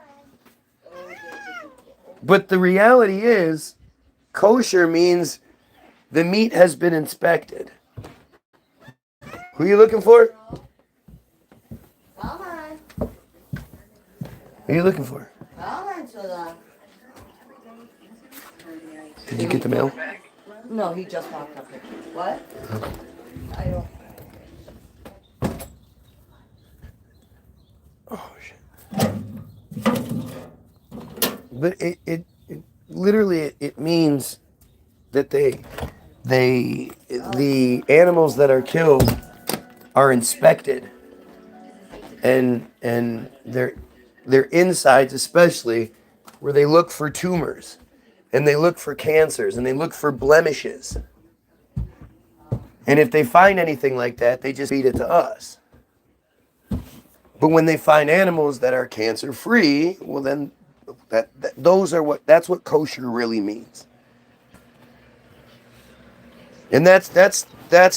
But the reality is, kosher means the meat has been inspected. Who are you looking for? Who are you looking for? Did you get the mail? No, he just walked up here. What? I don't. Oh shit! But it literally it means that the animals that are killed are inspected, and their insides especially, where they look for tumors, and they look for cancers, and they look for blemishes. And if they find anything like that, they just feed it to us. But when they find animals that are cancer free, well then that's what kosher really means. And that's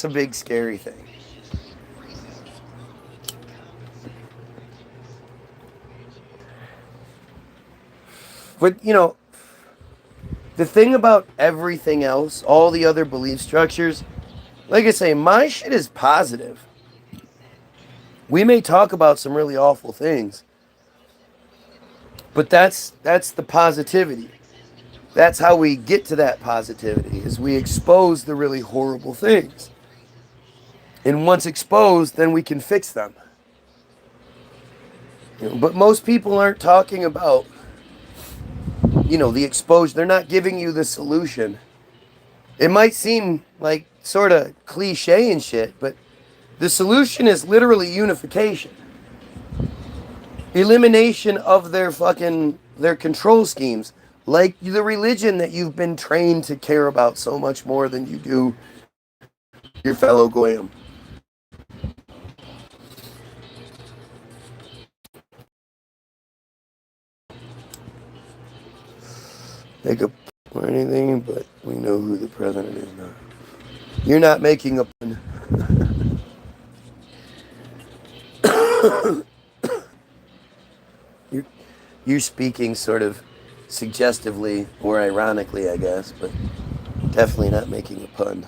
a big scary thing. But the thing about everything else, all the other belief structures, like I say, my shit is positive. We may talk about some really awful things, but that's the positivity. That's how we get to that positivity, is we expose the really horrible things. And once exposed, then we can fix them. But most people aren't talking about, the exposure. They're not giving you the solution. It might seem like sort of cliche and shit, but the solution is literally unification. Elimination of their control schemes. Like the religion that you've been trained to care about so much more than you do your fellow Goyim. Make a or anything, but we know who the president is now. You're not making a pun. You're speaking sort of suggestively or ironically, I guess, but definitely not making a pun.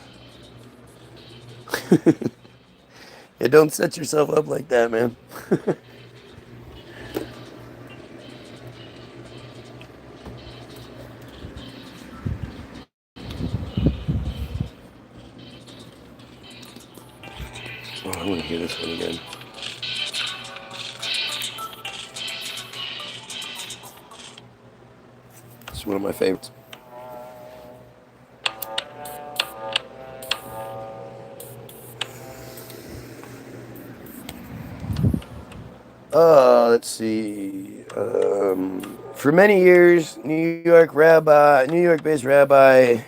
Yeah, don't set yourself up like that, man. Oh, I want to hear this one again. It's one of my favorites. Let's see. For many years, New York-based rabbi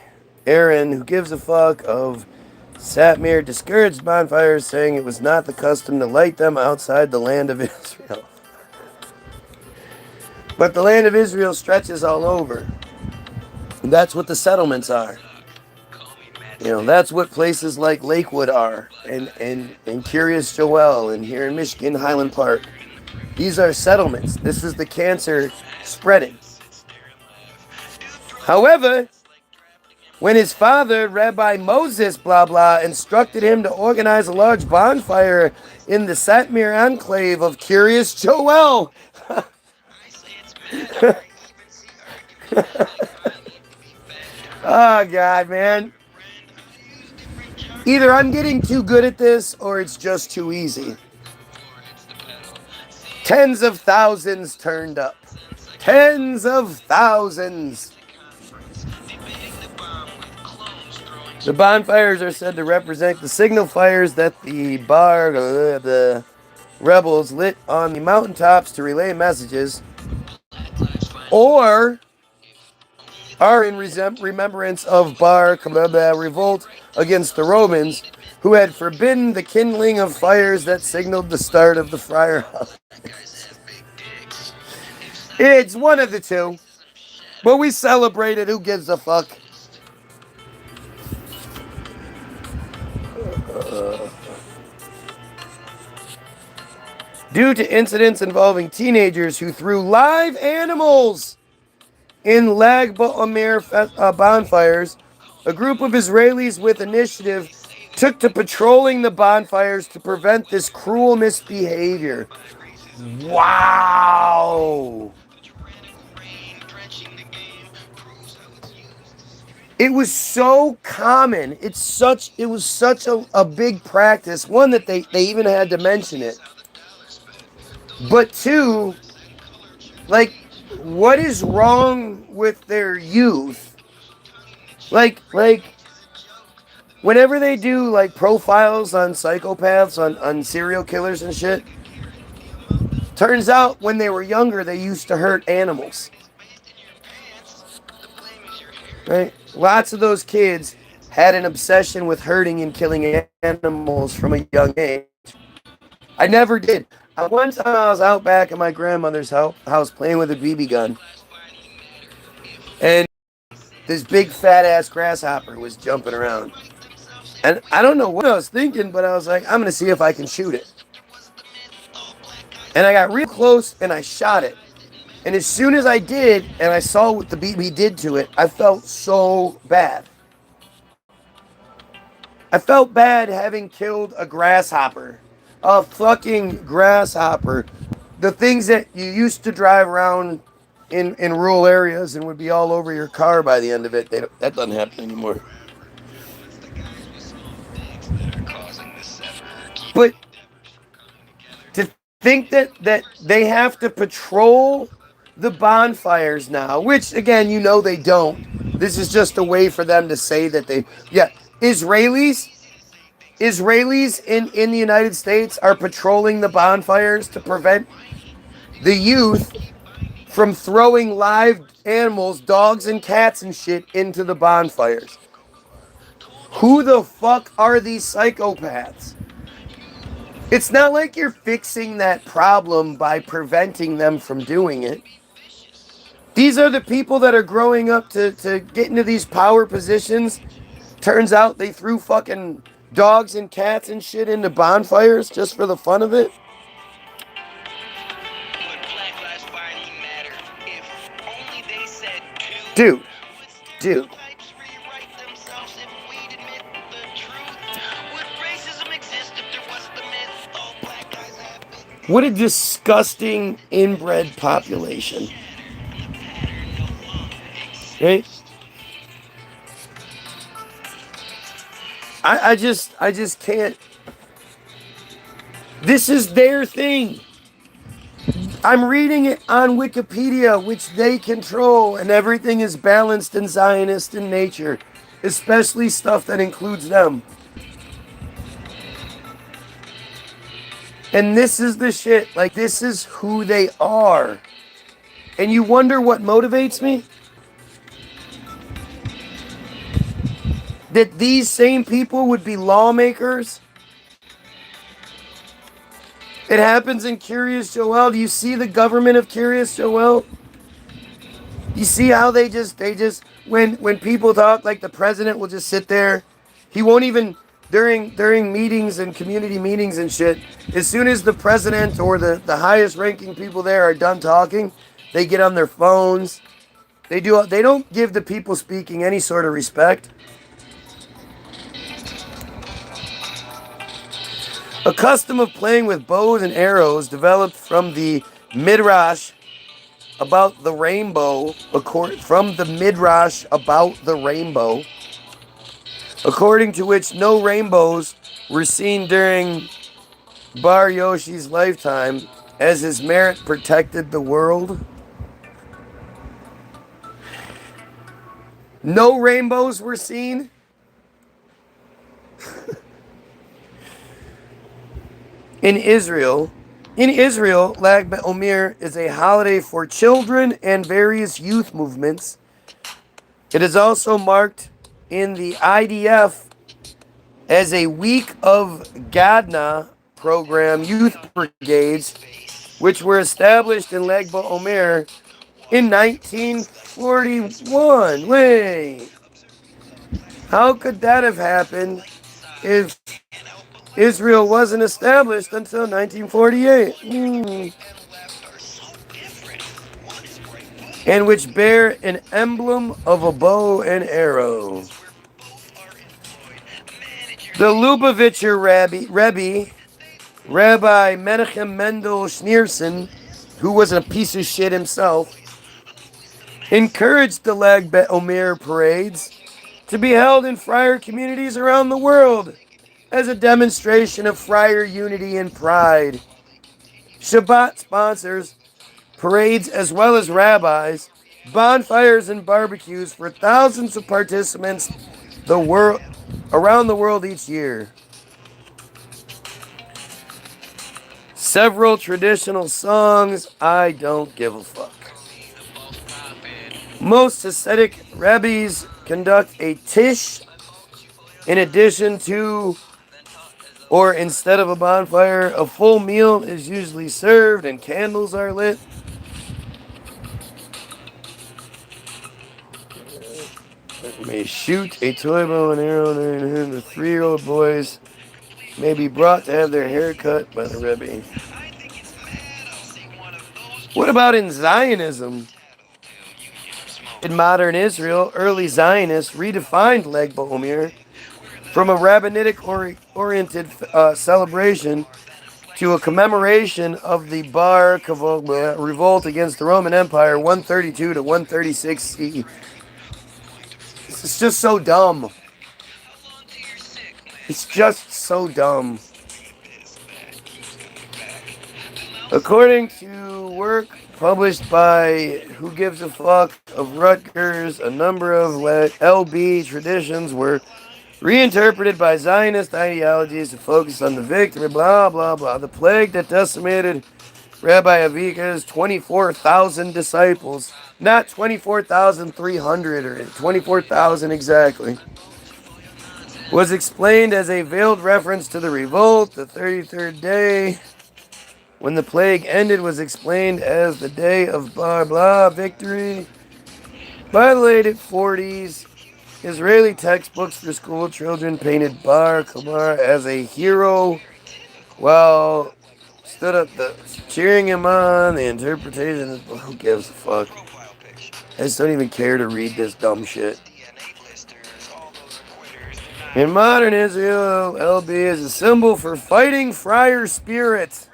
Aaron, who gives a fuck of Satmar, discouraged bonfires, saying it was not the custom to light them outside the land of Israel. But the land of Israel stretches all over. And that's what the settlements are. That's what places like Lakewood are, and Curious Joel, and here in Michigan, Highland Park. These are settlements. This is the cancer spreading. However, when his father, Rabbi Moses, instructed him to organize a large bonfire in the Satmar enclave of Curious Joel. Oh, God, man. Either I'm getting too good at this or it's just too easy. Tens of thousands turned up. Tens of thousands. The bonfires are said to represent the signal fires that the rebels lit on the mountaintops to relay messages, or are in remembrance of revolt against the Romans, who had forbidden the kindling of fires that signaled the start of the fire holidays. It's one of the two. But we celebrate it. Who gives a fuck? Due to incidents involving teenagers who threw live animals in Lag BaOmer bonfires, a group of Israelis with initiative took to patrolling the bonfires to prevent this cruel misbehavior. Wow! It was so common. It was such a big practice. One, that they even had to mention it. But two, like, what is wrong with their youth? Like, whenever they do, like, profiles on psychopaths, on serial killers and shit, turns out when they were younger, they used to hurt animals. Right? Lots of those kids had an obsession with hurting and killing animals from a young age. I never did. One time I was out back at my grandmother's house playing with a BB gun. And this big fat ass grasshopper was jumping around. And I don't know what I was thinking, but I was like, I'm going to see if I can shoot it. And I got real close and I shot it. And as soon as I did, and I saw what the BB did to it, I felt so bad. I felt bad having killed a grasshopper. A fucking grasshopper. The things that you used to drive around in rural areas and would be all over your car by the end of it, that doesn't happen anymore. But to think that they have to patrol the bonfires now, which again, you know they don't. This is just a way for them to say that they, yeah, Israelis in the United States are patrolling the bonfires to prevent the youth from throwing live animals, dogs and cats and shit, into the bonfires. Who the fuck are these psychopaths? It's not like you're fixing that problem by preventing them from doing it. These are the people that are growing up to get into these power positions. Turns out they threw fucking dogs and cats and shit into bonfires just for the fun of it. Dude. What a disgusting inbred population. Right? I just can't. This is their thing. I'm reading it on Wikipedia, which they control, and everything is balanced and Zionist in nature, especially stuff that includes them. And this is the shit. Like, this is who they are. And you wonder what motivates me? That these same people would be lawmakers? It happens in Curious Joel. Do you see the government of Curious Joel? You see how they just when people talk, like the president will just sit there. He won't even during meetings and community meetings and shit. As soon as the president or the highest ranking people there are done talking, they get on their phones. They don't give the people speaking any sort of respect. A custom of playing with bows and arrows developed from the Midrash about the rainbow, according to which no rainbows were seen during Bar Yoshi's lifetime, as his merit protected the world. No rainbows were seen. In Israel, Lag BaOmer is a holiday for children and various youth movements. It is also marked in the IDF as a week of Gadna program youth brigades, which were established in Lag BaOmer in 1941. Wait, how could that have happened if Israel wasn't established until 1948? And which bear an emblem of a bow and arrow. The Lubavitcher Rebbe, Rabbi Menachem Mendel Schneerson, who was a piece of shit himself, encouraged the Lag BaOmer parades to be held in friar communities around the world as a demonstration of friar unity and pride. Shabbat sponsors parades as well as rabbis, bonfires and barbecues for thousands of participants around the world each year. Several traditional songs, I don't give a fuck. Most Hasidic rabbis conduct a tish in addition to or instead of a bonfire. A full meal is usually served and candles are lit. May shoot a toy bow and arrow, and the 3-year-old boys may be brought to have their hair cut by the Rebbe. What about in Zionism? In modern Israel, early Zionists redefined Lag BaOmer from a rabbinic-oriented celebration to a commemoration of the Bar Kokhba revolt against the Roman Empire, 132 to 136 CE. It's just so dumb. It's just so dumb. According to work published by Who Gives a Fuck of Rutgers, a number of LB traditions were reinterpreted by Zionist ideologies to focus on the victory, blah, blah, blah. The plague that decimated Rabbi Avika's 24,000 disciples, not 24,300 or 24,000 exactly, was explained as a veiled reference to the revolt. The 33rd day, when the plague ended, was explained as the day of blah blah victory. By the late 40s, Israeli textbooks for school children painted Bar Kokhba as a hero while stood up cheering him on. The interpretation is, who gives a fuck? I just don't even care to read this dumb shit. In modern Israel, LB is a symbol for fighting friar spirit.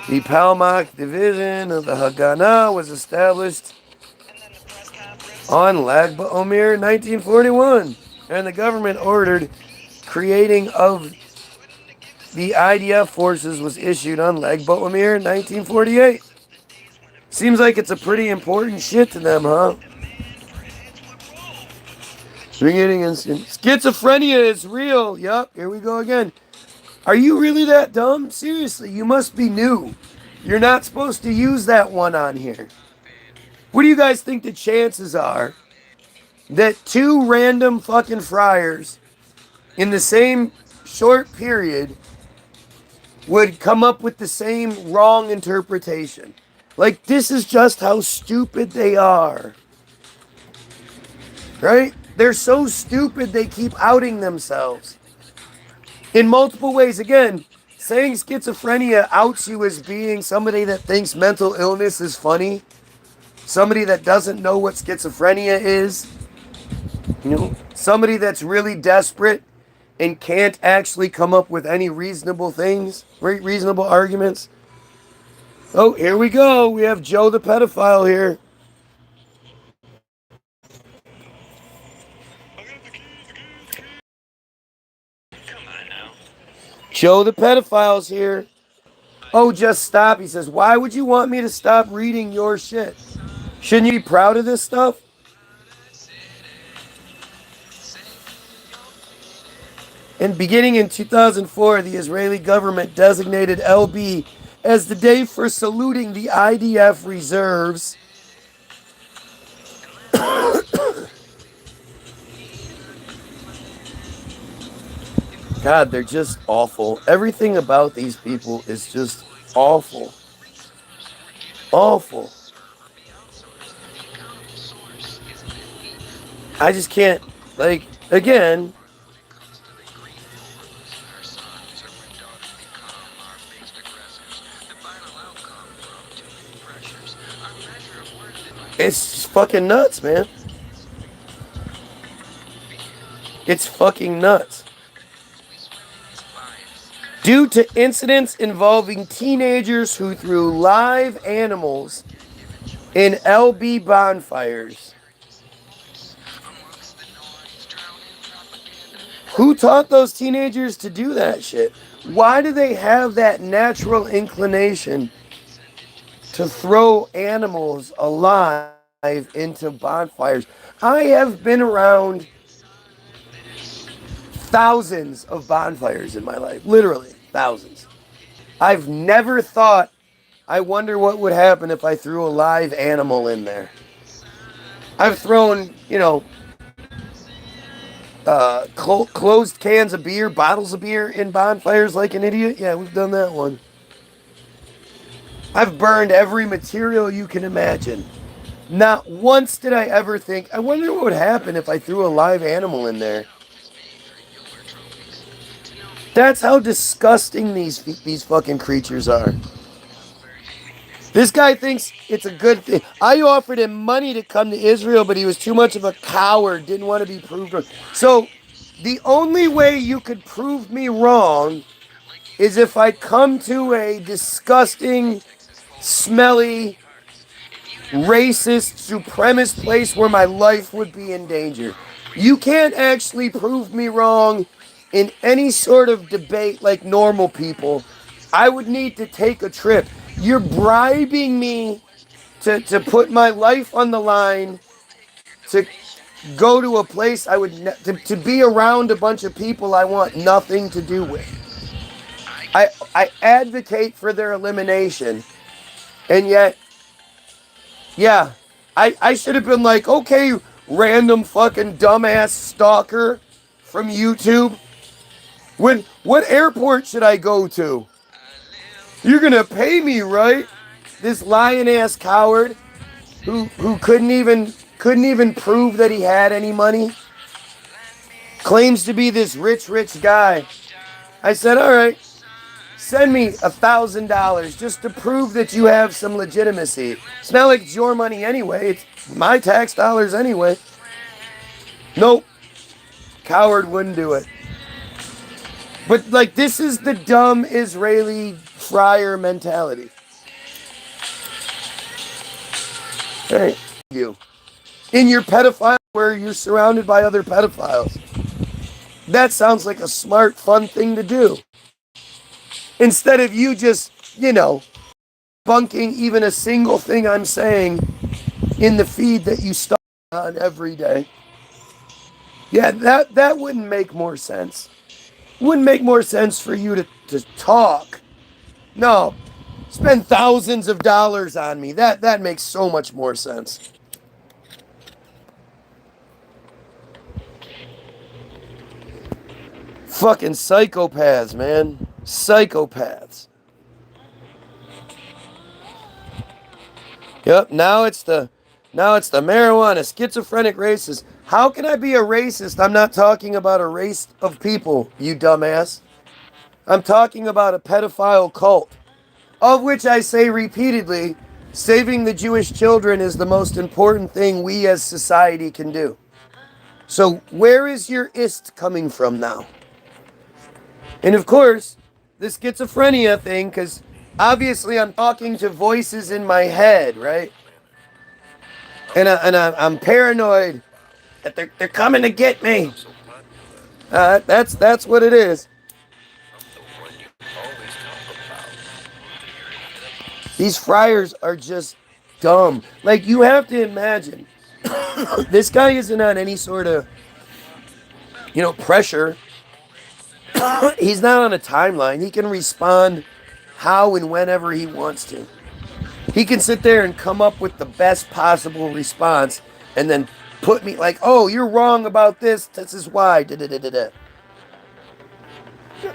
The Palmach division of the Haganah was established on Lag BaOmer in 1941, and the government ordered creating of the IDF forces was issued on Lag BaOmer in 1948. Seems like it's a pretty important shit to them, huh? Schizophrenia is real. Yup, here we go again. Are you really that dumb? Seriously, you must be new. You're not supposed to use that one on here. What do you guys think the chances are that two random fucking friars in the same short period would come up with the same wrong interpretation? Like, this is just how stupid they are. Right? They're so stupid they keep outing themselves. In multiple ways. Again, saying schizophrenia outs you as being somebody that thinks mental illness is funny. Somebody that doesn't know what schizophrenia is. You know, somebody that's really desperate and can't actually come up with any reasonable things, reasonable arguments. Oh, here we go. We have Joe the pedophile here. Joe the pedophile's here. Oh, just stop. He says, why would you want me to stop reading your shit? Shouldn't you be proud of this stuff? And beginning in 2004, the Israeli government designated LB as the day for saluting the IDF reserves. God, they're just awful. Everything about these people is just awful. Awful. I just can't, like, again. It's just fucking nuts, man. It's fucking nuts. Due to incidents involving teenagers who threw live animals in LB bonfires. Who taught those teenagers to do that shit? Why do they have that natural inclination to throw animals alive into bonfires? I have been around thousands of bonfires in my life. Literally, thousands. I've never thought, I wonder what would happen if I threw a live animal in there. I've thrown, closed cans of beer, bottles of beer in bonfires like an idiot. Yeah, we've done that one. I've burned every material you can imagine. Not once did I ever think, I wonder what would happen if I threw a live animal in there. That's how disgusting these fucking creatures are. This guy thinks it's a good thing. I offered him money to come to Israel, but he was too much of a coward, didn't want to be proved wrong. So the only way you could prove me wrong is if I come to a disgusting, smelly, racist, supremacist place where my life would be in danger. You can't actually prove me wrong in any sort of debate like normal people. I would need to take a trip. You're bribing me to put my life on the line, to go to a place I would to be around a bunch of people I want nothing to do with. I advocate for their elimination, and yet, yeah, I should have been like, okay, random fucking dumbass stalker from YouTube. What airport should I go to? You're gonna pay me, right? This lion-ass coward who couldn't even prove that he had any money, claims to be this rich guy. I said, all right, send me $1,000 just to prove that you have some legitimacy. It's not like it's your money anyway. It's my tax dollars anyway. Nope. Coward wouldn't do it. But, like, this is the dumb Israeli friar mentality. Hey, you. In your pedophile where you're surrounded by other pedophiles. That sounds like a smart, fun thing to do. Instead of you just, bunking even a single thing I'm saying in the feed that you start on every day. Yeah, that wouldn't make more sense. Wouldn't make more sense for you to talk. No, spend thousands of dollars on me. That makes so much more sense. Fucking psychopaths, man. Psychopaths. Yep, now it's the marijuana, schizophrenic racist. How can I be a racist? I'm not talking about a race of people, you dumbass. I'm talking about a pedophile cult, of which I say repeatedly, saving the Jewish children is the most important thing we as society can do. So where is your ist coming from now? And of course, the schizophrenia thing, because obviously I'm talking to voices in my head, right? And I'm paranoid that they're coming to get me. That's what it is. These friars are just dumb. Like, you have to imagine, this guy isn't on any sort of, pressure. He's not on a timeline. He can respond how and whenever he wants to. He can sit there and come up with the best possible response and then put me like, oh, you're wrong about this. This is why. Da-da-da-da-da.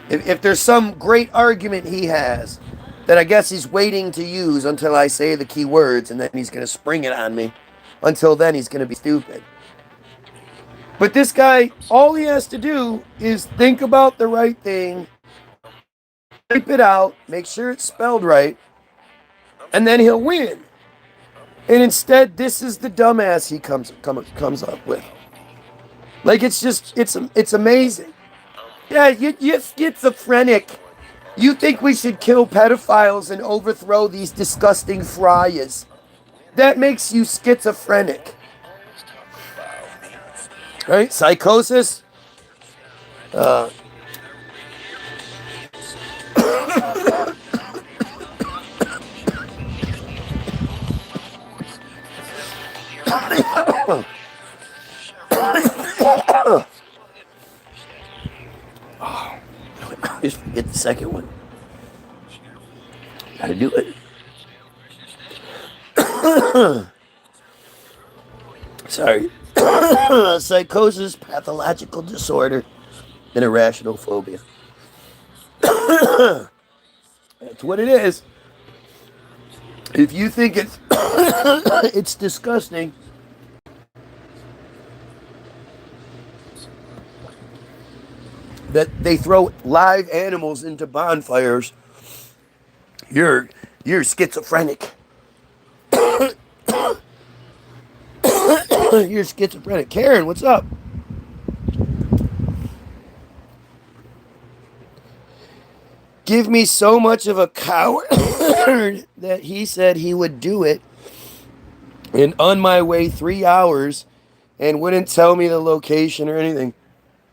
If there's some great argument he has that I guess he's waiting to use until I say the key words, and then he's going to spring it on me. Until then, he's going to be stupid. But this guy, all he has to do is think about the right thing, type it out, make sure it's spelled right, and then he'll win. And instead, this is the dumbass he comes up with. Like, it's amazing. Yeah, you're schizophrenic. You think we should kill pedophiles and overthrow these disgusting friars. That makes you schizophrenic. Right? Psychosis? Just forget the second one. Gotta do it. Sorry. Psychosis, pathological disorder, and irrational phobia. That's what it is. If you think it's it's disgusting, that they throw live animals into bonfires, you're schizophrenic. You're schizophrenic. Karen, what's up? Give me so much of a coward that he said he would do it, and on my way 3 hours and wouldn't tell me the location or anything.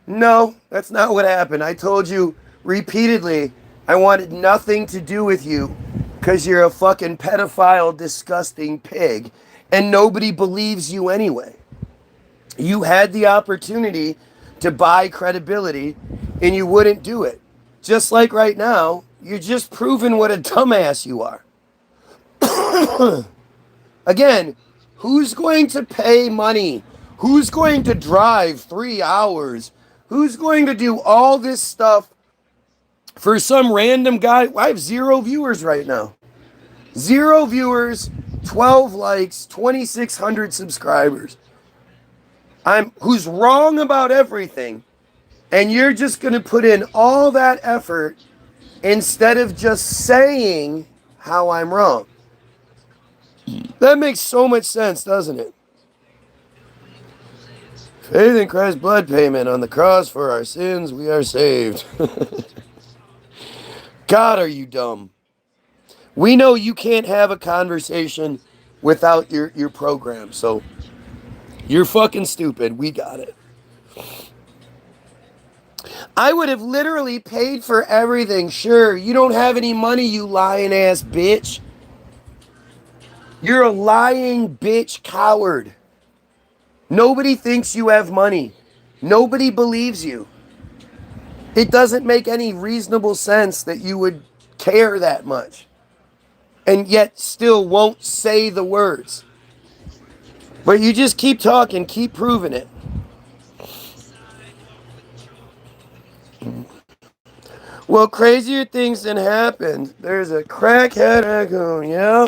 No, that's not what happened. I told you repeatedly I wanted nothing to do with you because you're a fucking pedophile, disgusting pig, and nobody believes you anyway. You had the opportunity to buy credibility and you wouldn't do it. Just like right now, you're just proving what a dumbass you are. Again, who's going to pay money? Who's going to drive 3 hours? Who's going to do all this stuff for some random guy? I have 0 viewers right now. 0 viewers, 12 likes, 2,600 subscribers. Who's wrong about everything, and you're just going to put in all that effort instead of just saying how I'm wrong. That makes so much sense, doesn't it? Faith in Christ's blood payment on the cross for our sins, we are saved. God, are you dumb? We know you can't have a conversation without your program, so you're fucking stupid. We got it. I would have literally paid for everything. Sure, you don't have any money, you lying ass bitch. You're a lying bitch coward. Nobody thinks you have money. Nobody believes you. It doesn't make any reasonable sense that you would care that much and yet still won't say the words. But you just keep talking, keep proving it. Well, crazier things than happened. There's a crackhead raccoon, yeah.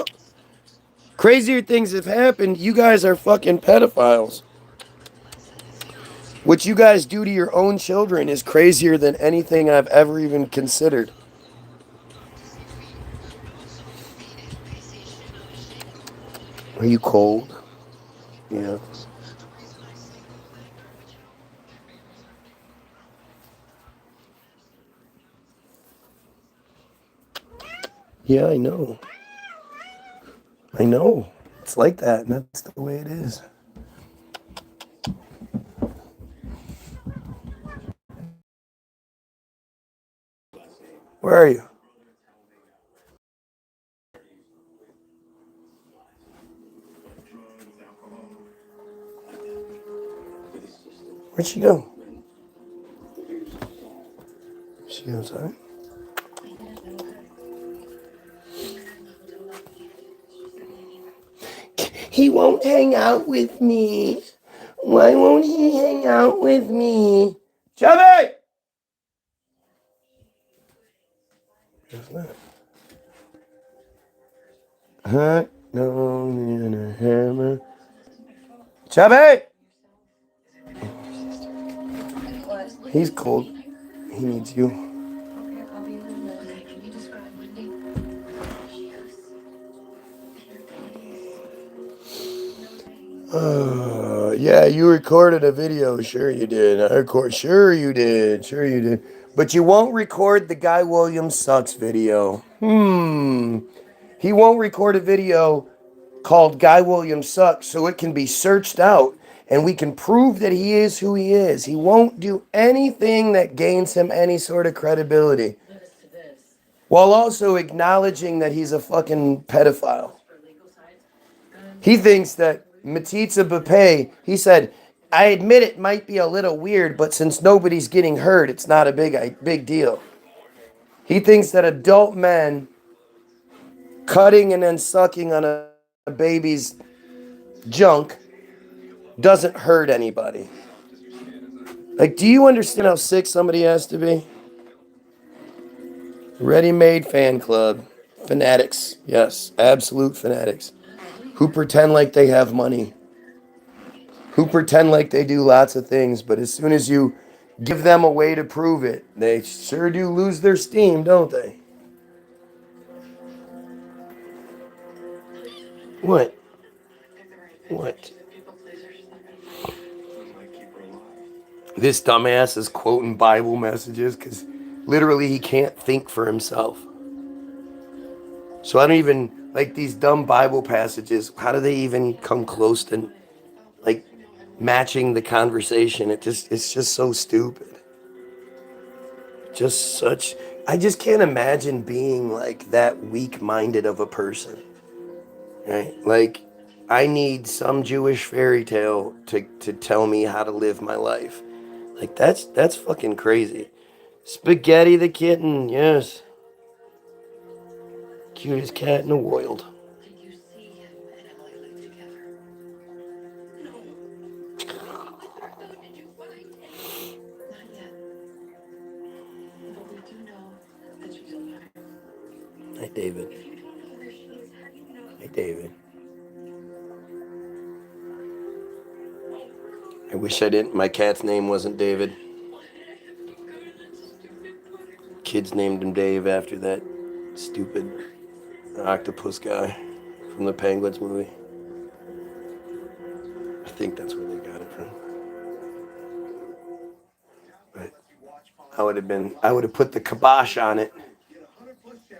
Crazier things have happened. You guys are fucking pedophiles. What you guys do to your own children is crazier than anything I've ever even considered. Are you cold? Yeah. Yeah, I know. I know. It's like that, and that's the way it is. Where are you? Where'd she go? She outside? He won't hang out with me. Why won't he hang out with me? Chubby! What's that? Hot dog and a hammer. Chubby! He's cold. He needs you. Yeah, you recorded a video. Sure you did. Sure you did. Sure you did. But you won't record the Guy Williams Sucks video. He won't record a video called Guy Williams Sucks so it can be searched out and we can prove that he is who he is. He won't do anything that gains him any sort of credibility, while also acknowledging that he's a fucking pedophile. He thinks that metzitzia, he said, I admit it might be a little weird, but since nobody's getting hurt, it's not a big deal. He thinks that adult men cutting and then sucking on a baby's junk doesn't hurt anybody. Like, do you understand how sick somebody has to be? Ready-made fan club. Fanatics. Yes, absolute fanatics. Who pretend like they have money. Who pretend like they do lots of things, but as soon as you give them a way to prove it, they sure do lose their steam, don't they? What? What? This dumbass is quoting Bible messages because literally he can't think for himself. So I don't even, like these dumb Bible passages, how do they even come close to, like, matching the conversation? It's just so stupid. I just can't imagine being like that weak-minded of a person. Right? Like, I need some Jewish fairy tale to tell me how to live my life. Like, that's fucking crazy. Spaghetti the kitten, yes. Cutest cat in the world. Hi, David. Hey, David. I wish my cat's name wasn't David. Kids named him Dave after that stupid octopus guy from the Penguins movie. I think that's where they got it from. But I would have put the kibosh on it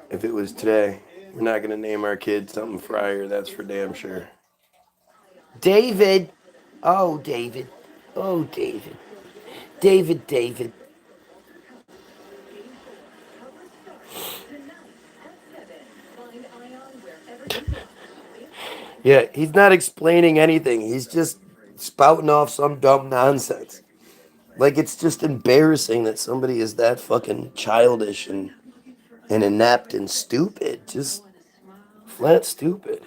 if it was today. We're not going to name our kid something Fryer, that's for damn sure. David. Oh, David. Oh, David. David. Yeah, he's not explaining anything. He's just spouting off some dumb nonsense. Like, it's just embarrassing that somebody is that fucking childish and inept and stupid. Just flat stupid.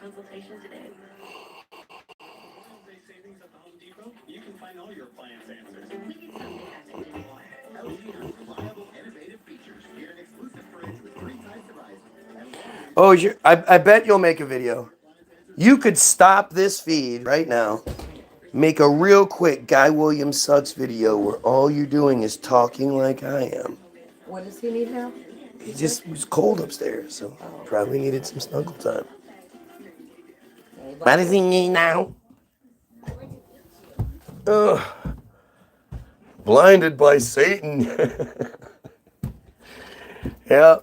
Consultation today. You can find all your appliance answers. Reliable, innovative features. Get an exclusive fridge with 3 size devices. Oh, I bet you'll make a video. You could stop this feed right now, make a real quick Guy Williams Sucks video where all you're doing is talking like I am. What does he need now? He just was cold upstairs, so probably needed some snuggle time. What does he need now? Ugh. Blinded by Satan. Yeah.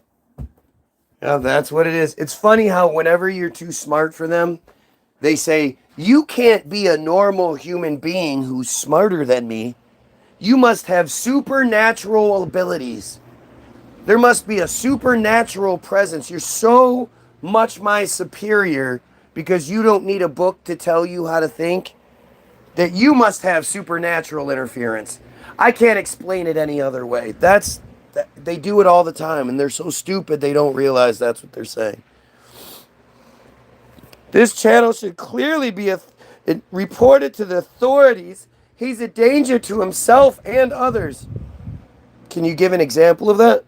Yeah, that's what it is. It's funny how whenever you're too smart for them, they say, you can't be a normal human being who's smarter than me you must have supernatural abilities. There must be a supernatural presence. You're so much my superior because you don't need a book to tell you how to think, that you must have supernatural interference. I can't explain it any other way. They do it all the time, and they're so stupid they don't realize that's what they're saying. This channel should clearly be reported to the authorities. He's a danger to himself and others. Can you give an example of that?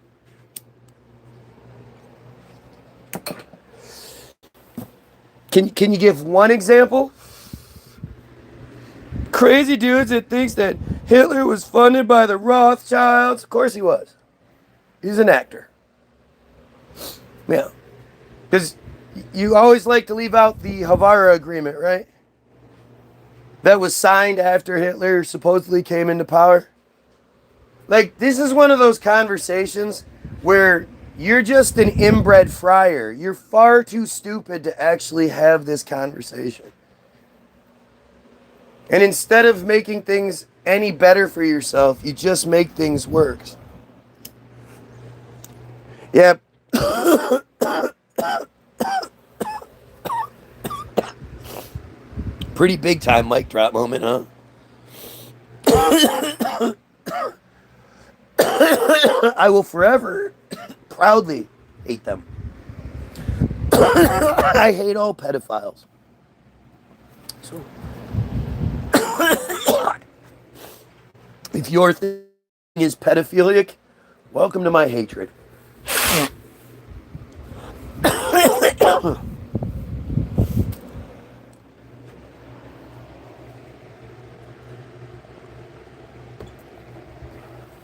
Can you give one example? Crazy dudes that thinks that Hitler was funded by the Rothschilds. Of course he was. He's an actor. Yeah. Because you always like to leave out the Havara Agreement, right? That was signed after Hitler supposedly came into power. Like, this is one of those conversations where you're just an inbred friar. You're far too stupid to actually have this conversation. And instead of making things any better for yourself, you just make things worse. Yep. Pretty big time mic drop moment, huh? I will forever proudly hate them. I hate all pedophiles. So, if your thing is pedophilic, welcome to my hatred.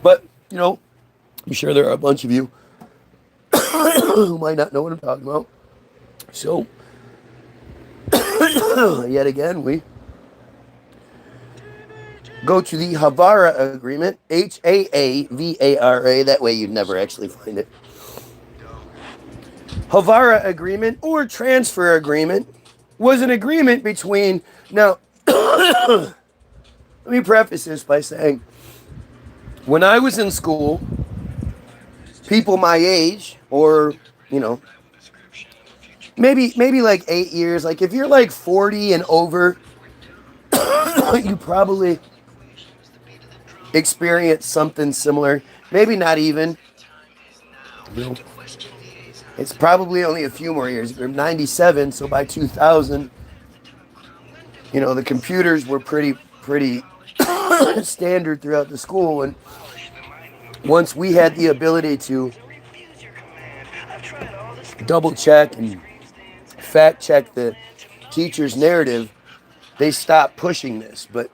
But, you know, I'm sure there are a bunch of you who might not know what I'm talking about. So, yet again, we go to the Havara Agreement, Havara, that way you'd never actually find it. Havara Agreement, or Transfer Agreement, was an agreement between, now, let me preface this by saying, when I was in school, people my age, or, you know, maybe like 8 years, like if you're like 40 and over, you probably experienced something similar. Maybe not even. You know, it's probably only a few more years. We're 97, so by 2000, you know, the computers were pretty standard throughout the school, and once we had the ability to double check and fact check the teacher's narrative, they stopped pushing this. But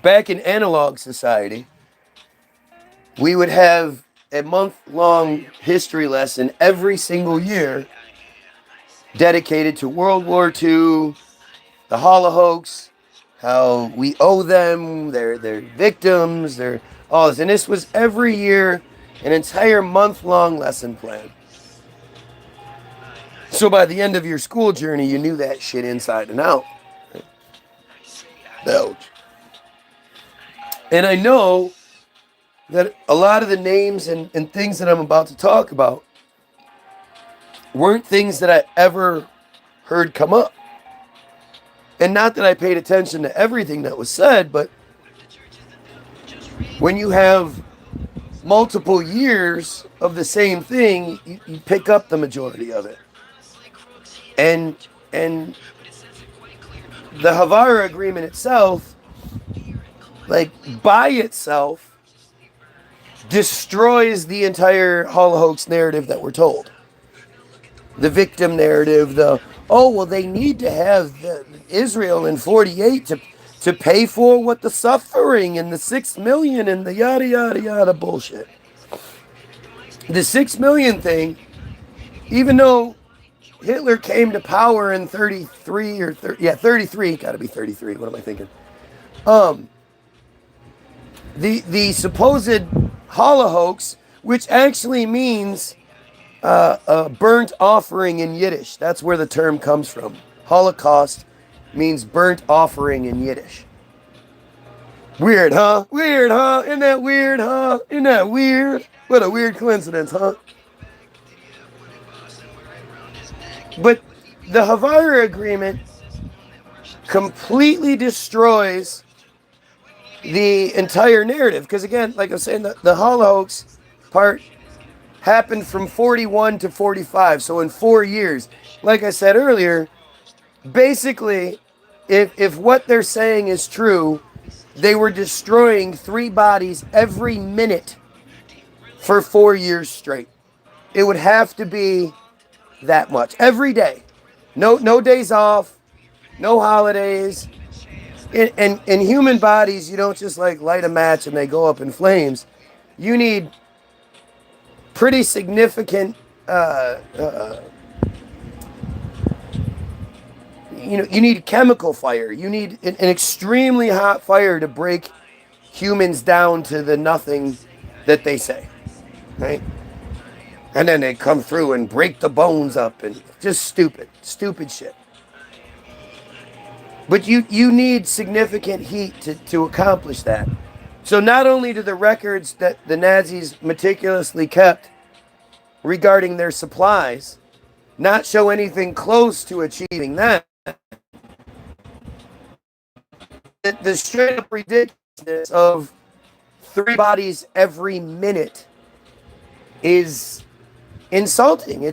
back in analog society, we would have a month-long history lesson every single year dedicated to World War II, the Holocaust, how we owe them, their victims, their all this. And this was every year, an entire month-long lesson plan. So by the end of your school journey, you knew that shit inside and out. Ouch. And I know that a lot of the names and things that I'm about to talk about weren't things that I ever heard come up. And not that I paid attention to everything that was said, but when you have multiple years of the same thing, you pick up the majority of it. And the Havara Agreement itself, like by itself, destroys the entire Holocaust narrative that we're told. The victim narrative, they need to have Israel in 48 to pay for what the suffering and the 6 million and the yada yada yada bullshit. The 6 million thing, even though Hitler came to power in 33 or 33, gotta be 33, what am I thinking? The supposed Holocaust, which actually means a burnt offering in Yiddish. That's where the term comes from. Holocaust means burnt offering in Yiddish. Weird, huh? Weird, huh? Isn't that weird, huh? Isn't that weird? What a weird coincidence, huh? But the Havara Agreement completely destroys the entire narrative. Because again, like I was saying, the Holocaust part happened from 41 to 45. So in 4 years, like I said earlier, basically, if what they're saying is true, they were destroying 3 bodies every minute for 4 years straight. It would have to be that much every day. No days off, no holidays. In human bodies, you don't just like light a match and they go up in flames. You need pretty significant, you need chemical fire. You need an extremely hot fire to break humans down to the nothing that they say, right? And then they come through and break the bones up and just stupid shit. But you need significant heat to accomplish that. So not only do the records that the Nazis meticulously kept regarding their supplies not show anything close to achieving that, the straight up ridiculousness of 3 bodies every minute is insulting.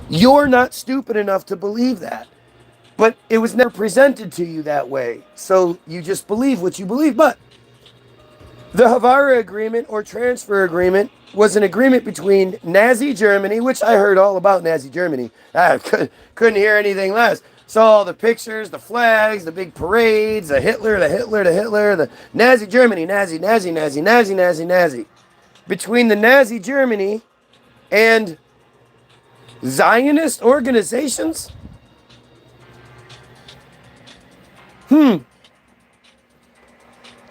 You're not stupid enough to believe that. But it was never presented to you that way. So you just believe what you believe. But the Havara Agreement or Transfer Agreement was an agreement between Nazi Germany, which I heard all about Nazi Germany. I couldn't hear anything less. Saw all the pictures, the flags, the big parades, the Hitler, the Nazi Germany, Nazi. Between the Nazi Germany and Zionist organizations?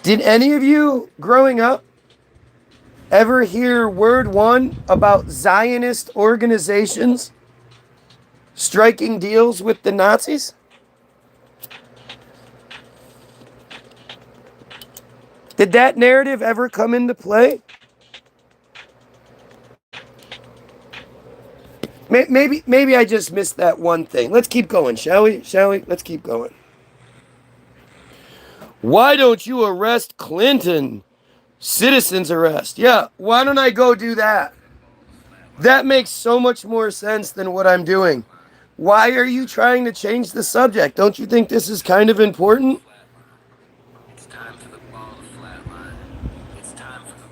Did any of you growing up ever hear word one about Zionist organizations striking deals with the Nazis? Did that narrative ever come into play? Maybe I just missed that one thing. Let's keep going, shall we? Let's keep going. Why don't you arrest Clinton? Citizens arrest. Yeah, why don't I go do that? That makes so much more sense than what I'm doing. Why are you trying to change the subject? Don't you think this is kind of important?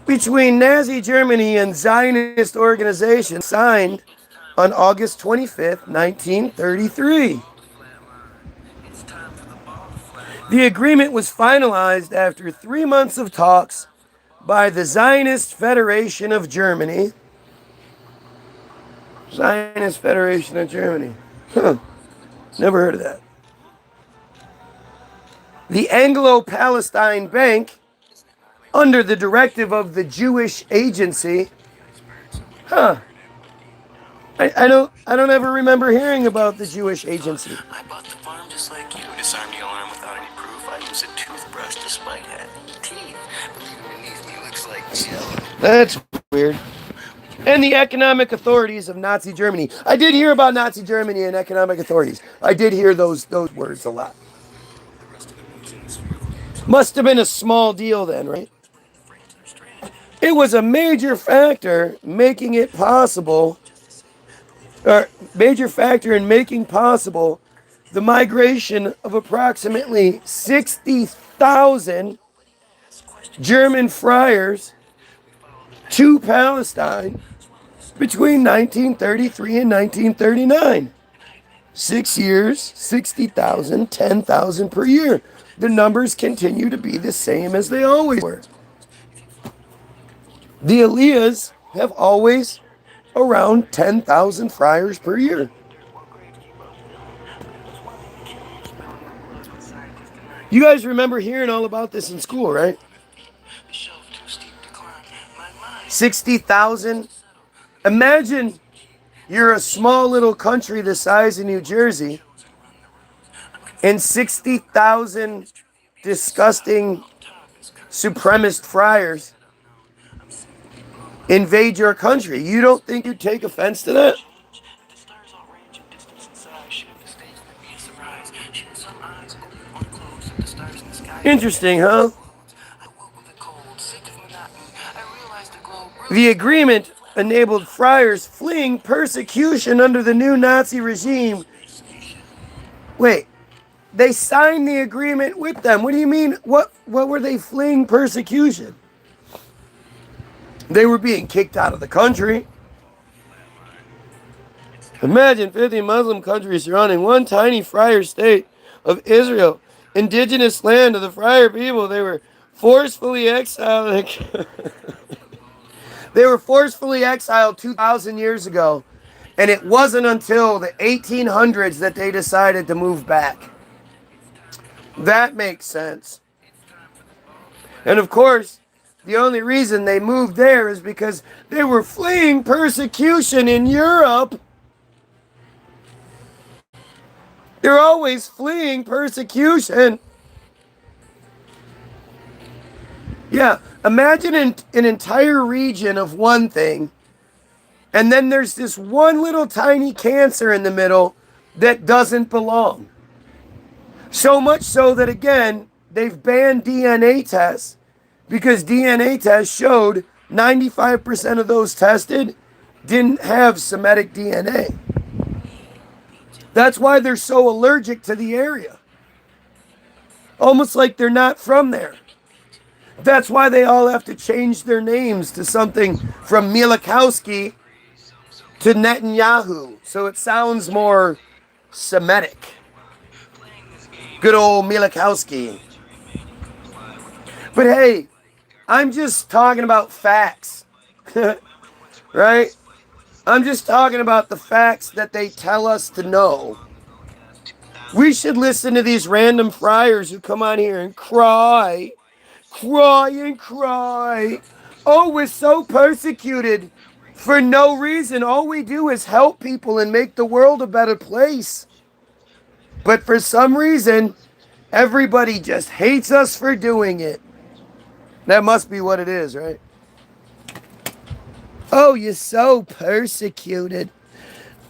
Between Nazi Germany and Zionist organizations signed on August 25th, 1933. The agreement was finalized after 3 months of talks by the Zionist Federation of Germany. Zionist Federation of Germany. Never heard of that. The Anglo-Palestine Bank, under the directive of the Jewish Agency. I don't ever remember hearing about the Jewish Agency. I bought the farm just like you. Disarmed the alarm without any proof. I use a toothbrush despite having teeth. But even beneath me looks like jello. That's weird. And the economic authorities of Nazi Germany. I did hear about Nazi Germany and economic authorities. I did hear those words a lot. Must have been a small deal then, right? It was a major factor in making possible the migration of approximately 60,000 German friars to Palestine between 1933 and 1939. 6 years, 60,000, 10,000 per year. The numbers continue to be the same as they always were. The Aliyahs have always around 10,000 friars per year. You guys remember hearing all about this in school, right? 60,000. Imagine you're a small little country the size of New Jersey, and 60,000 disgusting supremacist friars invade your country. You don't think you'd take offense to that? Interesting, huh? The agreement enabled friars fleeing persecution under the new Nazi regime. Wait, they signed the agreement with them. What do you mean? What were they fleeing persecution? They were being kicked out of the country. Imagine 50 Muslim countries surrounding one tiny friar state of Israel, indigenous land of the friar people. They were forcefully exiled. They were forcefully exiled 2,000 years ago, and it wasn't until the 1800s that they decided to move back. That makes sense. And of course, the only reason they moved there is because they were fleeing persecution in Europe. They're always fleeing persecution. Yeah, imagine an entire region of one thing, and then there's this one little tiny cancer in the middle that doesn't belong. So much so that, again, they've banned DNA tests because DNA tests showed 95% of those tested didn't have Semitic DNA. That's why they're so allergic to the area. Almost like they're not from there. That's why they all have to change their names to something from Milikowski to Netanyahu, so it sounds more Semitic. Good old Milikowski. But hey, I'm just talking about facts, right? I'm just talking about the facts that they tell us to know. We should listen to these random friars who come on here and cry and cry. Oh, we're so persecuted for no reason. All we do is help people and make the world a better place. But for some reason, everybody just hates us for doing it. That must be what it is, right? Oh, you're so persecuted.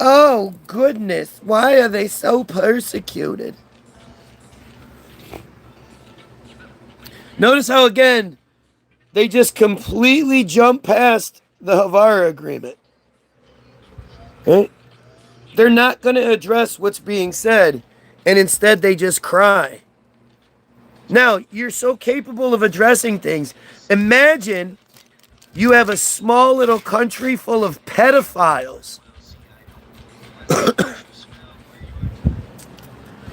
Oh, goodness. Why are they so persecuted? Notice how, again, they just completely jump past the Havara agreement. Right? They're not going to address what's being said, and instead they just cry. Now, you're so capable of addressing things. Imagine you have a small little country full of pedophiles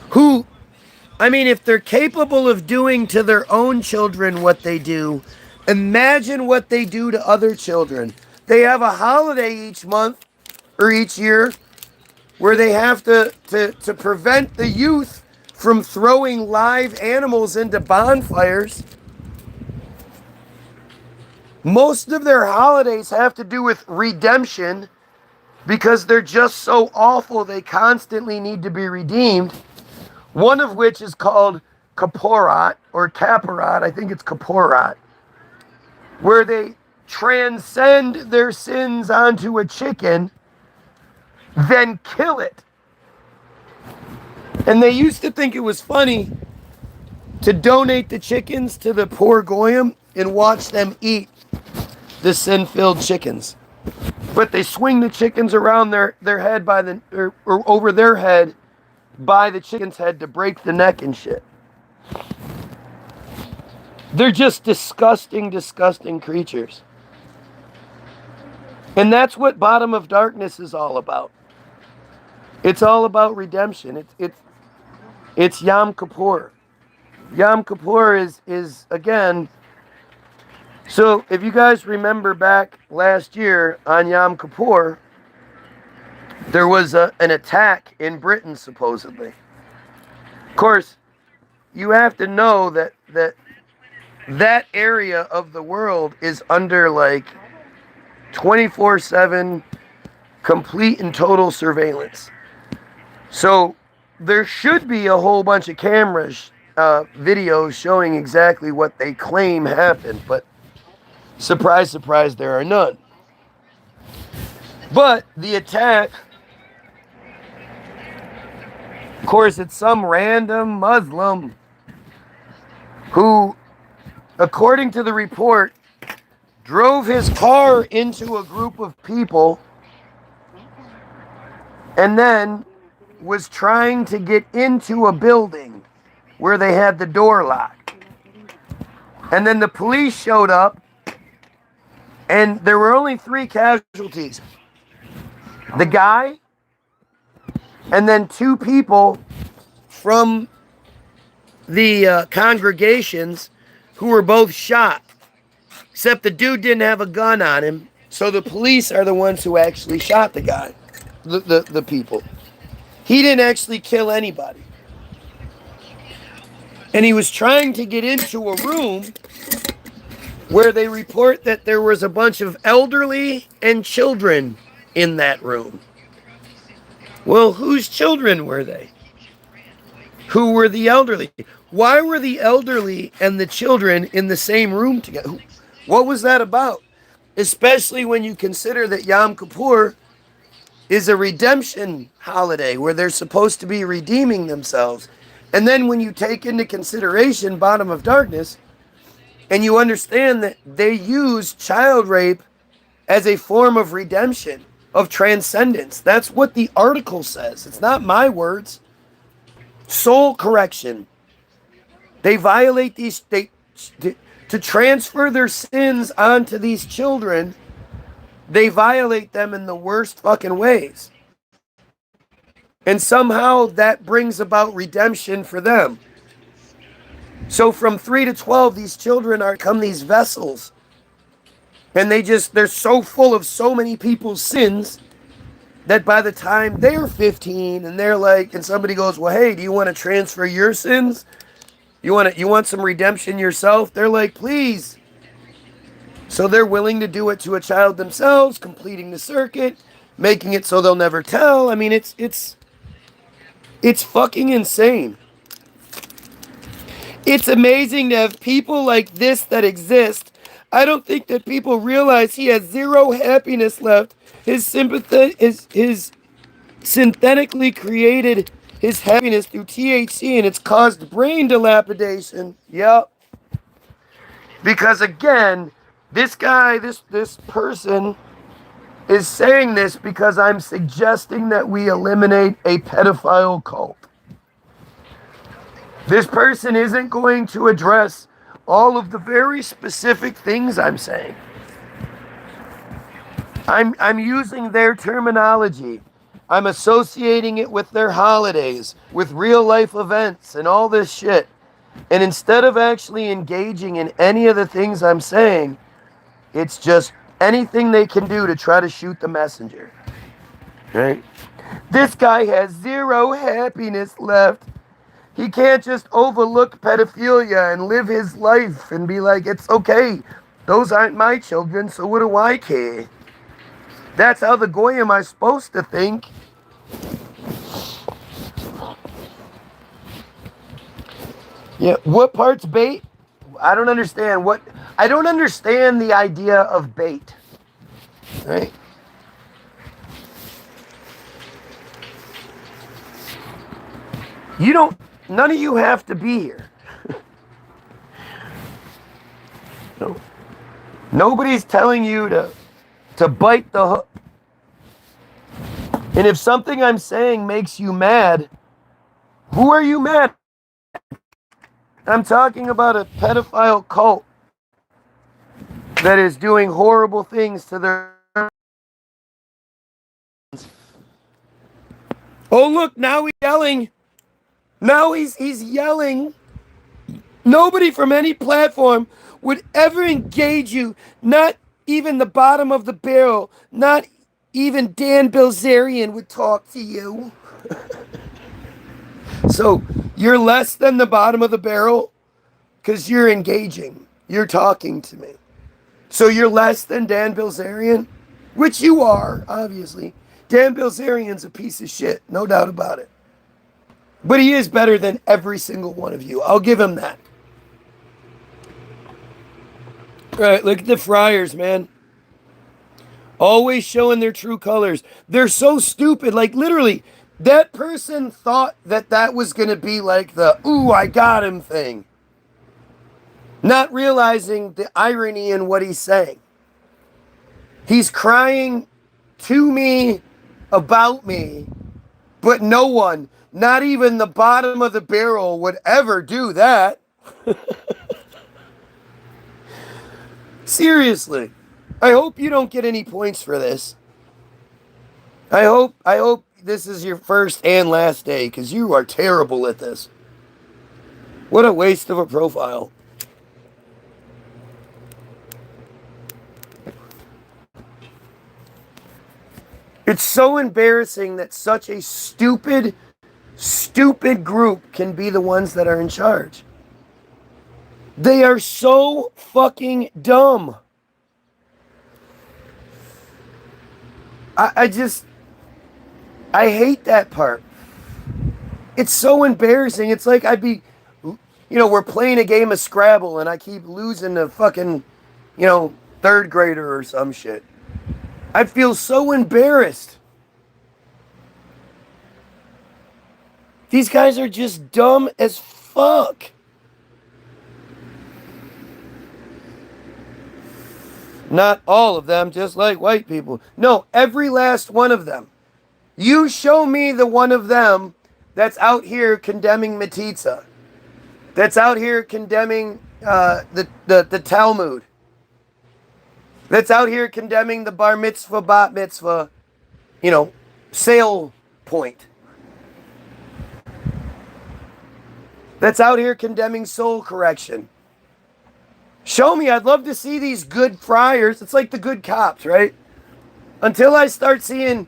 who, I mean, if they're capable of doing to their own children what they do, imagine what they do to other children. They have a holiday each month or each year where they have to prevent the youth from throwing live animals into bonfires. Most of their holidays have to do with redemption because they're just so awful they constantly need to be redeemed. One of which is called Kaporat or Kaparat, I think it's Kaporat, where they transcend their sins onto a chicken, then kill it. And they used to think it was funny to donate the chickens to the poor Goyim and watch them eat the sin-filled chickens. But they swing the chickens around their head by the or over their head by the chicken's head to break the neck and shit. They're just disgusting, disgusting creatures. And that's what Bottom of Darkness is all about. It's all about redemption. It's Yom Kippur. Yom Kippur is again. So if you guys remember back last year on Yom Kippur, there was an attack in Britain, supposedly. Of course, you have to know that area of the world is under like 24/7 complete and total surveillance. So there should be a whole bunch of cameras videos showing exactly what they claim happened, but surprise, surprise, there are none. But the attack, of course, it's some random Muslim who, according to the report, drove his car into a group of people and then was trying to get into a building where they had the door locked. And then the police showed up, and there were only 3 casualties. The guy, and then 2 people from the congregations who were both shot. Except the dude didn't have a gun on him, so the police are the ones who actually shot the guy, the people. He didn't actually kill anybody. And he was trying to get into a room where they report that there was a bunch of elderly and children in that room. Well, whose children were they? Who were the elderly? Why were the elderly and the children in the same room together? What was that about? Especially when you consider that Yom Kippur is a redemption holiday where they're supposed to be redeeming themselves. And then when you take into consideration bottom of darkness, and you understand that they use child rape as a form of redemption, of transcendence. That's what the article says. It's not my words. Soul correction. They violate these, to transfer their sins onto these children, they violate them in the worst fucking ways. And somehow that brings about redemption for them. So from 3 to 12, these children are become these vessels. And they're so full of so many people's sins that by the time they're 15 and they're like, and somebody goes, well, hey, do you want to transfer your sins? You want some redemption yourself? They're like, please. So they're willing to do it to a child themselves, completing the circuit, making it so they'll never tell. I mean, it's fucking insane. It's amazing to have people like this that exist. I don't think that people realize he has zero happiness left. His sympathy, his synthetically created his happiness through THC, and it's caused brain dilapidation. Yep. Because again, this guy, this person is saying this because I'm suggesting that we eliminate a pedophile cult. This person isn't going to address all of the very specific things I'm saying. I'm using their terminology. I'm associating it with their holidays, with real life events and all this shit. And instead of actually engaging in any of the things I'm saying, it's just anything they can do to try to shoot the messenger. Right? This guy has zero happiness left. He can't just overlook pedophilia and live his life and be like, it's okay. Those aren't my children, so what do I care? That's how the Goyim are supposed to think. Yeah, what part's bait? I don't understand I don't understand the idea of bait. Right? None of you have to be here. No. Nobody's telling you to bite the hook. And if something I'm saying makes you mad, who are you mad at? I'm talking about a pedophile cult that is doing horrible things to their... Oh, look, now he's yelling. Now he's yelling. Nobody from any platform would ever engage you. Not even the bottom of the barrel. Not even Dan Bilzerian would talk to you. So you're less than the bottom of the barrel because you're engaging. You're talking to me. So you're less than Dan Bilzerian, which you are, obviously. Dan Bilzerian's a piece of shit, no doubt about it. But he is better than every single one of you. I'll give him that. All right, look at the friars, man. Always showing their true colors. They're so stupid. Like, literally, that person thought that that was going to be like the, ooh, I got him thing. Not realizing the irony in what he's saying. He's crying to me, about me, but no one, not even the bottom of the barrel, would ever do that. Seriously. I hope you don't get any points for this. I hope this is your first and last day, because you are terrible at this. What a waste of a profile. It's so embarrassing that such a stupid group can be the ones that are in charge. They are so fucking dumb. I hate that part. It's so embarrassing. It's like we're playing a game of Scrabble and I keep losing to fucking, third grader or some shit. I feel so embarrassed. These guys are just dumb as fuck. Not all of them, just like white people. No, every last one of them. You show me the one of them that's out here condemning metzitzia. That's out here condemning the Talmud. That's out here condemning the bar mitzvah, bat mitzvah, sale point. That's out here condemning soul correction. Show me. I'd love to see these good friars. It's like the good cops, right? Until I start seeing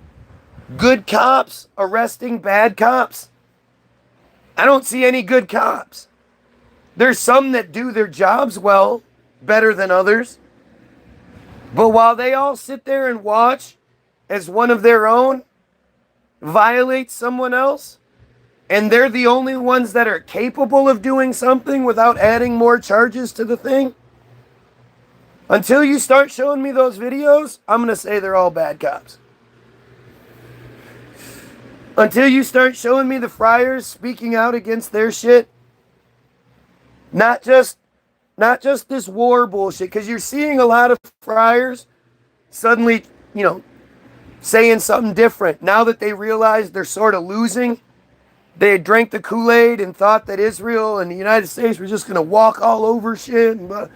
good cops arresting bad cops, I don't see any good cops. There's some that do their jobs well, better than others. But while they all sit there and watch as one of their own violates someone else, and they're the only ones that are capable of doing something without adding more charges to the thing, until you start showing me those videos, I'm going to say they're all bad cops. Until you start showing me the friars speaking out against their shit, not just this war bullshit, because you're seeing a lot of friars suddenly, saying something different. Now that they realize they're sort of losing, they had drank the Kool-Aid and thought that Israel and the United States were just going to walk all over shit. And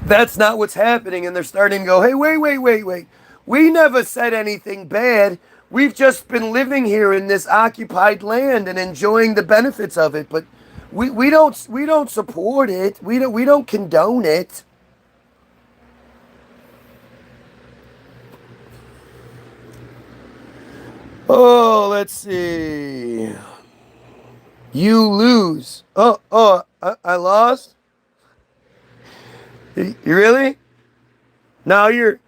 that's not what's happening. And they're starting to go, hey, wait. We never said anything bad. We've just been living here in this occupied land and enjoying the benefits of it. But we don't support it. We don't condone it. Oh, let's see. You lose. I lost? You really? Now you're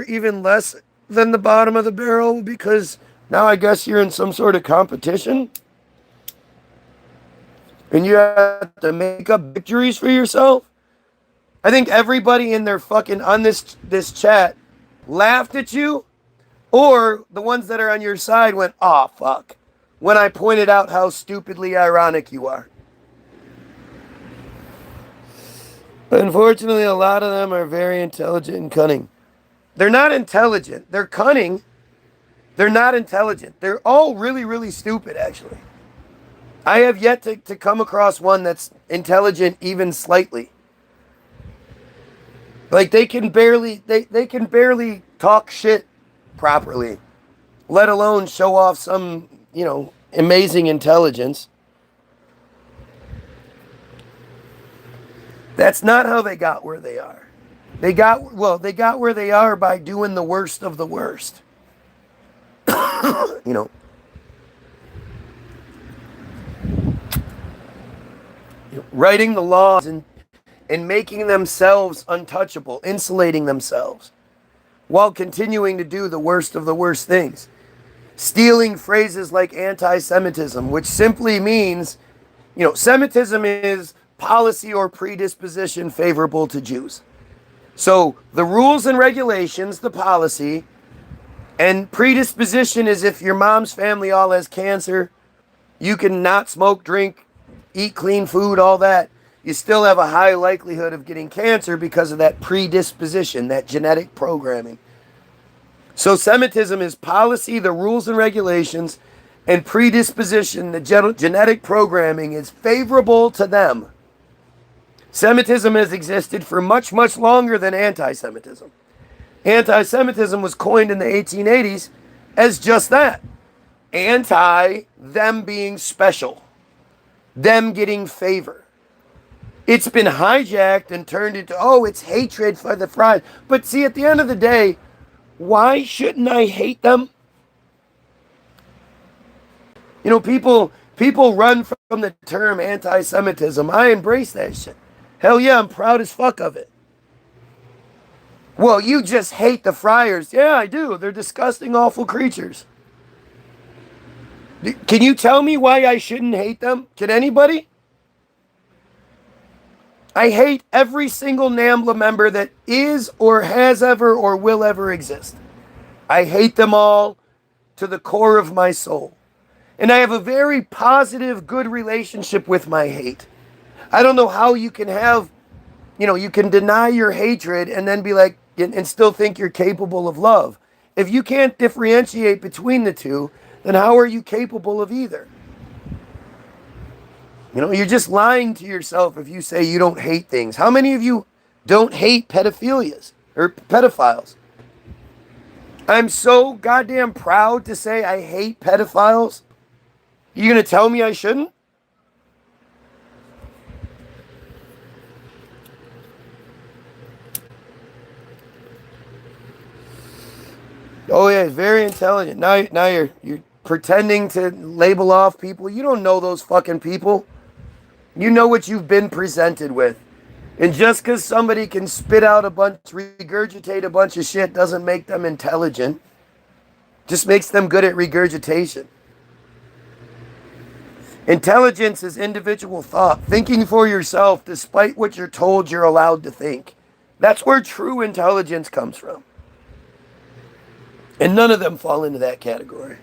even less than the bottom of the barrel because now I guess you're in some sort of competition? And you have to make up victories for yourself? I think everybody in their fucking, on this chat, laughed at you, or the ones that are on your side went, "Aw, fuck," when I pointed out how stupidly ironic you are. Unfortunately, a lot of them are very intelligent and cunning. They're not intelligent. They're cunning. They're not intelligent. They're all really, really stupid, actually. I have yet to come across one that's intelligent even slightly. Like they can barely talk shit properly, let alone show off some, amazing intelligence. That's not how they got where they are. They got where they are by doing the worst of the worst. Writing the laws and making themselves untouchable, insulating themselves, while continuing to do the worst of the worst things. stealing phrases like anti-Semitism, which simply means, Semitism is policy or predisposition favorable to Jews. So the rules and regulations, the policy, and predisposition is if your mom's family all has cancer, you can not smoke, drink, eat clean food, all that. You still have a high likelihood of getting cancer because of that predisposition, that genetic programming. So Semitism is policy, the rules and regulations, and predisposition, the genetic programming is favorable to them. Semitism has existed for much, much longer than anti-Semitism. Anti-Semitism was coined in the 1880s as just that. Anti them being special. Them getting favor. It's been hijacked and turned into, it's hatred for the fries. But see, at the end of the day, why shouldn't I hate them? People run from the term anti-Semitism. I embrace that shit. Hell yeah, I'm proud as fuck of it. Well, you just hate the friars. Yeah, I do. They're disgusting, awful creatures. Can you tell me why I shouldn't hate them? Can anybody? I hate every single NAMBLA member that is or has ever or will ever exist. I hate them all to the core of my soul. And I have a very positive, good relationship with my hate. I don't know how you can have, you can deny your hatred and then be like, and still think you're capable of love. If you can't differentiate between the two, then how are you capable of either? You're just lying to yourself if you say you don't hate things. How many of you don't hate pedophilias or pedophiles? I'm so goddamn proud to say I hate pedophiles. You gonna tell me I shouldn't? Oh yeah, very intelligent. Now you're pretending to label off people. You don't know those fucking people. You know what you've been presented with. And just because somebody can spit out regurgitate a bunch of shit doesn't make them intelligent. Just makes them good at regurgitation. Intelligence is individual thought, thinking for yourself despite what you're told you're allowed to think. That's where true intelligence comes from. And none of them fall into that category.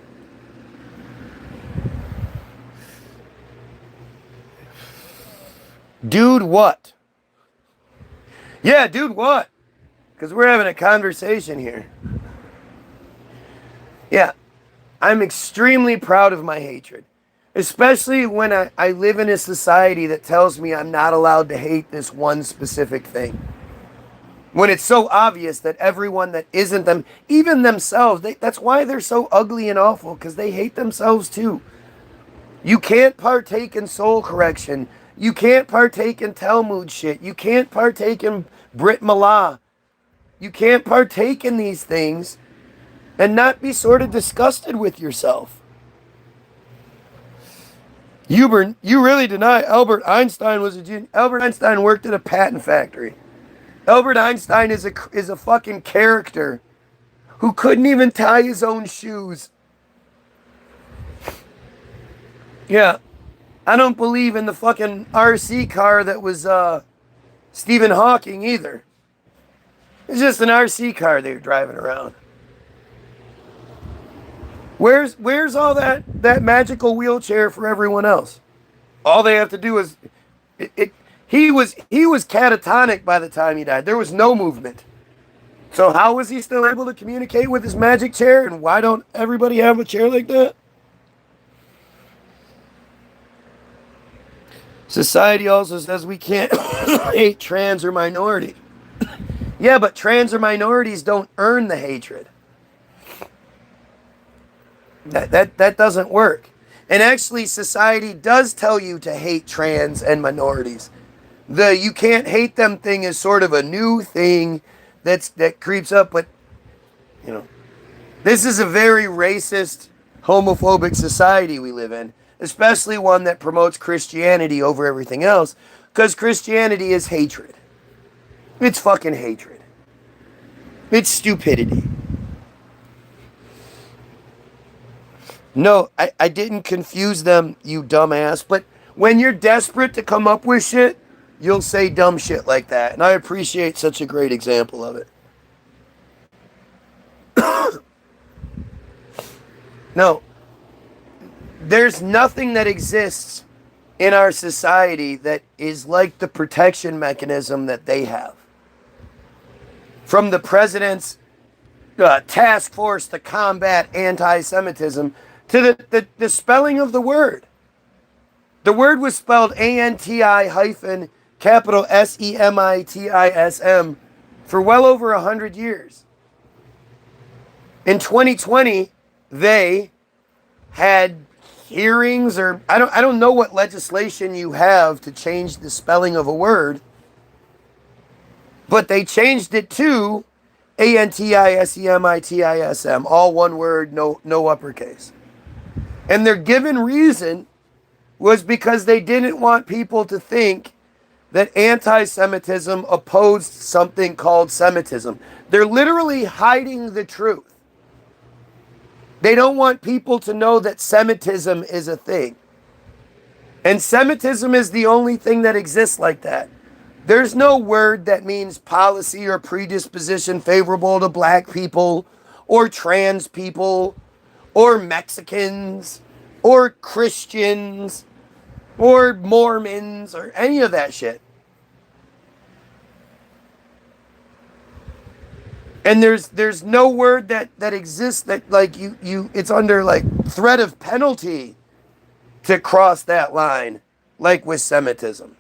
Dude, what? Yeah, dude, what? Because we're having a conversation here. Yeah, I'm extremely proud of my hatred. Especially when I live in a society that tells me I'm not allowed to hate this one specific thing. When it's so obvious that everyone that isn't them, even themselves, that's why they're so ugly and awful, because they hate themselves too. You can't partake in soul correction. You can't partake in Talmud shit. You can't partake in Brit Milah. You can't partake in these things and not be sort of disgusted with yourself. You really deny Albert Einstein was a genius. Albert Einstein worked at a patent factory. Albert Einstein is a fucking character who couldn't even tie his own shoes. Yeah. I don't believe in the fucking RC car that was Stephen Hawking either. It's just an RC car they were driving around. Where's all that magical wheelchair for everyone else? All they have to do is he was catatonic by the time he died. There was no movement. So how was he still able to communicate with his magic chair? And why don't everybody have a chair like that? Society also says we can't hate trans or minority. Yeah, but trans or minorities don't earn the hatred. That doesn't work. And actually, society does tell you to hate trans and minorities. The you can't hate them thing is sort of a new thing that creeps up, but this is a very racist, homophobic society we live in, especially one that promotes Christianity over everything else, because Christianity is hatred. It's fucking hatred. It's stupidity. No, I didn't confuse them, you dumbass. But when you're desperate to come up with shit, you'll say dumb shit like that. And I appreciate such a great example of it. No, there's nothing that exists in our society that is like the protection mechanism that they have. From the president's task force to combat anti-Semitism to the spelling of the word. The word was spelled ANTI hyphen capital SEMITISM for well over 100 years. In 2020, they had hearings, or I don't know what legislation you have to change the spelling of a word, but they changed it to ANTISEMITISM, all one word, no uppercase. And their given reason was because they didn't want people to think that anti-Semitism opposed something called Semitism. They're literally hiding the truth. They don't want people to know that Semitism is a thing. And Semitism is the only thing that exists like that. There's no word that means policy or predisposition favorable to black people or trans people or Mexicans or Christians or Mormons or any of that shit. And there's no word that exists that like you it's under like threat of penalty to cross that line, like with Semitism.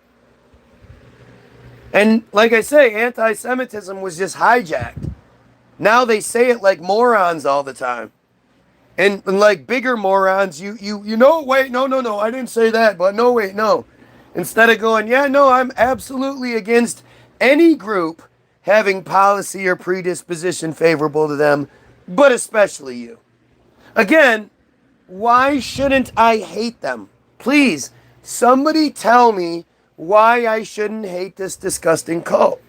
And like I say, anti-Semitism was just hijacked. Now they say it like morons all the time. And like bigger morons, you know, wait, no, I didn't say that, but no, wait, no. Instead of going, yeah, no, I'm absolutely against any group having policy or predisposition favorable to them, but especially you. Again, why shouldn't I hate them? Please, somebody tell me why I shouldn't hate this disgusting cult.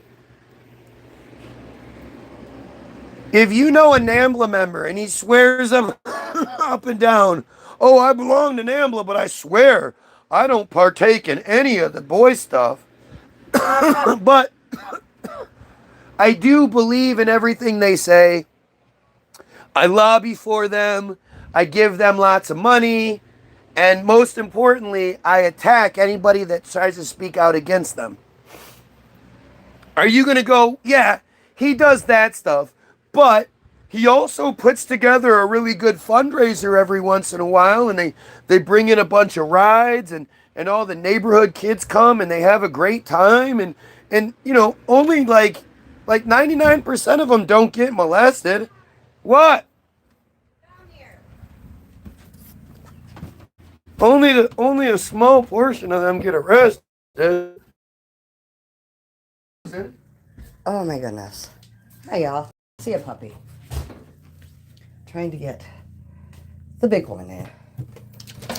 If you know a NAMBLA member and he swears up, up and down, oh, I belong to NAMBLA, but I swear I don't partake in any of the boy stuff, but I do believe in everything they say. I lobby for them. I give them lots of money. And most importantly, I attack anybody that tries to speak out against them. Are you going to go, yeah, he does that stuff, but he also puts together a really good fundraiser every once in a while, and they bring in a bunch of rides, and all the neighborhood kids come, and they have a great time, and you know, only like 99% of them don't get molested. What? Only a small portion of them get arrested. Oh my goodness. Hi y'all. See a puppy. Trying to get the big one in.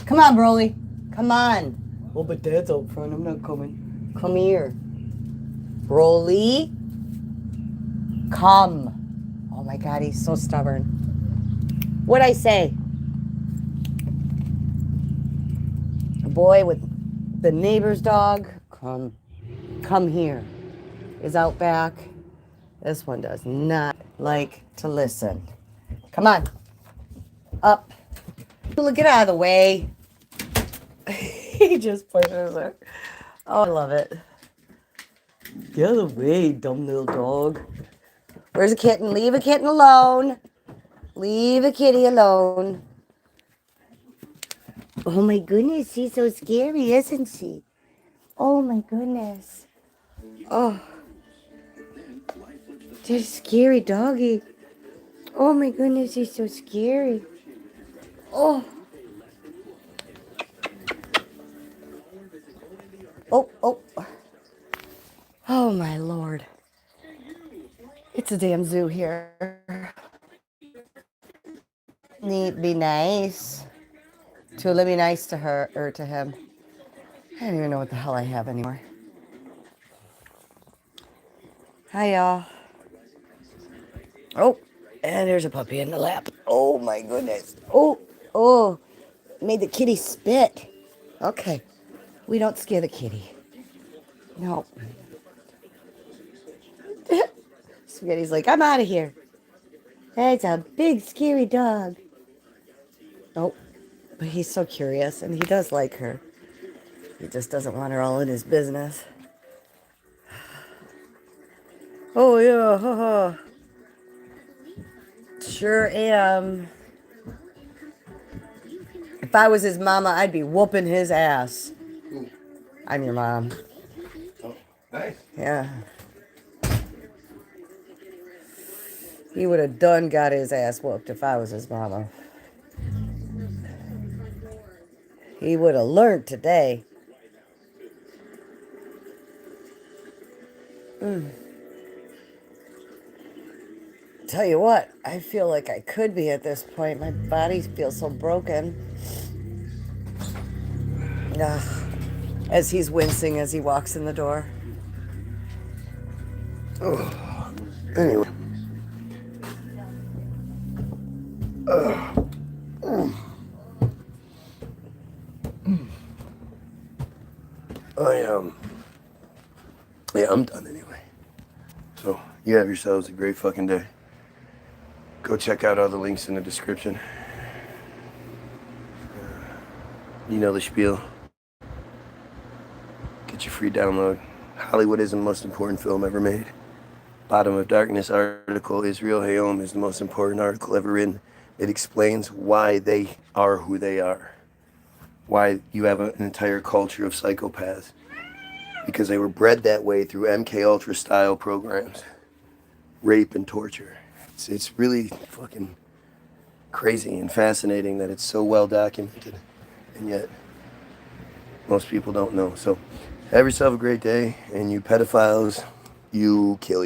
Come on, Broly. Come on. Oh, but Dad's out front. I'm not coming. Come here. Broly. Come. Oh my God, he's so stubborn. What'd I say? A boy with the neighbor's dog. Come here. Is out back. This one does not like to listen. Come on. Up. Get out of the way. He just pushes her. Oh, I love it. Get out of the way, dumb little dog. Where's a kitten? Leave a kitten alone. Leave a kitty alone. Oh my goodness, she's so scary, isn't she? Oh my goodness. Oh. Just scary doggy. Oh my goodness, he's so scary. Oh. Oh. Oh my Lord. It's a damn zoo here. Be nice. Tula, be nice to her or to him. I don't even know what the hell I have anymore. Hi y'all. Oh, and there's a puppy in the lap. Oh my goodness. Oh, Oh, made the kitty spit. Okay. We don't scare the kitty. No. Spaghetti's like, I'm out of here. That's a big, scary dog. Oh, but he's so curious, and he does like her. He just doesn't want her all in his business. Oh, yeah, haha. Sure am. If I was his mama, I'd be whooping his ass. I'm your mom. Oh, nice. Yeah. He would have done got his ass whooped if I was his mama. He would have learned today. Tell you what, I feel like I could be at this point. My body feels so broken. Ugh. As he's wincing as he walks in the door. Oh, anyway. Yeah, I'm done anyway. So, you have yourselves a great fucking day. Go check out all the links in the description. You know the spiel. Get your free download. Hollywood is the most important film ever made. Bottom of Darkness article, Israel Hayom is the most important article ever written. It explains why they are who they are. Why you have an entire culture of psychopaths. Because they were bred that way through MK Ultra style programs. Rape and torture. It's really fucking crazy and fascinating that it's so well documented. And yet, most people don't know. So, have yourself a great day. And you pedophiles, you kill